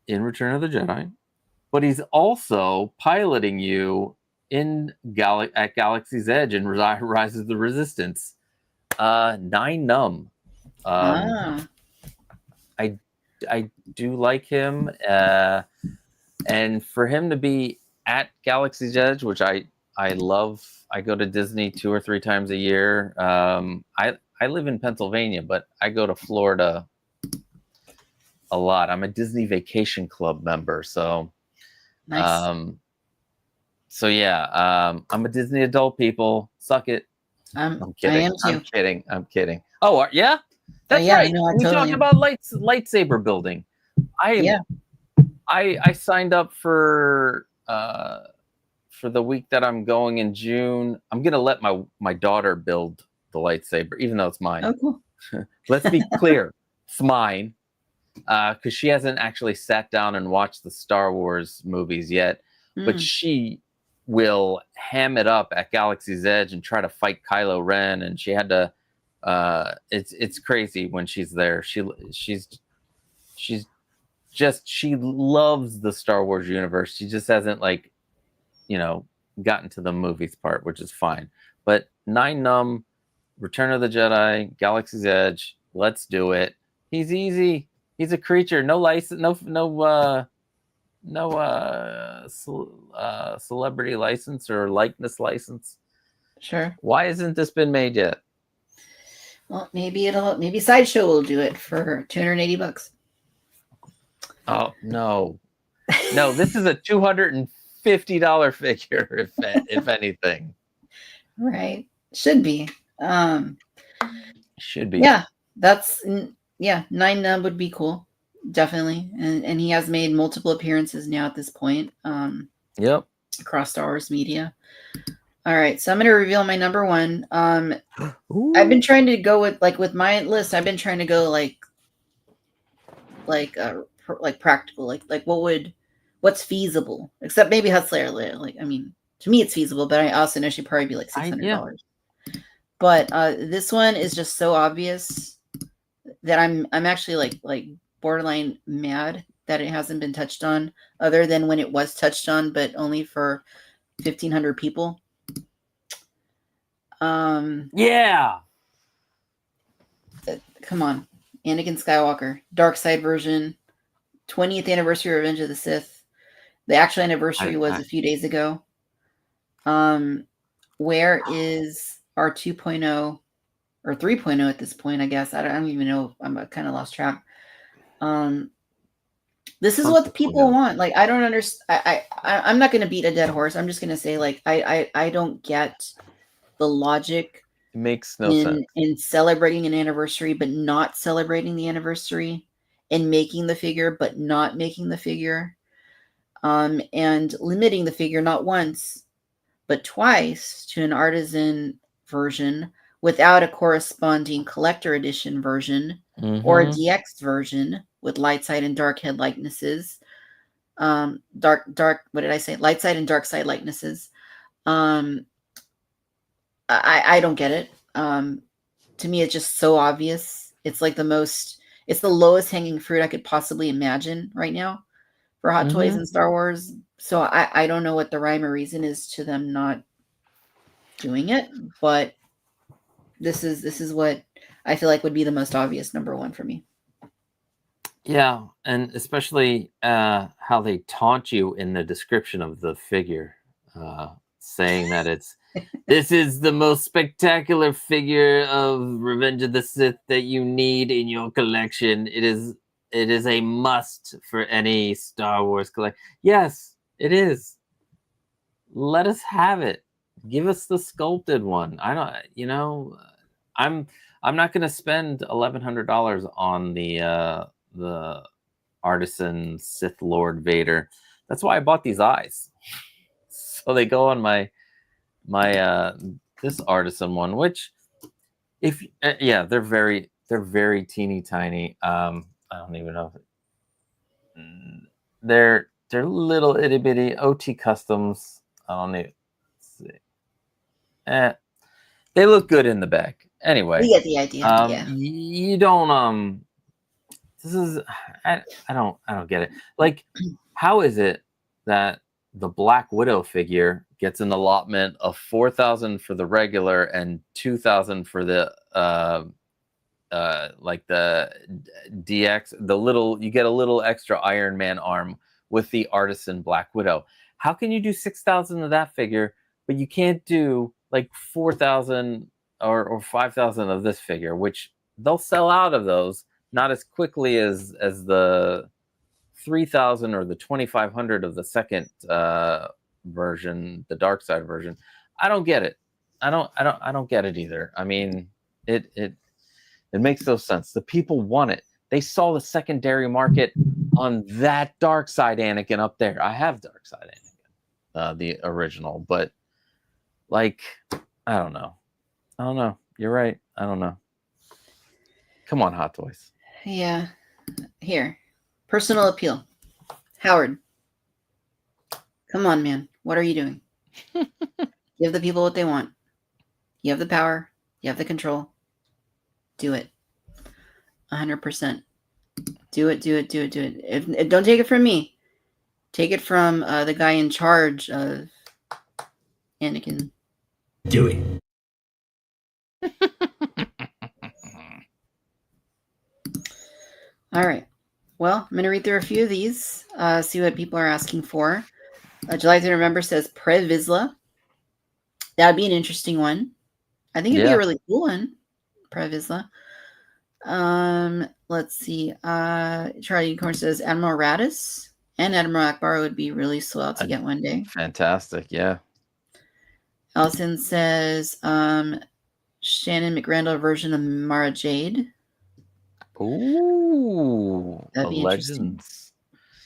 in Return of the Jedi, but he's also piloting you in at Galaxy's Edge and Rise of the Resistance. Nine Numb. I do like him, and for him to be at Galaxy's Edge, which I love. I go to Disney 2 or 3 times a year. I live in Pennsylvania, but I go to Florida a lot. I'm a Disney Vacation Club member, so nice. So yeah, I'm a Disney adult, people. Suck it. I'm kidding. I am too. I'm kidding. Oh yeah, that's right. I know, we talked about lightsaber building. I signed up for the week that I'm going in June. I'm gonna let my daughter build the lightsaber, even though it's mine. Oh, cool. Let's be clear, it's mine, because she hasn't actually sat down and watched the Star Wars movies yet. But she will ham it up at Galaxy's Edge and try to fight Kylo Ren, and she had to. It's crazy when she's there. She loves the Star Wars universe. She just hasn't gotten to the movies part, which is fine. But Nine Numb, Return of the Jedi, Galaxy's Edge, let's do it. He's easy. He's a creature. No license. No celebrity license or likeness license. Sure. Why hasn't this been made yet? Well, maybe Sideshow will do it for $280. Oh no, this is a $250 figure, if anything. Right, should be. Should be. Yeah, Nine Numb would be cool, definitely, and he has made multiple appearances now at this point. Yep. Across Star Wars media. All right, so I'm going to reveal my number one. I've been trying to go with my list. I've been trying to go practical, what's feasible, except maybe Hustler. I mean, to me it's feasible, but I also know she'd probably be like $600. But this one is just so obvious that I'm actually like borderline mad that it hasn't been touched on, other than when it was touched on, but only for 1,500 people. Yeah. Come on. Anakin Skywalker, dark side version, 20th anniversary of Revenge of the Sith. The actual anniversary was a few days ago. Where is our 2.0 or 3.0 at this point? I guess I don't even know. I'm kind of lost track. This is what the people want. Like, I don't understand. I'm not going to beat a dead horse. I'm just going to say, I don't get the logic. It makes no sense in celebrating an anniversary, but not celebrating the anniversary, and making the figure, but not making the figure, and limiting the figure not once, but twice to an artisan version without a corresponding collector edition version or a DX version with light side and dark head likenesses. What did I say? Light side and dark side likenesses. I don't get it. To me, it's just so obvious. It's like it's the lowest hanging fruit I could possibly imagine right now for Hot Toys and Star Wars. So I don't know what the rhyme or reason is to them not doing it, but this is what I feel like would be the most obvious number one for me. Yeah, and especially how they taunt you in the description of the figure, saying that this is the most spectacular figure of Revenge of the Sith that you need in your collection. It is a must for any Star Wars collection. Yes, it is. Let us have it. Give us the sculpted one. I don't, I'm not going to spend $1,100 on the artisan Sith Lord Vader. That's why I bought these eyes. So they go on my this artisan one, which they're very teeny tiny. I don't even know if they're little itty bitty OT customs. I don't even see. They look good in the back. Anyway, We get the idea. Yeah. You don't this is I don't get it. Like, how is it that the Black Widow figure gets an allotment of 4,000 for the regular and 2,000 for the like the DX, you get a little extra Iron Man arm with the artisan Black Widow. How can you do 6,000 of that figure, but you can't do like 4,000 or 5,000 of this figure, which they'll sell out of those not as quickly as the 3,000 or the 2,500 of the second version, the dark side version. I don't get it. I don't get it either. I mean, it makes no sense. The people want it. They saw the secondary market on that dark side Anakin up there. I have dark side Anakin, the original, but like, I don't know. You're right. I don't know. Come on, Hot Toys. Yeah. Here. Personal appeal. Howard. Come on, man. What are you doing? Give the people what they want. You have the power. You have the control. Do it. 100%. Do it. If don't take it from me. Take it from the guy in charge of Anakin. Do it. All right. Well, I'm going to read through a few of these, see what people are asking for. July to Remember says Pre Vizsla. That would be an interesting one. I think it'd be a really cool one. Pre Vizsla. Let's see. Charlie Unicorn says Admiral Radis and Admiral Akbar would be really swell to get one day. Fantastic, yeah. Allison says Shannon McRandall version of Mara Jade. Ooh, that'd be Legends.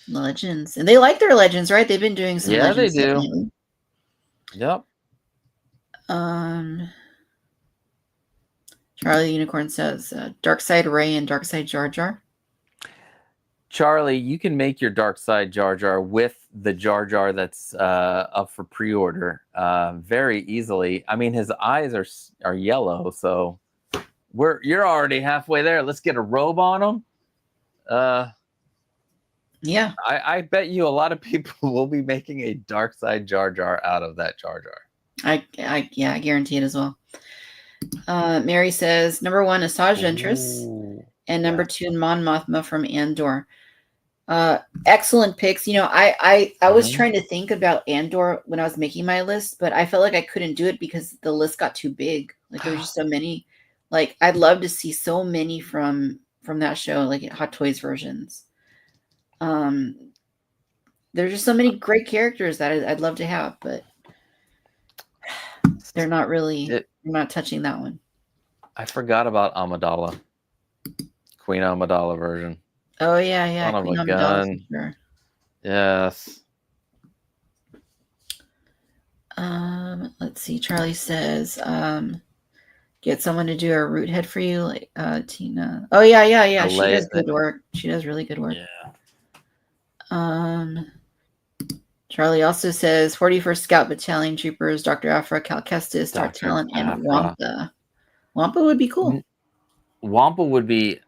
Legends, and they like their Legends, right? They've been doing some. Yeah, Legends they do. lately. Yep. Charlie Unicorn says Darkside Ray and Darkside Jar Jar. Charlie, you can make your Darkside Jar Jar with the Jar Jar that's up for pre-order very easily. I mean, his eyes are yellow, so you're already halfway there. Let's get a robe on him. Yeah, I bet you a lot of people will be making a Darkside Jar Jar out of that Jar Jar. I guarantee it as well. Mary says number 1 Asajj Ventress and number 2 Mon Mothma from Andor. Excellent picks. You know, I was trying to think about Andor when I was making my list, but I felt like I couldn't do it because the list got too big. Like there were just so many. Like I'd love to see so many from that show, like Hot Toys versions. There's just so many great characters that I'd love to have, but they're not really. I'm not touching that one. I forgot about Amidala, Queen Amidala version. Oh yeah, Son Queen of a gun. Sure. Yes. Let's see. Charlie says, get someone to do a root head for you, like Tina. Oh yeah. She does good work. She does really good work. Yeah. Charlie also says 41st Scout Battalion Troopers, Dr. Afra, Cal Kestis, Dark Talent, and Wampa. Wampa would be cool. Wampa would be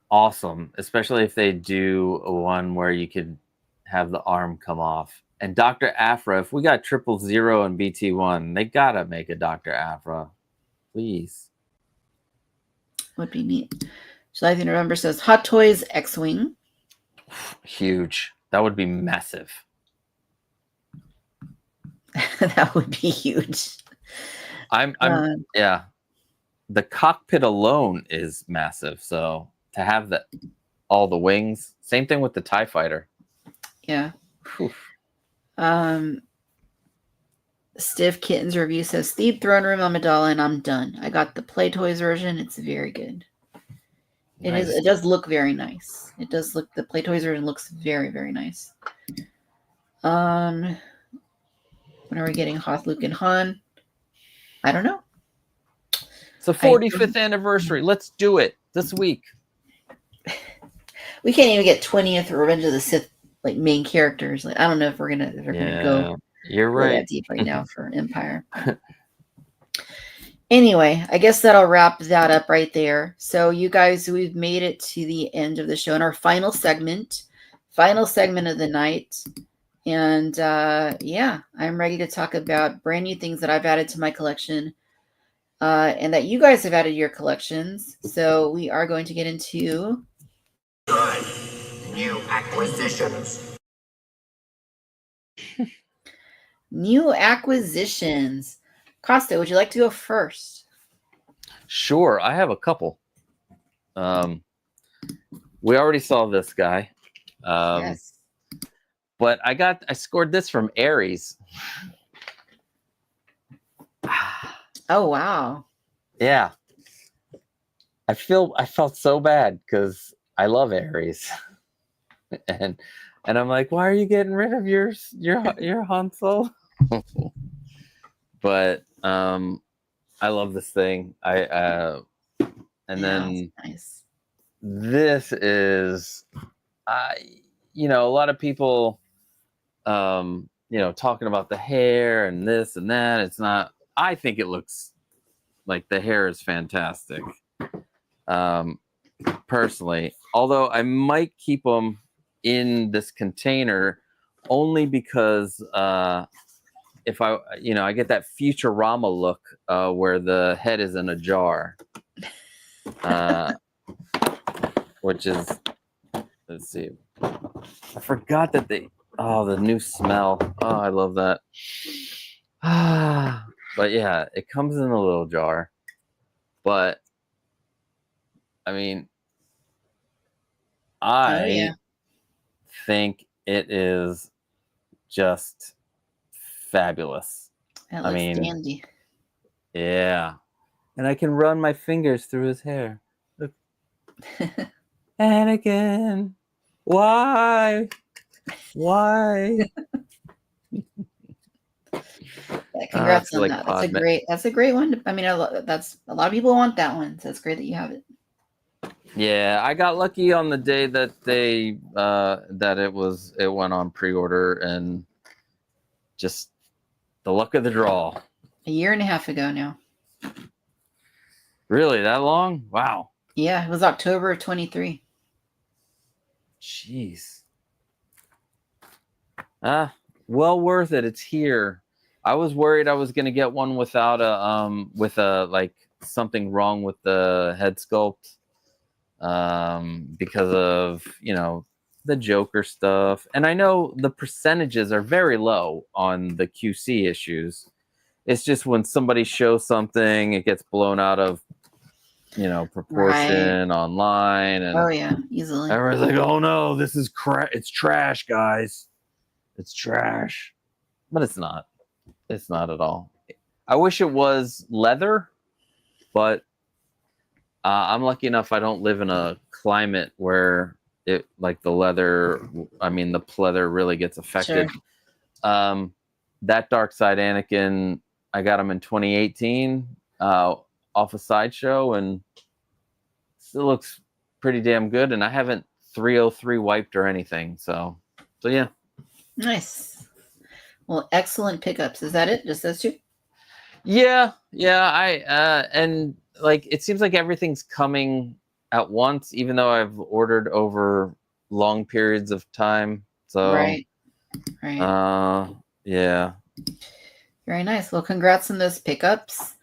awesome, especially if they do one where you could have the arm come off. And Dr. Afra, if we got 000 and BT1, they gotta make a Dr. Afra, please. would be neat. July through November says Hot Toys X-Wing. Huge. That would be massive. That would be huge. Yeah. The cockpit alone is massive. So to have all the wings, same thing with the TIE fighter. Yeah. Whew. Stiff Kittens review says Theed Throne Room Amidala, and I'm done. I got the Play Toys version. It's very good. Nice. It does look very nice. It does look, the Play Toys version looks very, very nice. When are we getting Hoth, Luke, and Han? I don't know. It's the 45th anniversary. Let's do it this week. We can't even get 20th Revenge of the Sith like main characters. Like I don't know if we're gonna go. You're right. That deep right now for Empire. Anyway, I guess that'll wrap that up right there. So you guys, we've made it to the end of the show in our final segment of the night. And yeah, I'm ready to talk about brand new things that I've added to my collection and that you guys have added to your collections. So we are going to get into new acquisitions. New acquisitions. Costa, would you like to go first? Sure, I have a couple. We already saw this guy. Yes. But I scored this from Aries. Oh wow. Yeah. I felt so bad because I love Aries. and I'm like, why are you getting rid of your Han Solo? But I love this thing. Then nice. This is a lot of people talking about the hair and this and that. It's not, I think it looks like the hair is fantastic. Personally, although I might keep them in this container only because if I get that Futurama look where the head is in a jar, which is, let's see, I forgot that the new smell. Oh, I love that. But yeah, it comes in a little jar. But I mean, I think it is just fabulous. That looks dandy. Yeah. And I can run my fingers through his hair. Look. Anakin, why? Yeah, congrats on that. That's a great one. I mean, that's a lot of people want that one, so it's great that you have it. Yeah, I got lucky on the day that it went on pre-order, and just the luck of the draw. A year and a half ago now. Really, that long? Wow. Yeah, it was October of 23. Jeez. Well worth it. It's here. I was worried I was gonna get one without like something wrong with the head sculpt, because of the Joker stuff, and I know the percentages are very low on the QC issues. It's just when somebody shows something, it gets blown out of proportion online, and oh yeah, easily. Everyone's like, "Oh no, this is it's trash, guys. It's trash," but it's not. It's not at all. I wish it was leather, but I'm lucky enough I don't live in a climate where the pleather really gets affected. Sure. That Dark Side Anakin, I got him in 2018 off of Sideshow, and still looks pretty damn good. And I haven't 303 wiped or anything, so yeah. Nice. Well, excellent pickups. Is that it? Just those two? Yeah. And like it seems like everything's coming at once, even though I've ordered over long periods of time. So right. Yeah. Very nice. Well, congrats on those pickups.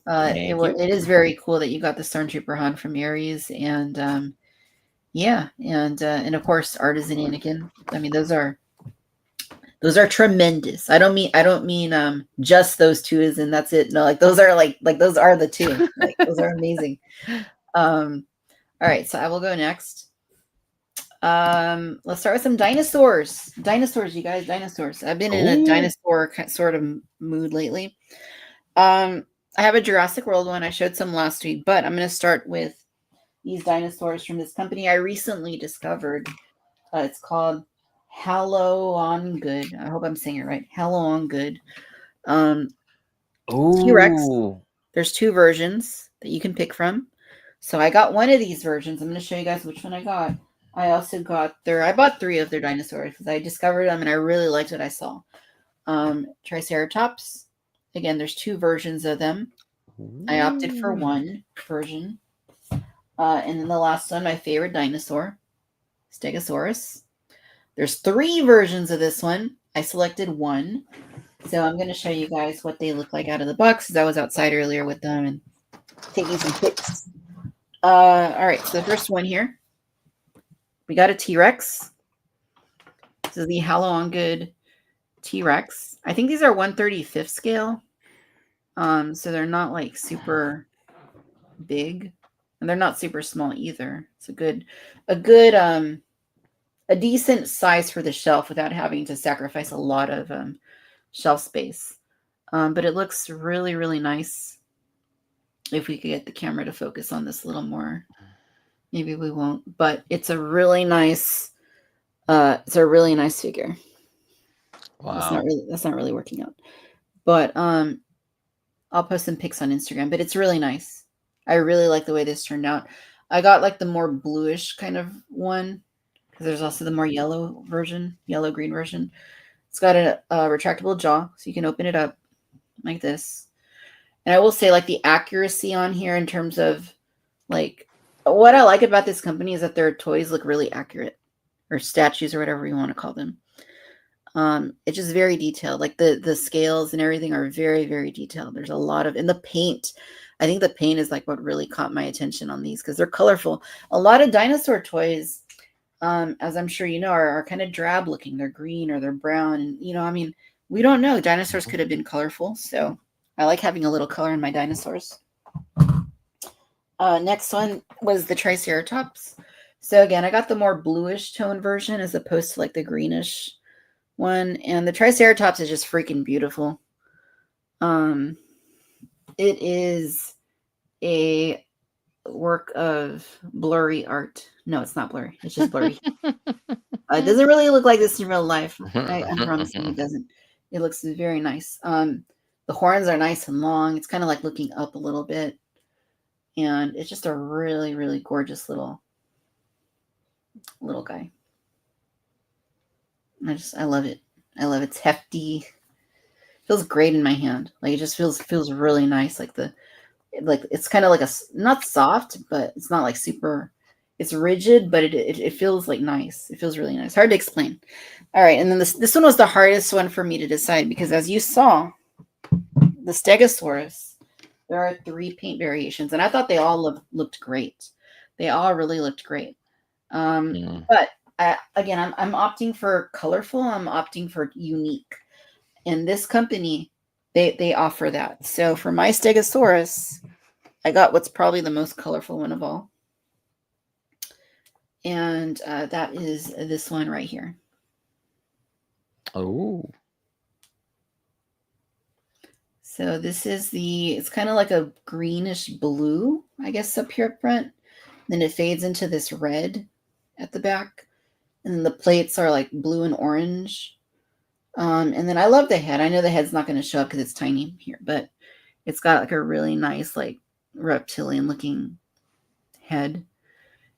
It is very cool that you got the Stormtrooper Han from Ares, and yeah, and of course Artisan Anakin. I mean, those are tremendous. I don't mean just those two as in that's it. No, like those are like those are the two. Like those are amazing. All right, so I will go next. Let's start with some dinosaurs. Dinosaurs, you guys, dinosaurs. I've been in a dinosaur sort of mood lately. I have a Jurassic World one. I showed some last week, but I'm going to start with these dinosaurs from this company I recently discovered. It's called Hallow on Good. I hope I'm saying it right. Hallow on Good. T-Rex. There's two versions that you can pick from. So I got one of these versions. I'm going to show you guys which one I got. I also got I bought 3 of their dinosaurs because I discovered them and I really liked what I saw. Triceratops. Again, there's 2 versions of them. I opted for one version. And then the last one, my favorite dinosaur, Stegosaurus. There's 3 versions of this one. I selected one. So I'm going to show you guys what they look like out of the box because I was outside earlier with them and taking some pics. All right, so the first one here. We got a T-Rex. This is the Hallow on Good T-Rex. I think these are 1/35 scale. So they're not like super big. And they're not super small either. It's a decent size for the shelf without having to sacrifice a lot of shelf space. But it looks really, really nice. If we could get the camera to focus on this a little more. Maybe we won't, but it's a really nice figure. Wow. That's not really working out. But I'll post some pics on Instagram, but it's really nice. I really like the way this turned out. I got like the more bluish kind of one because there's also the more yellow-green version. It's got a retractable jaw, so you can open it up like this. And I will say like the accuracy on here in terms of like what I like about this company is that their toys look really accurate, or statues or whatever you want to call them. It's just very detailed. Like the scales and everything are very, very detailed. There's a lot of, and the paint, I think the paint is like what really caught my attention on these because they're colorful. A lot of dinosaur toys, as I'm sure you know, are kind of drab looking. They're green or they're brown. And, I mean, we don't know. Dinosaurs could have been colorful. So I like having a little color in my dinosaurs. Next one was the Triceratops. So again, I got the more bluish tone version as opposed to like the greenish one. And the Triceratops is just freaking beautiful. It is a work of blurry art. No, it's not blurry. It's just blurry. It doesn't really look like this in real life. I'm promising it doesn't. It looks very nice. The horns are nice and long. It's kind of like looking up a little bit. And it's just a really, really gorgeous little guy. I love it. I love it. It's hefty. Feels great in my hand. Like it just feels really nice. Like it's kind of like not soft, but it's not like super. It's rigid, but it feels like nice. It feels really nice. Hard to explain. All right, and then this one was the hardest one for me to decide because as you saw, the Stegosaurus. There are 3 paint variations, and I thought they all looked great. They all really looked great. But again, I'm opting for colorful. I'm opting for unique. And this company, they offer that. So for my Stegosaurus, I got what's probably the most colorful one of all. And that is this one right here. Oh. So this is it's kind of like a greenish blue, I guess, up here up front. Then it fades into this red at the back. And then the plates are like blue and orange. And then I love the head. I know the head's not going to show up because it's tiny here, but it's got like a really nice, like reptilian looking head.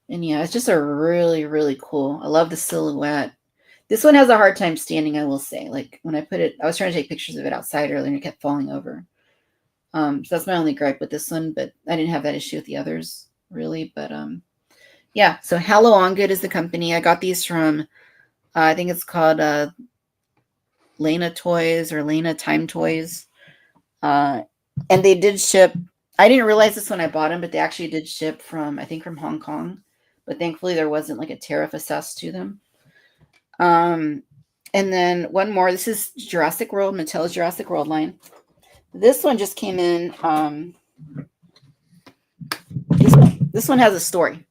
And yeah, it's just a really, really cool. I love the silhouette. This one has a hard time standing, I will say. Like when I put it, I was trying to take pictures of it outside earlier and it kept falling over. So that's my only gripe with this one, but I didn't have that issue with the others really. But yeah, so Hallow on Good is the company. I got these from, I think it's called Lena Toys or Lena Time Toys. And they did ship I didn't realize this when I bought them, but they actually did ship from, I think, from Hong Kong. But thankfully, there wasn't like a tariff assessed to them. And then one more. This is Jurassic World, Mattel's Jurassic World line. This one just came in. This one has a story.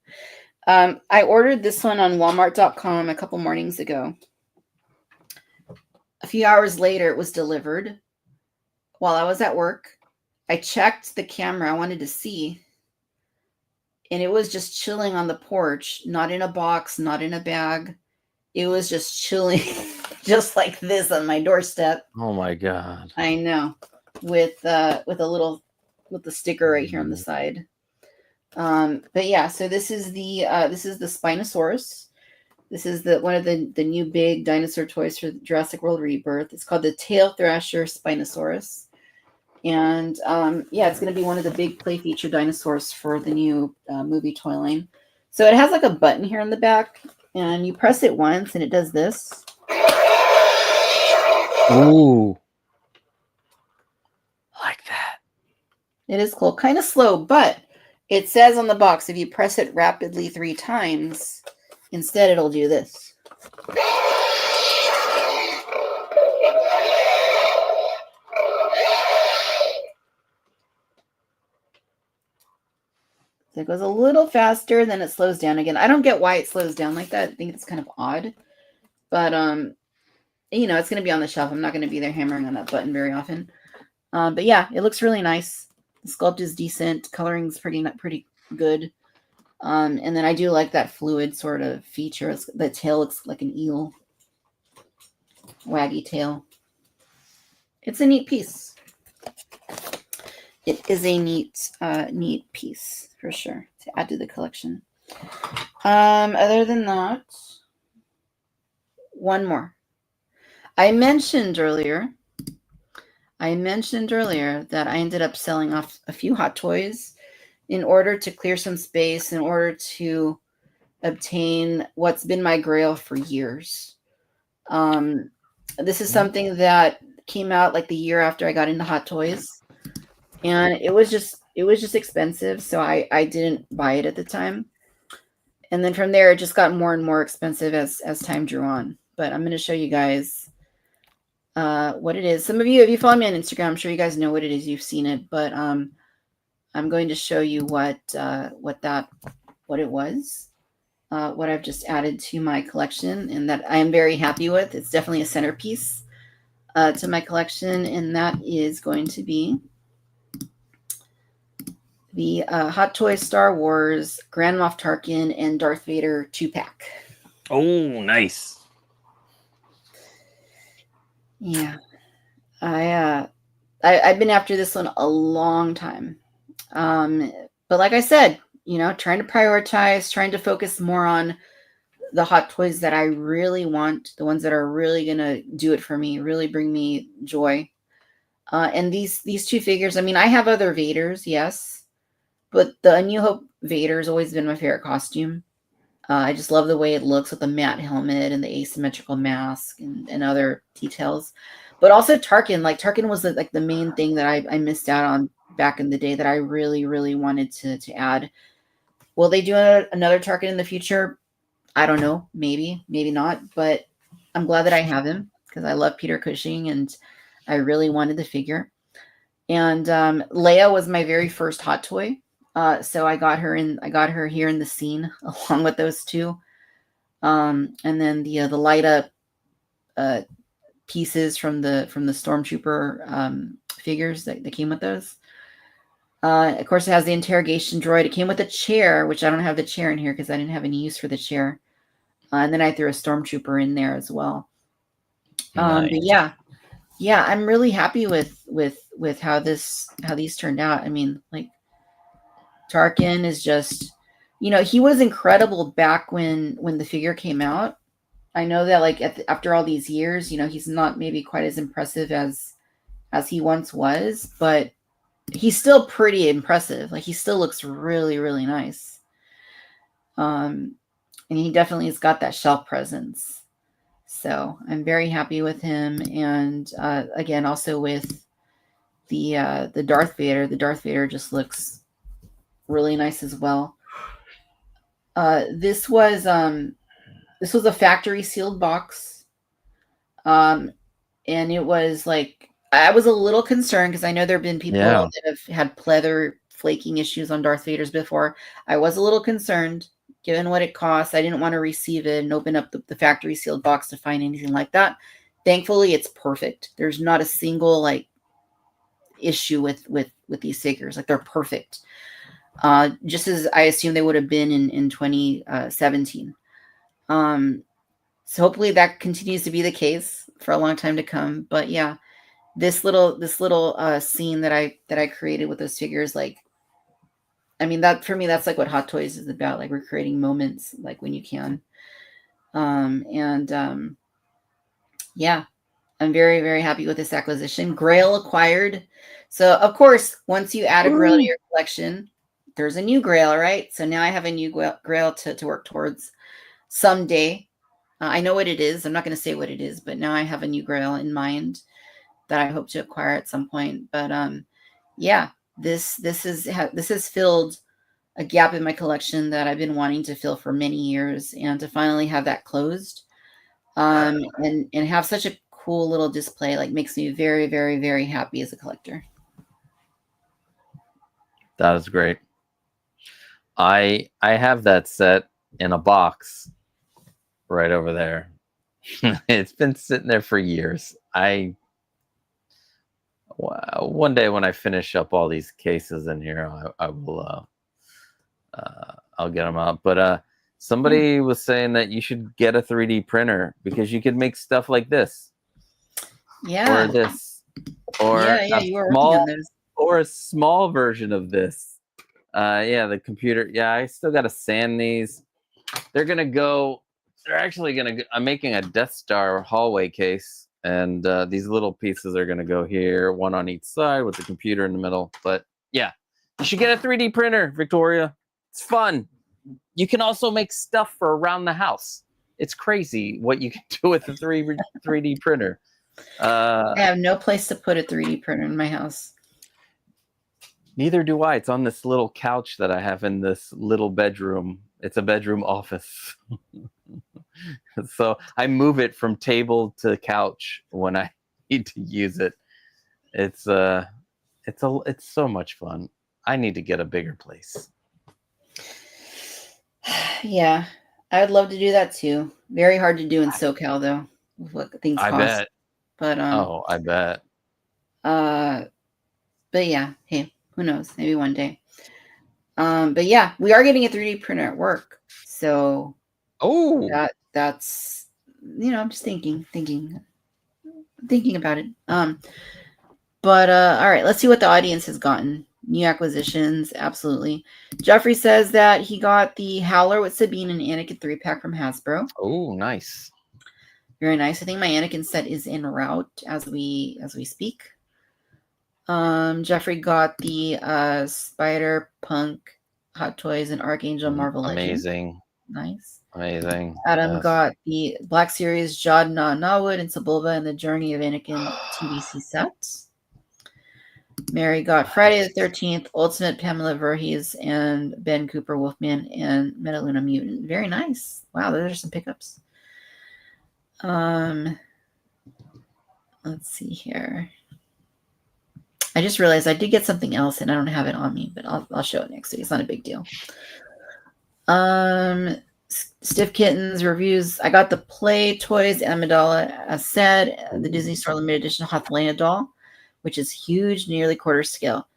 I ordered this one on Walmart.com a couple mornings ago. A few hours later, it was delivered while I was at work. I checked the camera I wanted to see, and it was just chilling on the porch, not in a box, not in a bag. It was just chilling, just like this on my doorstep. Oh my God. I know, with the sticker right here on the side. But yeah, so this is the Spinosaurus. This is one of the new big dinosaur toys for Jurassic World Rebirth. It's called the Tail Thrasher Spinosaurus. And yeah, it's going to be one of the big play feature dinosaurs for the new movie toy line. So it has like a button here on the back, and you press it once and it does this. Ooh. Like that. It is cool. Kind of slow, but it says on the box, if you press it rapidly 3 times, instead it'll do this. So it goes a little faster, then it slows down again. I don't get why it slows down like that. I think it's kind of odd. But, you know, it's going to be on the shelf. I'm not going to be there hammering on that button very often. But yeah, it looks really nice. The sculpt is decent. Coloring's pretty good. And then I do like that fluid sort of feature. The tail looks like an eel. Waggy tail. It's a neat piece. It is a neat piece for sure to add to the collection. Other than that, one more. I mentioned earlier that I ended up selling off a few Hot Toys in order to clear some space, in order to obtain what's been my grail for years. This is something that came out like the year after I got into Hot Toys. And it was just expensive, so I didn't buy it at the time. And then from there, it just got more and more expensive as time drew on. But I'm going to show you guys what it is. Some of you, if you follow me on Instagram, I'm sure you guys know what it is. You've seen it, but I'm going to show you what it was, what I've just added to my collection, and that I am very happy with. It's definitely a centerpiece to my collection, and that is going to be the Hot Toys Star Wars Grand Moff Tarkin and Darth Vader 2-pack. Oh, nice. Yeah. I've been after this one a long time. But like I said, you know, trying to prioritize, trying to focus more on the Hot Toys that I really want, the ones that are really going to do it for me, really bring me joy. And these 2 figures, I mean, I have other Vaders, yes. But the A New Hope Vader has always been my favorite costume. I just love the way it looks with the matte helmet and the asymmetrical mask and other details. But also Tarkin. Like, Tarkin was like the main thing that I missed out on back in the day that I really, really wanted to add. Will they do another Tarkin in the future? I don't know. Maybe, maybe not. But I'm glad that I have him because I love Peter Cushing and I really wanted the figure. And Leia was my very first Hot Toy. So I got her here in the scene along with those 2. And then the light up pieces from the Stormtrooper figures that came with those. Of course, it has the interrogation droid. It came with a chair, which I don't have the chair in here because I didn't have any use for the chair. And then I threw a Stormtrooper in there as well. Nice. But yeah, I'm really happy with how these turned out. I mean, like, Tarkin is just, you know, he was incredible back when the figure came out. I know that, like, after all these years, you know, he's not maybe quite as impressive as he once was, but he's still pretty impressive. Like, he still looks really, really nice. And he definitely has got that shelf presence. So I'm very happy with him. And again, also with the Darth Vader. The Darth Vader just looks really nice as well. This was a factory sealed box. And it was like, I was a little concerned because I know there have been people that have had pleather flaking issues on Darth Vader's before. I was a little concerned given what it costs. I didn't want to receive it and open up the factory sealed box to find anything like that. Thankfully, it's perfect. There's not a single like issue with these figures. Like, they're perfect. Just as I assume they would have been in 2017. So hopefully that continues to be the case for a long time to come. But yeah, this little scene that I created with those figures, like, I mean, that for me, that's like what Hot Toys is about. Like, we're creating moments, like, when you can. Yeah, I'm very, very happy with this acquisition. Grail acquired. So of course, once you add a Grail to your collection, there's a new Grail, right? So now I have a new Grail to work towards someday. I know what it is. I'm not going to say what it is, but now I have a new Grail in mind that I hope to acquire at some point. But yeah, this has filled a gap in my collection that I've been wanting to fill for many years, and to finally have that closed, and have such a cool little display, like, makes me very, very, very happy as a collector. That is great. I have that set in a box right over there. It's been sitting there for years. One day when I finish up all these cases in here, I will I'll get them out. But somebody was saying that you should get a 3D printer because you could make stuff like this. Yeah. Or this. Or you were working on those. Or a small version of this. Yeah, the computer. Yeah, I still got to sand these. They're actually gonna. I'm making a Death Star hallway case, and these little pieces are gonna go here, one on each side with the computer in the middle. But yeah, you should get a 3D printer, Victoria. It's fun. You can also make stuff for around the house. It's crazy what you can do with a 3D printer. I have no place to put a 3D printer in my house. Neither do I. It's on this little couch that I have in this little bedroom. It's a bedroom office. So I move it from table to couch when I need to use it. It's so much fun. I need to get a bigger place. Yeah, I would love to do that too. Very hard to do in SoCal though, with what things cost. I bet. But I bet. But yeah, hey, who knows? Maybe one day. But yeah, we are getting a 3D printer at work. So that's I'm just thinking about it. But all right, let's see what the audience has gotten. New acquisitions, absolutely. Jeffrey says that he got the Howler with Sabine and Anakin 3-pack from Hasbro. Oh, nice. Very nice. I think my Anakin set is en route as we speak. Jeffrey got the Spider Punk Hot Toys and Archangel Marvel Legends. Amazing. Nice. Amazing. Adam got the Black Series Jod Nawood and Sebulba and the Journey of Anakin TVC sets. Mary got Friday the 13th, Ultimate Pamela Voorhees and Ben Cooper Wolfman and Metaluna Mutant. Very nice. Wow, those are some pickups. Let's see here. I just realized I did get something else and I don't have it on me, but I'll show it next week. It's not a big deal. Stiff Kittens reviews. I got the Play Toys Amidala, as said, the Disney Store Limited Edition Hothlana doll, which is huge, nearly quarter scale.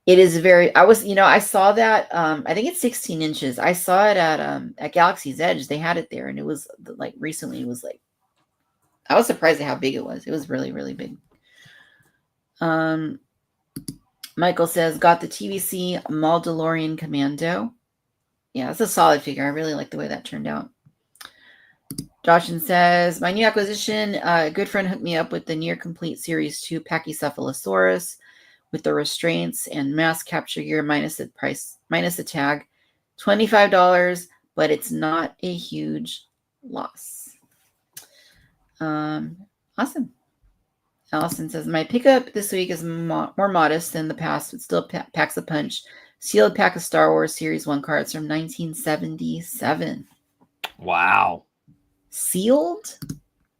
It is I saw that. I think it's 16 inches. I saw it at Galaxy's Edge. They had it there, and it was like recently. It was like, I was surprised at how big it was. It was really, really big. Michael says, got the TVC Mandalorian Commando. Yeah, it's a solid figure. I really like the way that turned out. Joshin says, my new acquisition, a good friend hooked me up with the near complete Series 2 Pachycephalosaurus with the restraints and mass capture gear minus the price, minus the tag. $25, but it's not a huge loss. Awesome. Allison says, my pickup this week is more modest than the past, but still packs a punch. Sealed pack of Star Wars Series 1 cards from 1977. Wow. Sealed?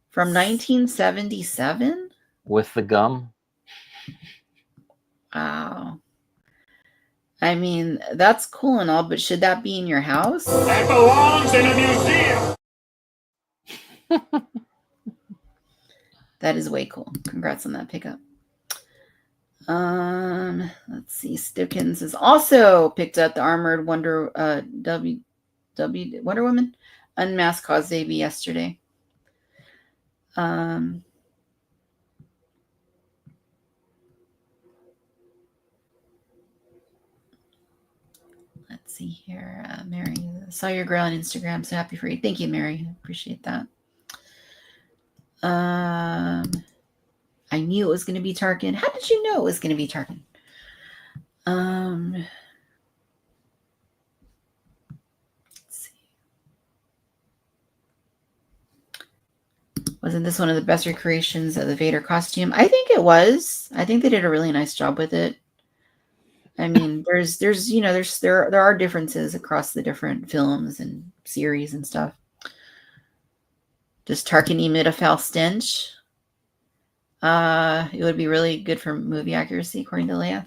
From 1977? With the gum? Wow. I mean, that's cool and all, but should that be in your house? That belongs in a museum. That is way cool. Congrats on that pickup. Let's see. Stickins has also picked up the armored Wonder Wonder Woman unmasked cause baby yesterday. Let's see here. Mary, saw your girl on Instagram. So happy for you. Thank you, Mary. Appreciate that. I knew it was going to be Tarkin. How did you know it was going to be Tarkin? Let's see. Wasn't this one of the best recreations of the Vader costume? I think it was. I think they did a really nice job with it. I mean, there are differences across the different films and series and stuff. Does Tarkin emit a foul stench? It would be really good for movie accuracy, according to Leia.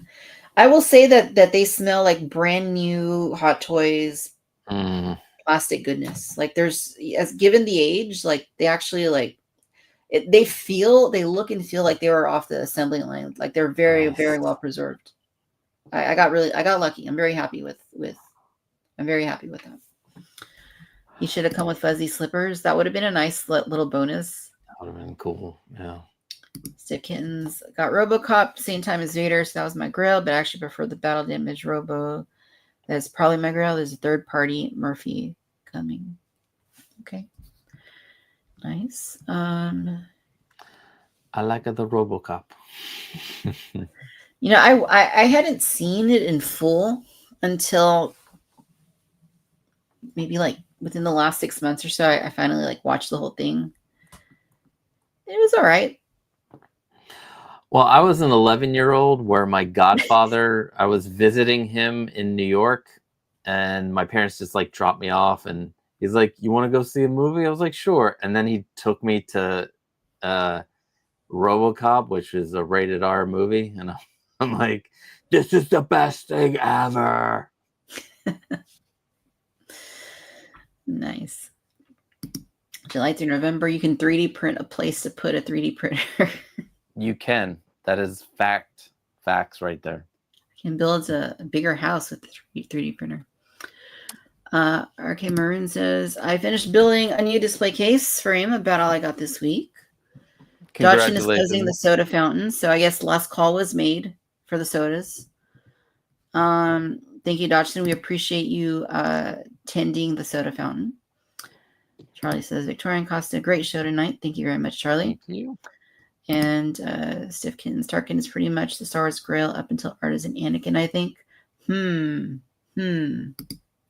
I will say that they smell like brand new Hot Toys, plastic goodness. Like there's, as given the age, like they actually like it, they look and feel like they were off the assembly line. Like they're very, very well preserved. I got lucky. I'm very happy with that. He should have come with fuzzy slippers. That would have been a nice little bonus. That would have been cool. Yeah. Stick Kittens got RoboCop same time as Vader, so that was my grail, but I actually prefer the battle damage Robo. That's probably my grail. There's a third party Murphy coming. Okay. Nice. I like the RoboCop. I hadn't seen it in full until maybe like within the last 6 months or so. I finally like watched the whole thing. It was all right. Well, I was an 11-year-old where my godfather, I was visiting him in New York, and my parents just like dropped me off, and he's like, "You want to go see a movie?" I was like, "Sure." And then he took me to RoboCop, which is a rated R movie, and I'm like, "This is the best thing ever." Nice. July through November, you can 3D print a place to put a 3D printer. You can. That is facts right there. You can build a bigger house with the 3D printer. RK Maroon says, I finished building a new display case frame, about all I got this week. Dodson is closing the soda fountain, so I guess last call was made for the sodas. Thank you, Dodson. We appreciate you tending the soda fountain. Charlie says, Victoria and Costa, great show tonight. Thank you very much, Charlie. Thank you. And Stiffkins, Tarkin is pretty much the Star Wars Grail up until Artisan Anakin, I think.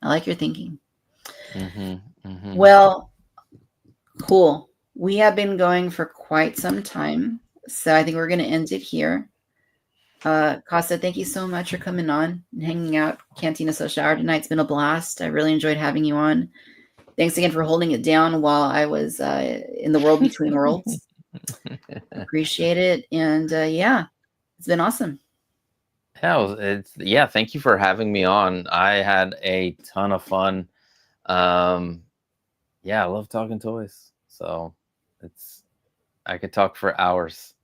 I like your thinking. Well, cool. We have been going for quite some time, so I think we're going to end it here. Costa, thank you so much for coming on and hanging out. Cantina Social Hour tonight. It's been a blast. I really enjoyed having you on. Thanks again for holding it down while I was in the world between worlds. Appreciate it. And yeah, it's been awesome. Yeah, thank you for having me on. I had a ton of fun. Yeah, I love talking toys. So I could talk for hours.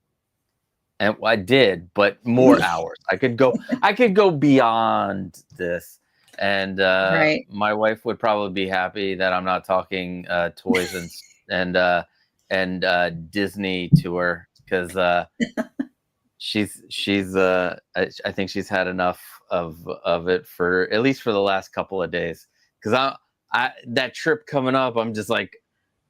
And I did, but more hours. I could go beyond this. And right. My wife would probably be happy that I'm not talking toys and Disney to her, because I think she's had enough of it, for at least for the last couple of days. Because that trip coming up, I'm just like,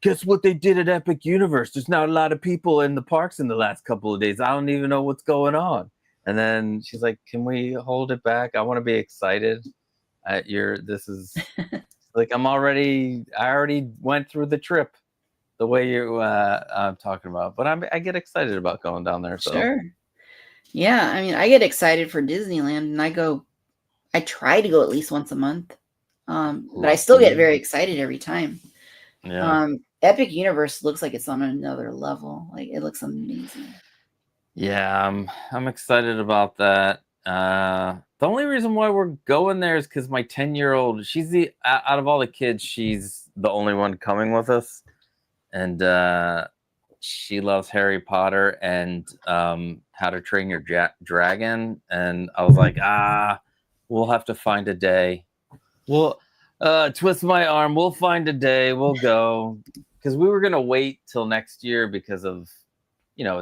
guess what they did at Epic Universe? There's not a lot of people in the parks in the last couple of days. I don't even know what's going on. And then she's like, can we hold it back? I want to be excited. This is like, I already went through the trip. the way you I'm talking about. But I get excited about going down there. So. Sure. Yeah, I mean, I get excited for Disneyland, and I try to go at least once a month. But I still get very excited every time. Yeah. Epic Universe looks like it's on another level. Like, it looks amazing. Yeah, I'm excited about that. The only reason why we're going there is because my 10-year-old, she's out of all the kids, she's the only one coming with us, and she loves Harry Potter and How to Train Your Dragon, and I was like, we'll have to find a day. We'll twist my arm. We'll find a day. We'll go, because we were gonna wait till next year because of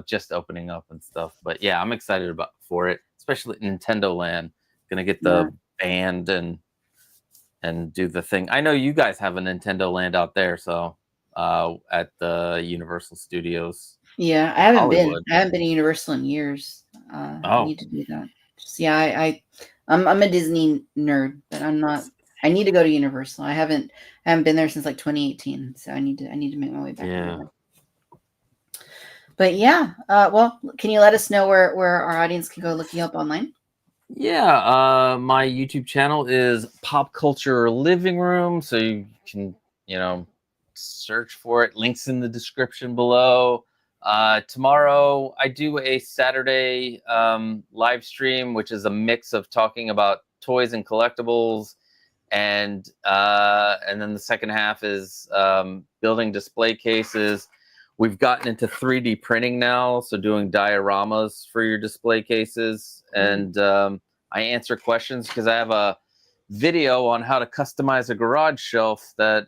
just opening up and stuff. But yeah, I'm excited for it, especially Nintendo Land. Gonna get the band and do the thing. I know you guys have a Nintendo Land out there, so at the Universal Studios. Yeah, I haven't Hollywood. been to Universal in years. I need to do that. Just, yeah, I'm a Disney nerd, but I'm not. I need to go to Universal. I haven't been there since like 2018, so I need to make my way back. Yeah. But yeah, well, can you let us know where our audience can go look you up online? Yeah, my YouTube channel is Pop Culture Living Room, so you can search for it. Links in the description below. Tomorrow I do a Saturday live stream, which is a mix of talking about toys and collectibles, and then the second half is building display cases. We've gotten into 3D printing now, so doing dioramas for your display cases, and I answer questions because I have a video on how to customize a garage shelf that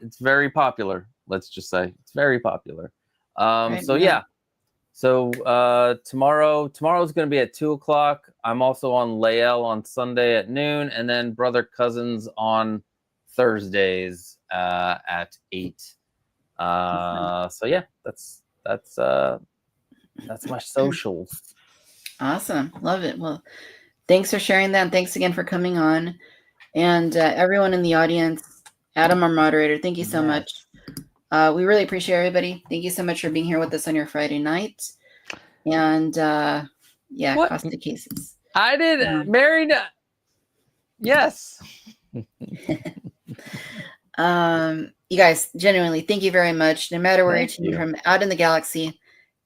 it's very popular. Let's just say it's very popular. So yeah. So tomorrow's going to be at 2:00. I'm also on Layel on Sunday at noon, and then Brother Cousins on Thursdays at 8. So yeah, that's my socials. Awesome, love it. Well, thanks for sharing that. And thanks again for coming on, and everyone in the audience. Adam, our moderator, thank you so much. We really appreciate everybody. Thank you so much for being here with us on your Friday night. And yeah, What? Costa Cases. I did married. Yes. You guys, genuinely, thank you very much. No matter where you're tuning from out in the galaxy,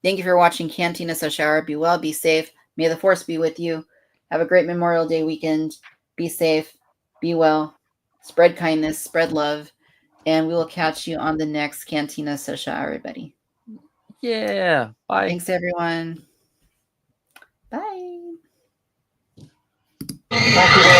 thank you for watching Cantina Social Hour. Be well, be safe. May the Force be with you. Have a great Memorial Day weekend. Be safe. Be well. Spread kindness. Spread love. And we will catch you on the next Cantina Social Hour, everybody. Yeah. Bye. Thanks, everyone. Bye. Thank you very